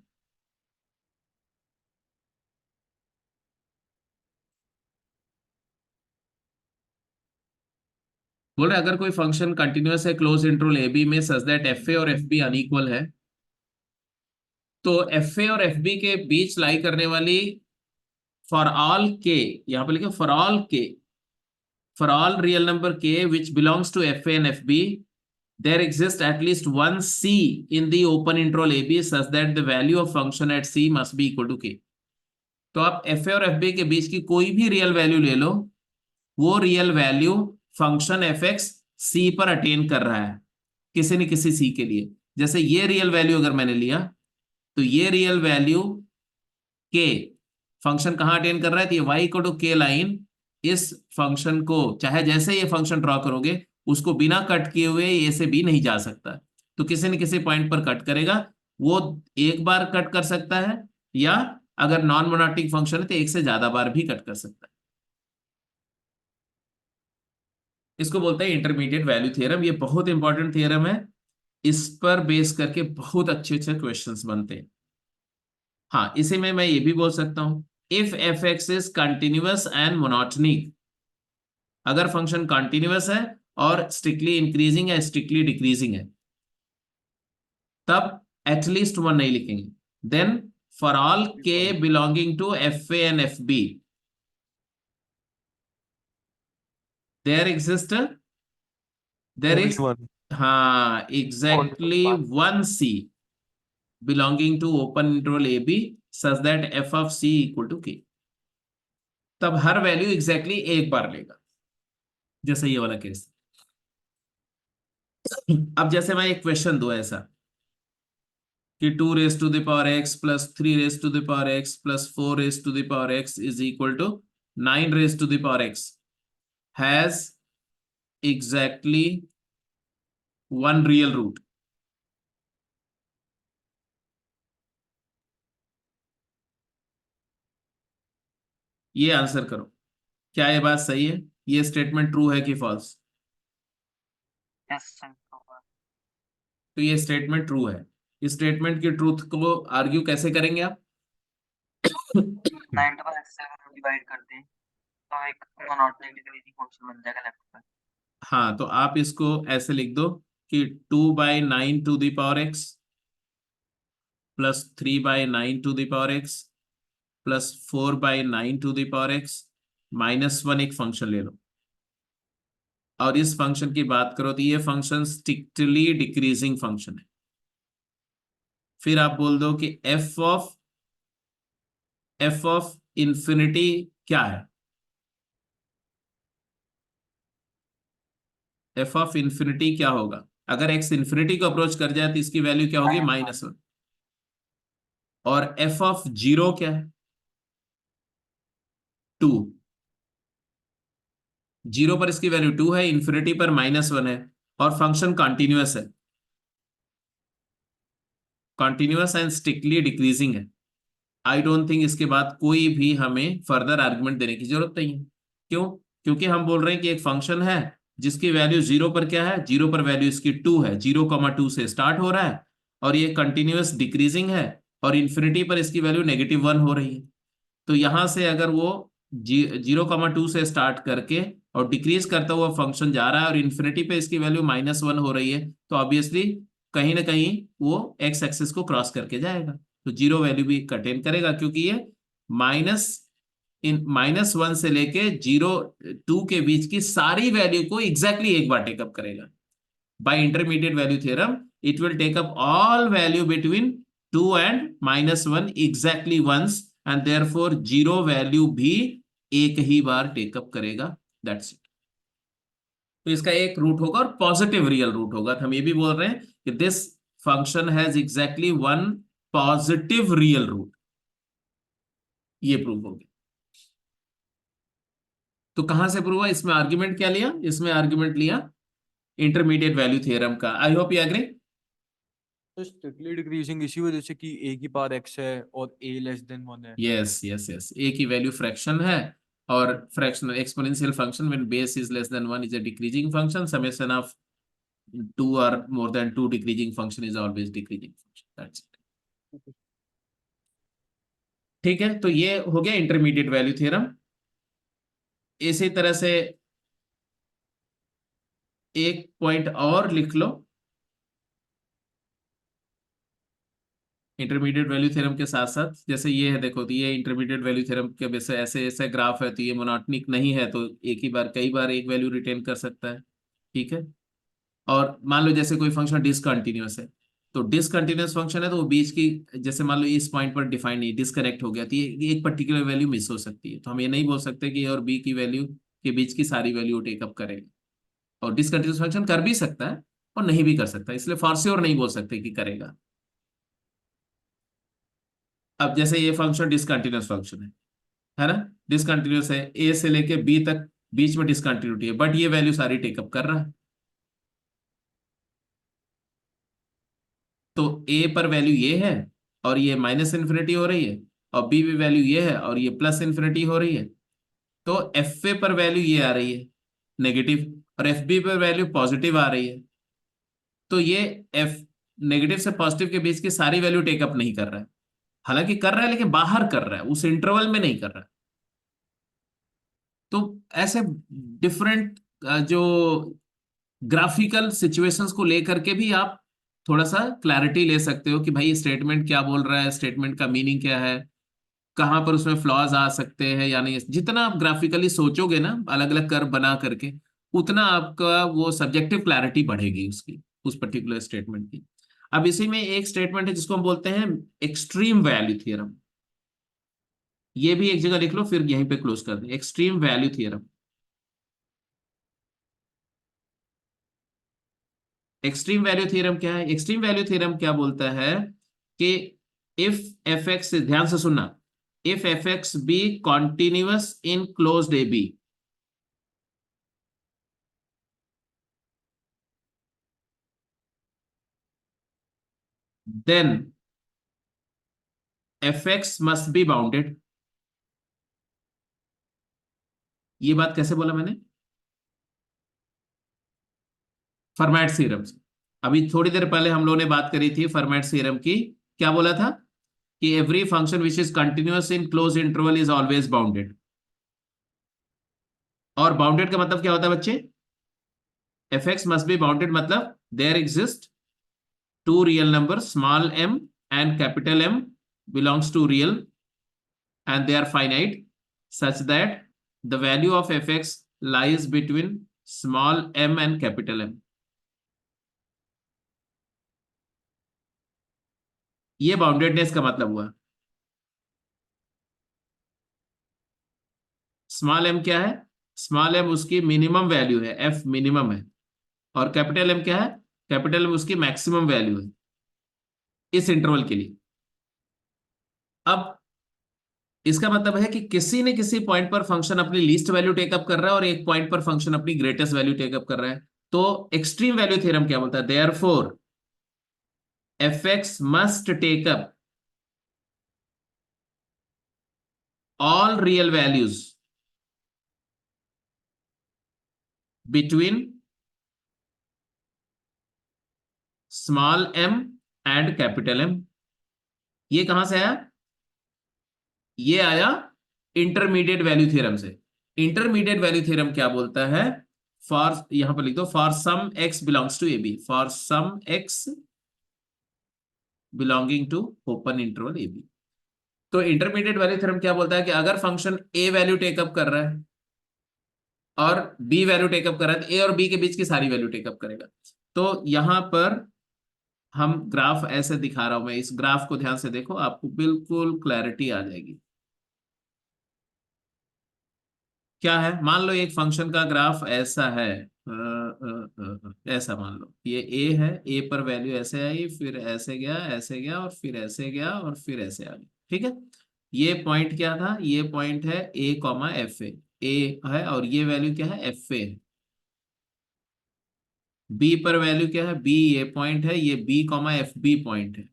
बोल रहे अगर कोई फंक्शन कंटिन्यूअस है क्लोज इंटरवल ए बी में सच दैट एफ ए और एफ बी अनइक्वल है, तो एफ ए और एफ बी के बीच लाई करने वाली फॉर ऑल के, यहां पर लिखे फॉर ऑल के, फॉर ऑल रियल नंबर के which belongs to f a and f b, there exists at least one c in the open interval ab such that the value of function at c must be equal to k। तो आप F A और F B के बीच की कोई भी real value ले लो, वो real value function f x c पर अटेन कर रहा है किसी न किसी सी के लिए। जैसे ये रियल वैल्यू अगर मैंने लिया, तो ये रियल वैल्यू के फंक्शन कहां अटेन कर रहा है, तो ये y इक्वल टू के लाइन इस फंक्शन को, चाहे जैसे ये फंक्शन ड्रॉ करोगे उसको बिना कट किए हुए ए से बी नहीं जा सकता, तो किसी न किसी पॉइंट पर कट करेगा। वो एक बार कट कर सकता है, या अगर नॉन मोनोटॉनिक फंक्शन है तो एक से ज्यादा बार भी कट कर सकता है। इसको बोलते हैं इंटरमीडिएट वैल्यू थ्योरम। ये बहुत इंपॉर्टेंट थ्योरम है, इस पर बेस करके बहुत अच्छे अच्छे क्वेश्चंस बनते हैं। हाँ, इसी में मैं ये भी बोल सकता हूं, if f x is continuous and monotonic, अगर फंक्शन कंटिन्यूअस है और स्ट्रिक्टली इंक्रीजिंग है स्ट्रिक्टली डिक्रीजिंग है, तब एटलीस्ट वन नहीं लिखेंगे। Then for all k belonging to f a and f b there exist, there Only is, one. हाँ exactly one c belonging to open interval a b such that f of c equal to k. तब हर value exactly एक बार लेगा, जैसे ये वाला case. अब जैसे मैं एक क्वेश्चन दूं ऐसा कि 2 raise to the power x plus 3 raise to the power x plus 4 raise to the power x is equal to 9 raise to the power x has exactly one real root. ये answer करो, क्या ये बात सही है, ये statement true है कि फॉल्स? Yes sir. तो ये स्टेटमेंट ट्रू है। इस स्टेटमेंट की ट्रूथ को आर्ग्यू कैसे करेंगे आप? 9 डबल एक्स से अगर डिवाइड कर दें तो एक मोनोटोनिक डिक्रीजिंग फंक्शन बन जाएगा लेफ्ट पर। हाँ, तो आप इसको ऐसे लिख दो कि 2/9 to the power x plus 3/9 to the power x plus 4/9 to the power x -1 एक फंक्शन ले लो, और इस फंक्शन की बात करो तो ये फंक्शन स्ट्रिक्टली डिक्रीजिंग फंक्शन है। फिर आप बोल दो कि एफ ऑफ इंफिनिटी क्या है, एफ ऑफ इंफिनिटी क्या होगा? अगर एक्स इंफिनिटी को अप्रोच कर जाए तो इसकी वैल्यू क्या होगी? -1। और एफ ऑफ जीरो क्या है? 2। जीरो पर इसकी वैल्यू 2 है, इंफिनिटी पर -1 है, और फंक्शन कॉन्टिन्यूअस है, कॉन्टिन्यूअस एंड स्ट्रिक्टली डिक्रीजिंग है। आई डोंट थिंक इसके बाद कोई भी हमें फर्दर आर्गुमेंट देने की जरूरत नहीं है। क्यों? क्योंकि हम बोल रहे हैं कि एक फंक्शन है जिसकी वैल्यू 0 पर क्या है, 0 पर वैल्यू इसकी 2 है, 0,2 से स्टार्ट हो रहा है, और ये कंटिन्यूअस डिक्रीजिंग है, और इन्फिनिटी पर इसकी वैल्यू -1 हो रही है। तो यहां से अगर वो 0,2 से स्टार्ट करके और डिक्रीज करता हुआ फंक्शन जा रहा है और इन्फिनिटी पे इसकी वैल्यू -1 हो रही है, तो ऑब्वियसली कहीं ना कहीं वो एक्स एक्सिस को क्रॉस करके जाएगा, तो जीरो वैल्यू भी कंटेन करेगा, क्योंकि ये -1 से लेके 0 2 के बीच की सारी वैल्यू को एग्जैक्टली एक बार टेकअप करेगा। By intermediate value theorem it will take up all value between 2 and -1 exactly once, and therefore zero value भी एक ही बार टेकअप करेगा। That's it. तो इसका एक रूट होगा और पॉजिटिव रियल रूट होगा, तो हम ये भी बोल रहे हैं कि this function has exactly one positive real root. ये प्रूव हो गया। तो कहां से प्रूव हुआ? इसमें आर्ग्यूमेंट क्या लिया? इसमें आर्ग्यूमेंट लिया इंटरमीडिएट वैल्यू थ्योरम का। I hope you agree. तो स्ट्रिक्टली डिक्रीजिंग इसी वजह से कि a की पावर x है और a लेस देन 1 है। यस यस यस, ए की वैल्यू फ्रैक्शन है, और fractional exponential function when base is less then 1 is a decreasing function, summation of 2 or more than 2 decreasing function is always decreasing function. That's it. ठीक है, तो ये हो गया इंटरमीडिएट वैल्यू थ्योरम। इसी तरह से एक पॉइंट और लिख लो इंटरमीडिएट वैल्यू थ्योरम के साथ साथ। जैसे ये है, देखो, तो ये इंटरमीडिएट वैल्यू थ्योरम के वैसे ऐसे ऐसे ग्राफ है, तो ये मोनोटोनिक नहीं है, तो एक ही बार कई बार एक वैल्यू रिटेन कर सकता है। ठीक है। और मान लो जैसे कोई फंक्शन डिसकंटिन्यूअस है, तो डिसकंटिन्यूअस फंक्शन है तो वो बीच की, जैसे मान लो इस पॉइंट पर डिफाइन नहीं, डिस्कनेक्ट हो गया, तो ये एक पर्टिकुलर वैल्यू मिस हो सकती है, तो हम ये नहीं बोल सकते कि ए और बी की वैल्यू के बीच की सारी वैल्यू टेकअप करेगा। और डिसकंटिन्यूअस फंक्शन कर भी सकता है और नहीं भी कर सकता, इसलिए फॉर श्योर नहीं बोल सकते कि करेगा। अब जैसे ये फंक्शन डिसकंटिन्यूअस फंक्शन है ना, डिसकंटिन्यूअस है, ए से लेके बी तक बीच में डिसकंटिन्यूटी है, बट ये वैल्यू सारी टेकअप कर रहा है। तो ए पर वैल्यू ये है और ये माइनस इन्फिनिटी हो रही है, और बी भी वैल्यू ये है और ये प्लस इन्फिनिटी हो रही है। तो एफ ए पर वैल्यू ये आ रही है नेगेटिव, और एफ बी पर वैल्यू पॉजिटिव आ रही है। तो ये एफ नेगेटिव से पॉजिटिव के बीच की सारी वैल्यू टेकअप नहीं कर रहा है, हालांकि कर रहा है लेकिन बाहर कर रहा है, उस इंटरवल में नहीं कर रहा है। तो ऐसे डिफरेंट जो ग्राफिकल सिचुएशंस को लेकर के भी आप थोड़ा सा क्लैरिटी ले सकते हो कि भाई स्टेटमेंट क्या बोल रहा है, स्टेटमेंट का मीनिंग क्या है, कहां पर उसमें फ्लॉज आ सकते हैं या नहीं। जितना आप ग्राफिकली सोचोगे ना अलग अलग कर्व बना करके, उतना आपका वो सब्जेक्टिव क्लैरिटी बढ़ेगी उसकी, उस पर्टिकुलर स्टेटमेंट की। अब इसी में एक स्टेटमेंट है जिसको हम बोलते हैं एक्सट्रीम वैल्यू थ्योरम। ये भी एक जगह लिख लो, फिर यहीं पे क्लोज कर दें, extreme value theorem. Extreme value theorem क्या है? एक्सट्रीम वैल्यू थ्योरम क्या बोलता है कि इफ एफ एक्स, ध्यान से सुनना, if f x be continuous in closed a b, then f x must be bounded. ये बात कैसे बोला मैंने? फर्मैट थ्योरम से। अभी थोड़ी देर पहले हम लोगों ने बात करी थी फर्मैट थ्योरम की। क्या बोला था? कि every function which is continuous in close interval is always bounded. और बाउंडेड का मतलब क्या होता है बच्चे? F x must be bounded मतलब there exist two real numbers, small m and capital M belongs to real, and they are finite, such that the value of fx lies between small m and capital M. ये boundedness का मतलब हुआ। Small m क्या है? Small m उसकी minimum value है, f minimum है, और कैपिटल M क्या है? कैपिटल M उसकी मैक्सिमम वैल्यू है इस इंटरवल के लिए। अब इसका मतलब है कि किसी न किसी पॉइंट पर फंक्शन अपनी लीस्ट वैल्यू टेकअप कर रहा है और एक पॉइंट पर फंक्शन अपनी ग्रेटेस्ट वैल्यू टेकअप कर रहा है। तो एक्सट्रीम वैल्यू थ्योरम क्या बोलता है? Therefore f x must take up all real values between small m and capital M। ये कहां से आया? ये आया इंटरमीडिएट वैल्यू थ्योरम से। इंटरमीडिएट वैल्यू थ्योरम क्या बोलता है? फॉर, यहां पर लिख दो, for some x belongs to a b, for some x belonging to open interval a b. तो इंटरमीडिएट वैल्यू थ्योरम क्या बोलता है कि अगर फंक्शन a वैल्यू टेकअप कर रहा है और b वैल्यू टेकअप कर रहा है, तो a और b के बीच की सारी वैल्यू टेकअप करेगा। तो यहां पर हम ग्राफ ऐसे दिखा रहा हूं मैं, इस ग्राफ को ध्यान से देखो, आपको बिल्कुल क्लैरिटी आ जाएगी। क्या है? मान लो एक फंक्शन का ग्राफ ऐसा है, ऐसा मान लो ये a है, a पर वैल्यू ऐसे आई, फिर ऐसे गया, ऐसे गया, और फिर ऐसे गया, और फिर ऐसे आ गया। ठीक है। ये पॉइंट क्या था? ये पॉइंट है a कॉमा एफ ए है, और ये वैल्यू क्या है? F a. b पर वैल्यू क्या है? b ये पॉइंट है, ये b comma f b point है।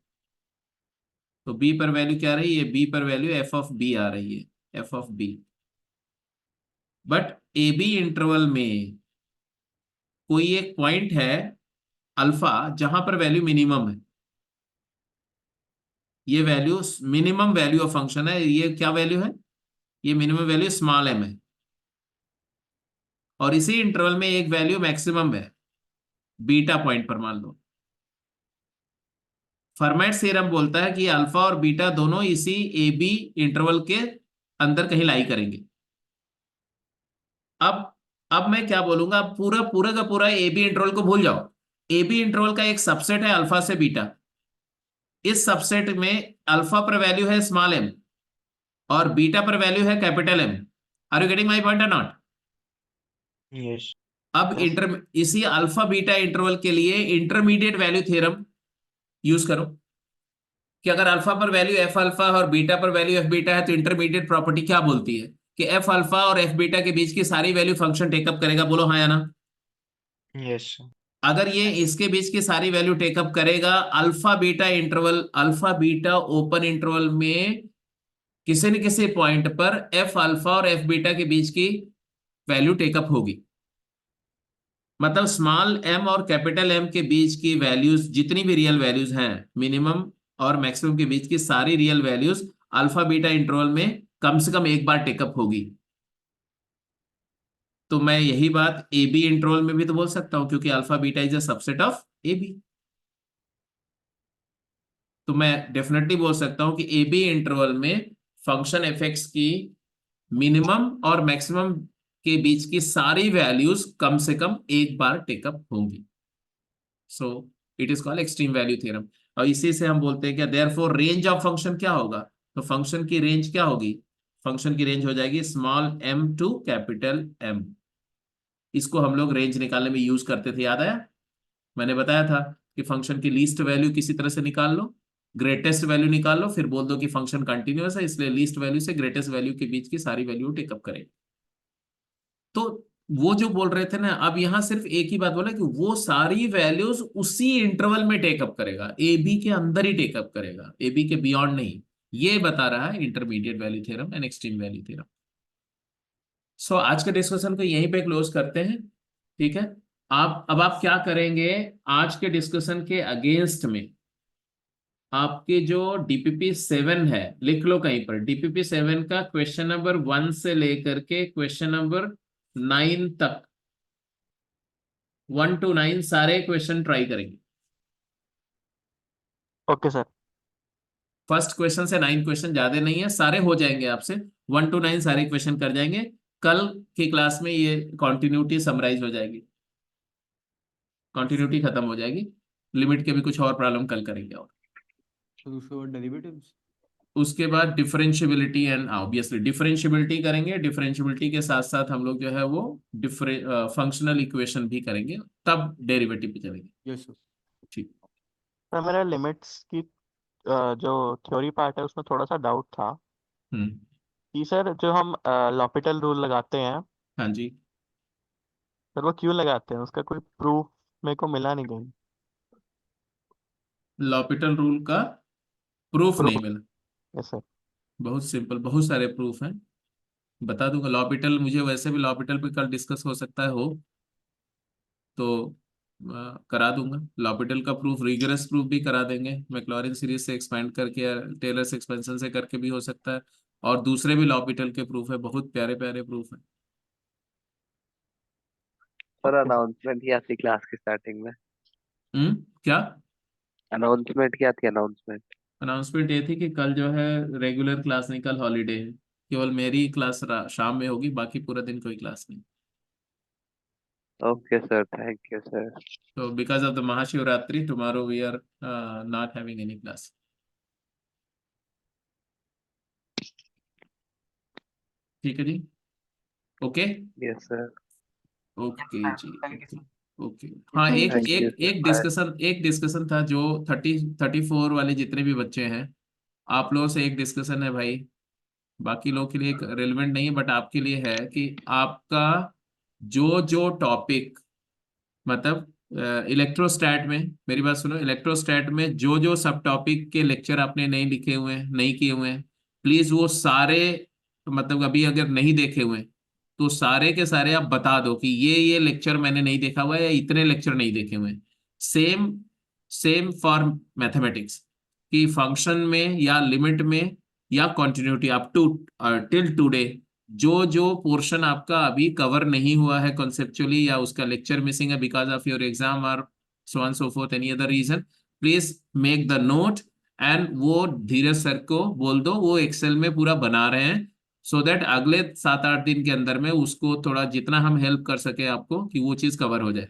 तो b पर वैल्यू क्या आ रही है? ये b पर वैल्यू एफ ऑफ b आ रही है, f of b। But a b interval में कोई एक पॉइंट है अल्फा जहां पर वैल्यू मिनिमम है। ये value minimum value of function है। ये क्या वैल्यू है? ये मिनिमम वैल्यू स्मॉल m है, और इसी इंटरवल में एक वैल्यू मैक्सिमम है, बीटा पॉइंट पर मान लो। फर्मेट थ्योरम बोलता है कि अल्फा और बीटा दोनों इसी ए बी इंटरवल के अंदर कहीं लाई करेंगे। अब मैं क्या बोलूंगा, पूरा पूरा का पूरा ए बी इंटरवल को भूल जाओ। ए बी इंटरवल का एक सबसेट है अल्फा से बीटा। इस सबसेट में अल्फा पर वैल्यू है स्मॉल एम और बीटा पर वैल्यू है capital m. Are you getting my point और नॉट? Yes. अब Yes. इसी अल्फा बीटा इंटरवल के लिए इंटरमीडिएट वैल्यू थ्योरम यूज करो कि अगर अल्फा पर वैल्यू एफ अल्फा और बीटा पर वैल्यू एफ बीटा है तो इंटरमीडिएट प्रॉपर्टी क्या बोलती है कि एफ अल्फा और एफ बीटा के बीच की सारी वैल्यू फंक्शन टेकअप करेगा। बोलो हाँ या ना? Yes. अगर ये इसके बीच की सारी वैल्यू टेकअप करेगा, alpha beta interval, alpha beta open interval में किसी न किसी पॉइंट पर एफ अल्फा और एफ बीटा के बीच की वैल्यू टेकअप होगी। मतलब स्मॉल एम और कैपिटल एम के बीच की वैल्यूज जितनी भी रियल वैल्यूज हैं, मिनिमम और मैक्सिमम के बीच की सारी real values alpha beta interval में कम से कम एक बार टेकअप होगी। तो मैं यही बात ए बी इंटरवल में भी तो बोल सकता हूं क्योंकि alpha beta is a subset of a b. तो मैं डेफिनेटली बोल सकता हूं कि ए बी इंटरवल में फंक्शन एफ एक्स की मिनिमम और मैक्सिमम के बीच की सारी वैल्यूज कम से कम एक बार टेकअप होंगी। सो it is called extreme value theorem. और इसी से हम बोलते हैं क्या, देयरफॉर रेंज ऑफ फंक्शन क्या होगा? तो फंक्शन की रेंज क्या होगी? फंक्शन की रेंज हो जाएगी small m to capital m. इसको हम लोग रेंज निकालने में यूज करते थे, याद आया? मैंने बताया था कि फंक्शन की लीस्ट वैल्यू किसी तरह से निकाल लो, ग्रेटेस्ट वैल्यू निकाल लो, फिर बोल दो कि फंक्शन कंटिन्यूअस है इसलिए लीस्ट वैल्यू से ग्रेटेस्ट वैल्यू के बीच की सारी वैल्यू टेकअप करें। तो वो जो बोल रहे थे ना, अब यहां सिर्फ एक ही बात बोला कि वो सारी वैल्यूज उसी इंटरवल में टेकअप करेगा, ए बी के अंदर ही टेकअप करेगा, ए बी के बियॉन्ड नहीं। ये बता रहा है intermediate value theorem and extreme value theorem. So आज के डिस्कशन को यहीं पे क्लोज करते हैं, ठीक है? आप क्या करेंगे, आज के डिस्कशन के अगेंस्ट में आपके जो डीपीपी 7 है, लिख लो कहीं पर, डीपीपी 7 का क्वेश्चन नंबर 1 से लेकर के क्वेश्चन नंबर 9 तक, 1 to 9 सारे क्वेश्चन ट्राई करेंगे। Okay, sir. फर्स्ट क्वेश्चन से 9 क्वेश्चन ज्यादा नहीं है, सारे हो जाएंगे आपसे। 1 to 9 सारे क्वेश्चन कर जाएंगे। कल की क्लास में ये कॉन्टिन्यूटी समराइज हो जाएगी, कॉन्टिन्यूटी खत्म हो जाएगी। लिमिट के भी कुछ और प्रॉब्लम कल करेंगे। और So उसके बाद डेरिवेटिव्स। उसके बाद डिफरेंशियबिलिटी एंड ऑब्वियसली डिफरेंशियबिलिटी करेंगे। डिफरेंशियबिलिटी के साथ साथ हम लोग जो है वो फंक्शनल इक्वेशन भी करेंगे, तब डेरिवेटिव पे चलेंगे। Yes sir. ठीक। सर मेरा लिमिट्स की जो थ्योरी पार्ट है उसमें थोड़ा सा डाउट था हम्म। कि सर जो हम लॉपिटल रूल लगाते हैं, हाँ जी। सर वो क्यों लगाते हैं? उसका कोई प्रूफ मेरे को मिला नहीं कहीं। लॉपिटल रूल का प्रूफ नहीं प्रूफ। मिला? Yes sir. बहुत सिंपल, बहुत सारे प्रूफ हैं, बता दूंगा। लॉपिटल मुझे वैसे भी लॉपिटल पे कल डिस्कस हो सकता है, हो तो करा दूंगा। लॉपिटल का प्रूफ, रिगरस प्रूफ भी करा देंगे, मैक्लॉरिन सीरीज से एक्सपेंड करके या टेलर्स एक्सपेंशन से करके भी हो सकता है। और दूसरे भी लॉपिटल के प्रूफ है, बहुत प्यारे प्यारे प्रूफ है। Sir okay sir. अनाउंसमेंट किया थी क्लास की स्टार्टिंग में। क्या अनाउंसमेंट किया थी अनाउंसमेंट। अनाउंसमेंट ये थी कि कल जो है रेगुलर क्लास नहीं, कल हॉलीडे है। केवल मेरी क्लास शाम में होगी, बाकी पूरा दिन कोई क्लास नहीं। Okay sir, thank you sir. तो because of the Mahashivratri tomorrow we are not having any class. ठीक है जी, okay yes sir. Okay Yes, जी, sir. Thank you, okay sir. Okay. हाँ, Thank एक you, थैंक sir. यू एक sir, एक bye. Discussion था जो 34 वाले जितने भी बच्चे हैं, आप लोगों से एक डिस्कशन है भाई, बाकी लोगों के लिए रेलेवेंट नहीं है बट आपके लिए है कि आपका जो जो टॉपिक, मतलब इलेक्ट्रोस्टैट में, मेरी बात सुनो, इलेक्ट्रोस्टैट में जो जो सब टॉपिक के लेक्चर आपने नहीं लिखे हुए हैं, नहीं किए हुए हैं, प्लीज वो सारे, मतलब अभी अगर नहीं देखे हुए हैं तो सारे के सारे आप बता दो कि ये लेक्चर मैंने नहीं देखा हुआ है या इतने लेक्चर नहीं देखे हुए हैं। सेम सेम फॉर मैथमेटिक्स, कि फंक्शन में या लिमिट में या continuity up to till today जो जो पोर्शन आपका अभी कवर नहीं हुआ है कॉन्सेप्चुअली, या उसका लेक्चर मिसिंग है बिकॉज ऑफ योर एग्जाम और so on so for any other reason, please make the note and वो धीरज सर को बोल दो, वो एक्सेल में पूरा बना रहे हैं, सो दैट अगले 7-8 दिन के अंदर में उसको थोड़ा जितना हम हेल्प कर सके आपको कि वो चीज कवर हो जाए।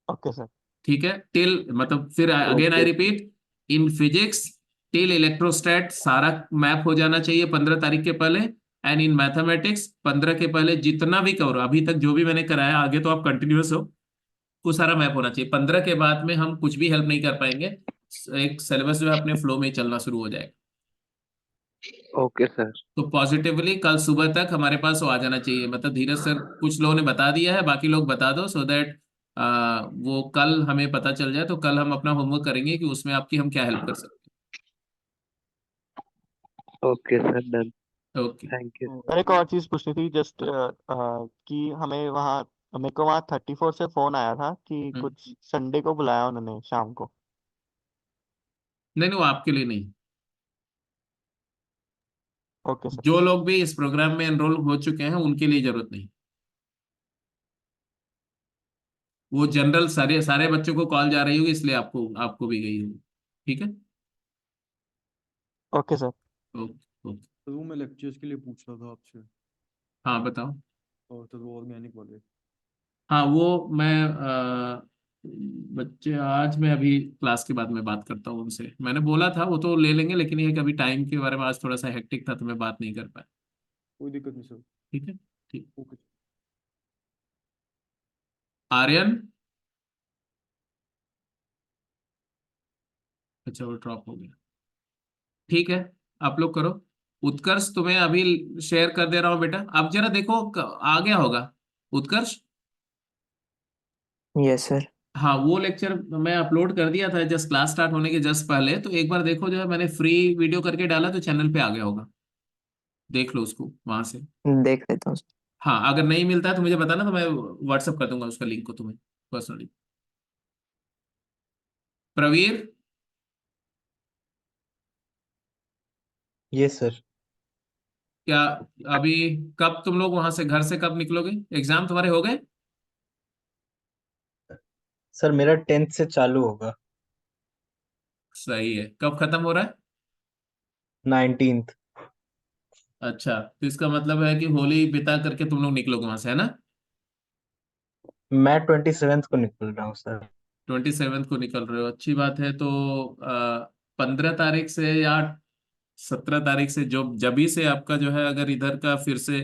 Okay sir. ठीक है, टिल मतलब फिर again I okay repeat, in physics till इलेक्ट्रोस्टैट सारा मैप हो जाना चाहिए 15 तारीख के पहले, एंड इन मैथमेटिक्स 15 के पहले जितना भी करो अभी तक जो भी मैंने कराया, आगे तो आप कंटिन्यूअस हो, वो सारा मैप होना चाहिए। 15 के बाद में हम कुछ भी हेल्प नहीं कर पाएंगे, एक सिलेबस जो है अपने फ्लो में ही चलना शुरू हो जाएगा। Okay sir. तो पॉजिटिवली कल सुबह तक हमारे पास वो आ जाना चाहिए, मतलब धीरज सर कुछ लोगों ने बता दिया है, बाकी लोग बता दो, सो दैट वो कल हमें पता चल जाए, तो कल हम अपना होमवर्क करेंगे कि उसमें आपकी हम क्या हेल्प कर सकते ओके सर, डन। हैं। ओके। Thank you. और एक और चीज पूछनी थी, जस्ट कि हमें वहाँ, मेरे को वहाँ 34 से फोन आया था कि कुछ संडे को बुलाया उन्होंने शाम को। नहीं नहीं, वो आपके लिए नहीं। Okay sir. जो लोग भी इस प्रोग्राम में एनरोल हो चुके हैं उनके लिए जरूरत नहीं। वो जनरल सारे सारे बच्चों को कॉल जा रही होगी, इसलिए आपको आपको भी गई होगी। ठीक है। Okay sir. Okay okay. तो वो मैं लेक्चर्स के लिए पूछ रहा था आपसे, हाँ बताओ। और तो वो ऑर्गेनिक वाले। हाँ वो मैं बच्चे आज मैं अभी क्लास के बाद में बात करता हूँ उनसे, मैंने बोला था वो तो ले लेंगे, लेकिन ये कभी टाइम के बारे में आज थोड़ा सा हेक्टिक था तो मैं बात नहीं कर पाया। कोई दिक्कत नहीं सर। ठीक है। ठीक। ओके। आर्यन, अच्छा वो ड्रॉप हो गया। ठीक है, आप लोग करो। उत्कर्ष तुम्हें अभी शेयर कर दे रहा हूँ बेटा, अब जरा देखो आ गया होगा उत्कर्ष। Yes sir. हाँ वो लेक्चर मैं अपलोड कर दिया था जस्ट क्लास स्टार्ट होने के जस्ट पहले, तो एक बार देखो, जो है मैंने फ्री वीडियो करके डाला तो चैनल पे आ गया होगा, देख लो उसको वहां से। देख लेता हूँ सर। हाँ अगर नहीं मिलता है तो मुझे बताना, तो मैं व्हाट्सअप कर दूंगा उसका लिंक को तुम्हें पर्सनली। Pravir, yes sir. क्या अभी कब तुम लोग वहां से घर से कब निकलोगे, एग्जाम तुम्हारे हो गए? सर मेरा 10th से चालू होगा। सही है, कब खत्म हो रहा है? 19th। अच्छा, तो इसका मतलब है कि होली बिता करके तुम लोग निकलोगे वहां से, है ना? मैं 27th को निकल रहा हूँ सर। 27 को निकल रहे हो, अच्छी बात है। तो 15 तारीख से या 17 तारीख से, जो जभी से आपका जो है अगर इधर का फिर से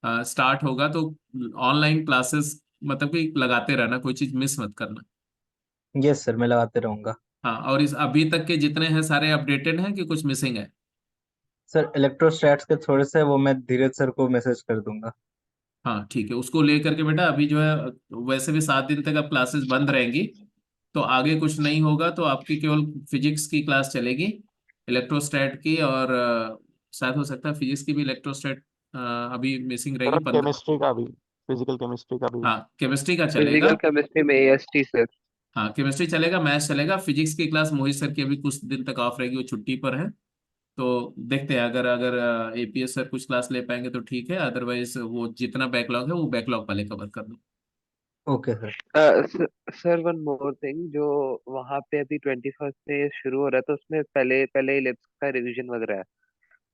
स्टार्ट होगा, तो ऑनलाइन क्लासेस मतलब कि लगाते रहना, कोई चीज मिस मत करना। यस सर, मैं लगाते रहूंगा। हाँ, और इस अभी तक के जितने हैं सारे अपडेटेड हैं कि कुछ मिसिंग है? सर इलेक्ट्रोस्टैट्स के थोड़े से वो मैं धीरज सर को मैसेज कर दूंगा। हाँ ठीक है, उसको लेकर के बेटा अभी जो है, वैसे भी 7 दिन तक अब क्लासेस बंद रहेंगी, तो आगे कुछ नहीं होगा, तो आपकी केवल फिजिक्स की क्लास चलेगी, इलेक्ट्रोस्टैट की, और शायद हो सकता है फिजिक्स की भी इलेक्ट्रोस्टैट अभी मिसिंग रहेगी सर 15। केमिस्ट्री का भी, फिजिकल केमिस्ट्री का भी। हाँ केमिस्ट्री का चलेगा। फिजिकल केमिस्ट्री में एएसटी सर। हाँ केमिस्ट्री चलेगा, मैथ्स चलेगा, फिजिक्स की क्लास मोहित सर की अभी कुछ दिन तक ऑफ रहेगी, वो छुट्टी पर है। तो देखते हैं, अगर अगर एपीएस सर कुछ क्लास ले पाएंगे तो ठीक है, अदरवाइज वो जितना बैकलॉग है वो बैकलॉग वाले कवर कर दो। Okay sir. Sir one more thing, जो वहाँ पे अभी 21st से शुरू हो रहा है, तो उसमें पहले पहले इलिप्स का रिवीजन वगैरह है,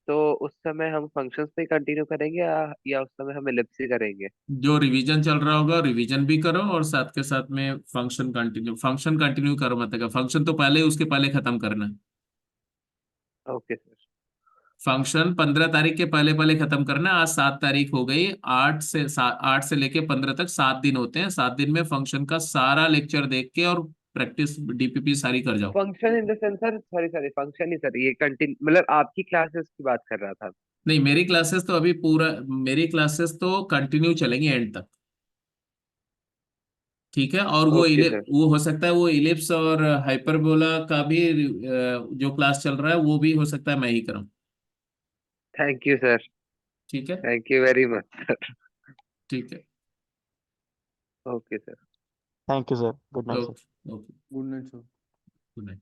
तो उस समय हम फंक्शंस पे कंटिन्यू करेंगे या उस समय हम इलिप्स ही करेंगे? जो रिवीजन चल रहा होगा रिवीजन भी करो, और साथ के साथ में फंक्शन कंटिन्यू करो, मतलब फंक्शन तो पहले ही उसके पहले खत्म करना है। Okay sir. फंक्शन 15 तारीख के पहले पहले खत्म करना है। आज 7 तारीख हो गई, 8 से लेके 15 तक 7 दिन होते हैं, 7 दिन में फंक्शन का सारा लेक्चर देख के और प्रैक्टिस डीपीपी सारी कर जाओ। Function in the sense sir, sorry sorry, function he sir, ये कंटिन्यू मतलब आपकी क्लासेस की बात कर रहा था। नहीं, मेरी क्लासेस तो अभी पूरा, मेरी क्लासेस तो कंटिन्यू चलेंगी एंड तक। ठीक है, और ओके सर। वो हो सकता है वो इलिप्स और हाइपरबोला का भी जो क्लास चल रहा है वो भी हो सकता है मैं ही कराऊं। Thank you sir. ठीक है। Thank you very much sir. ठीक है। Okay sir. Thank you sir, good night sir. Okay okay. Good night sir. Good night.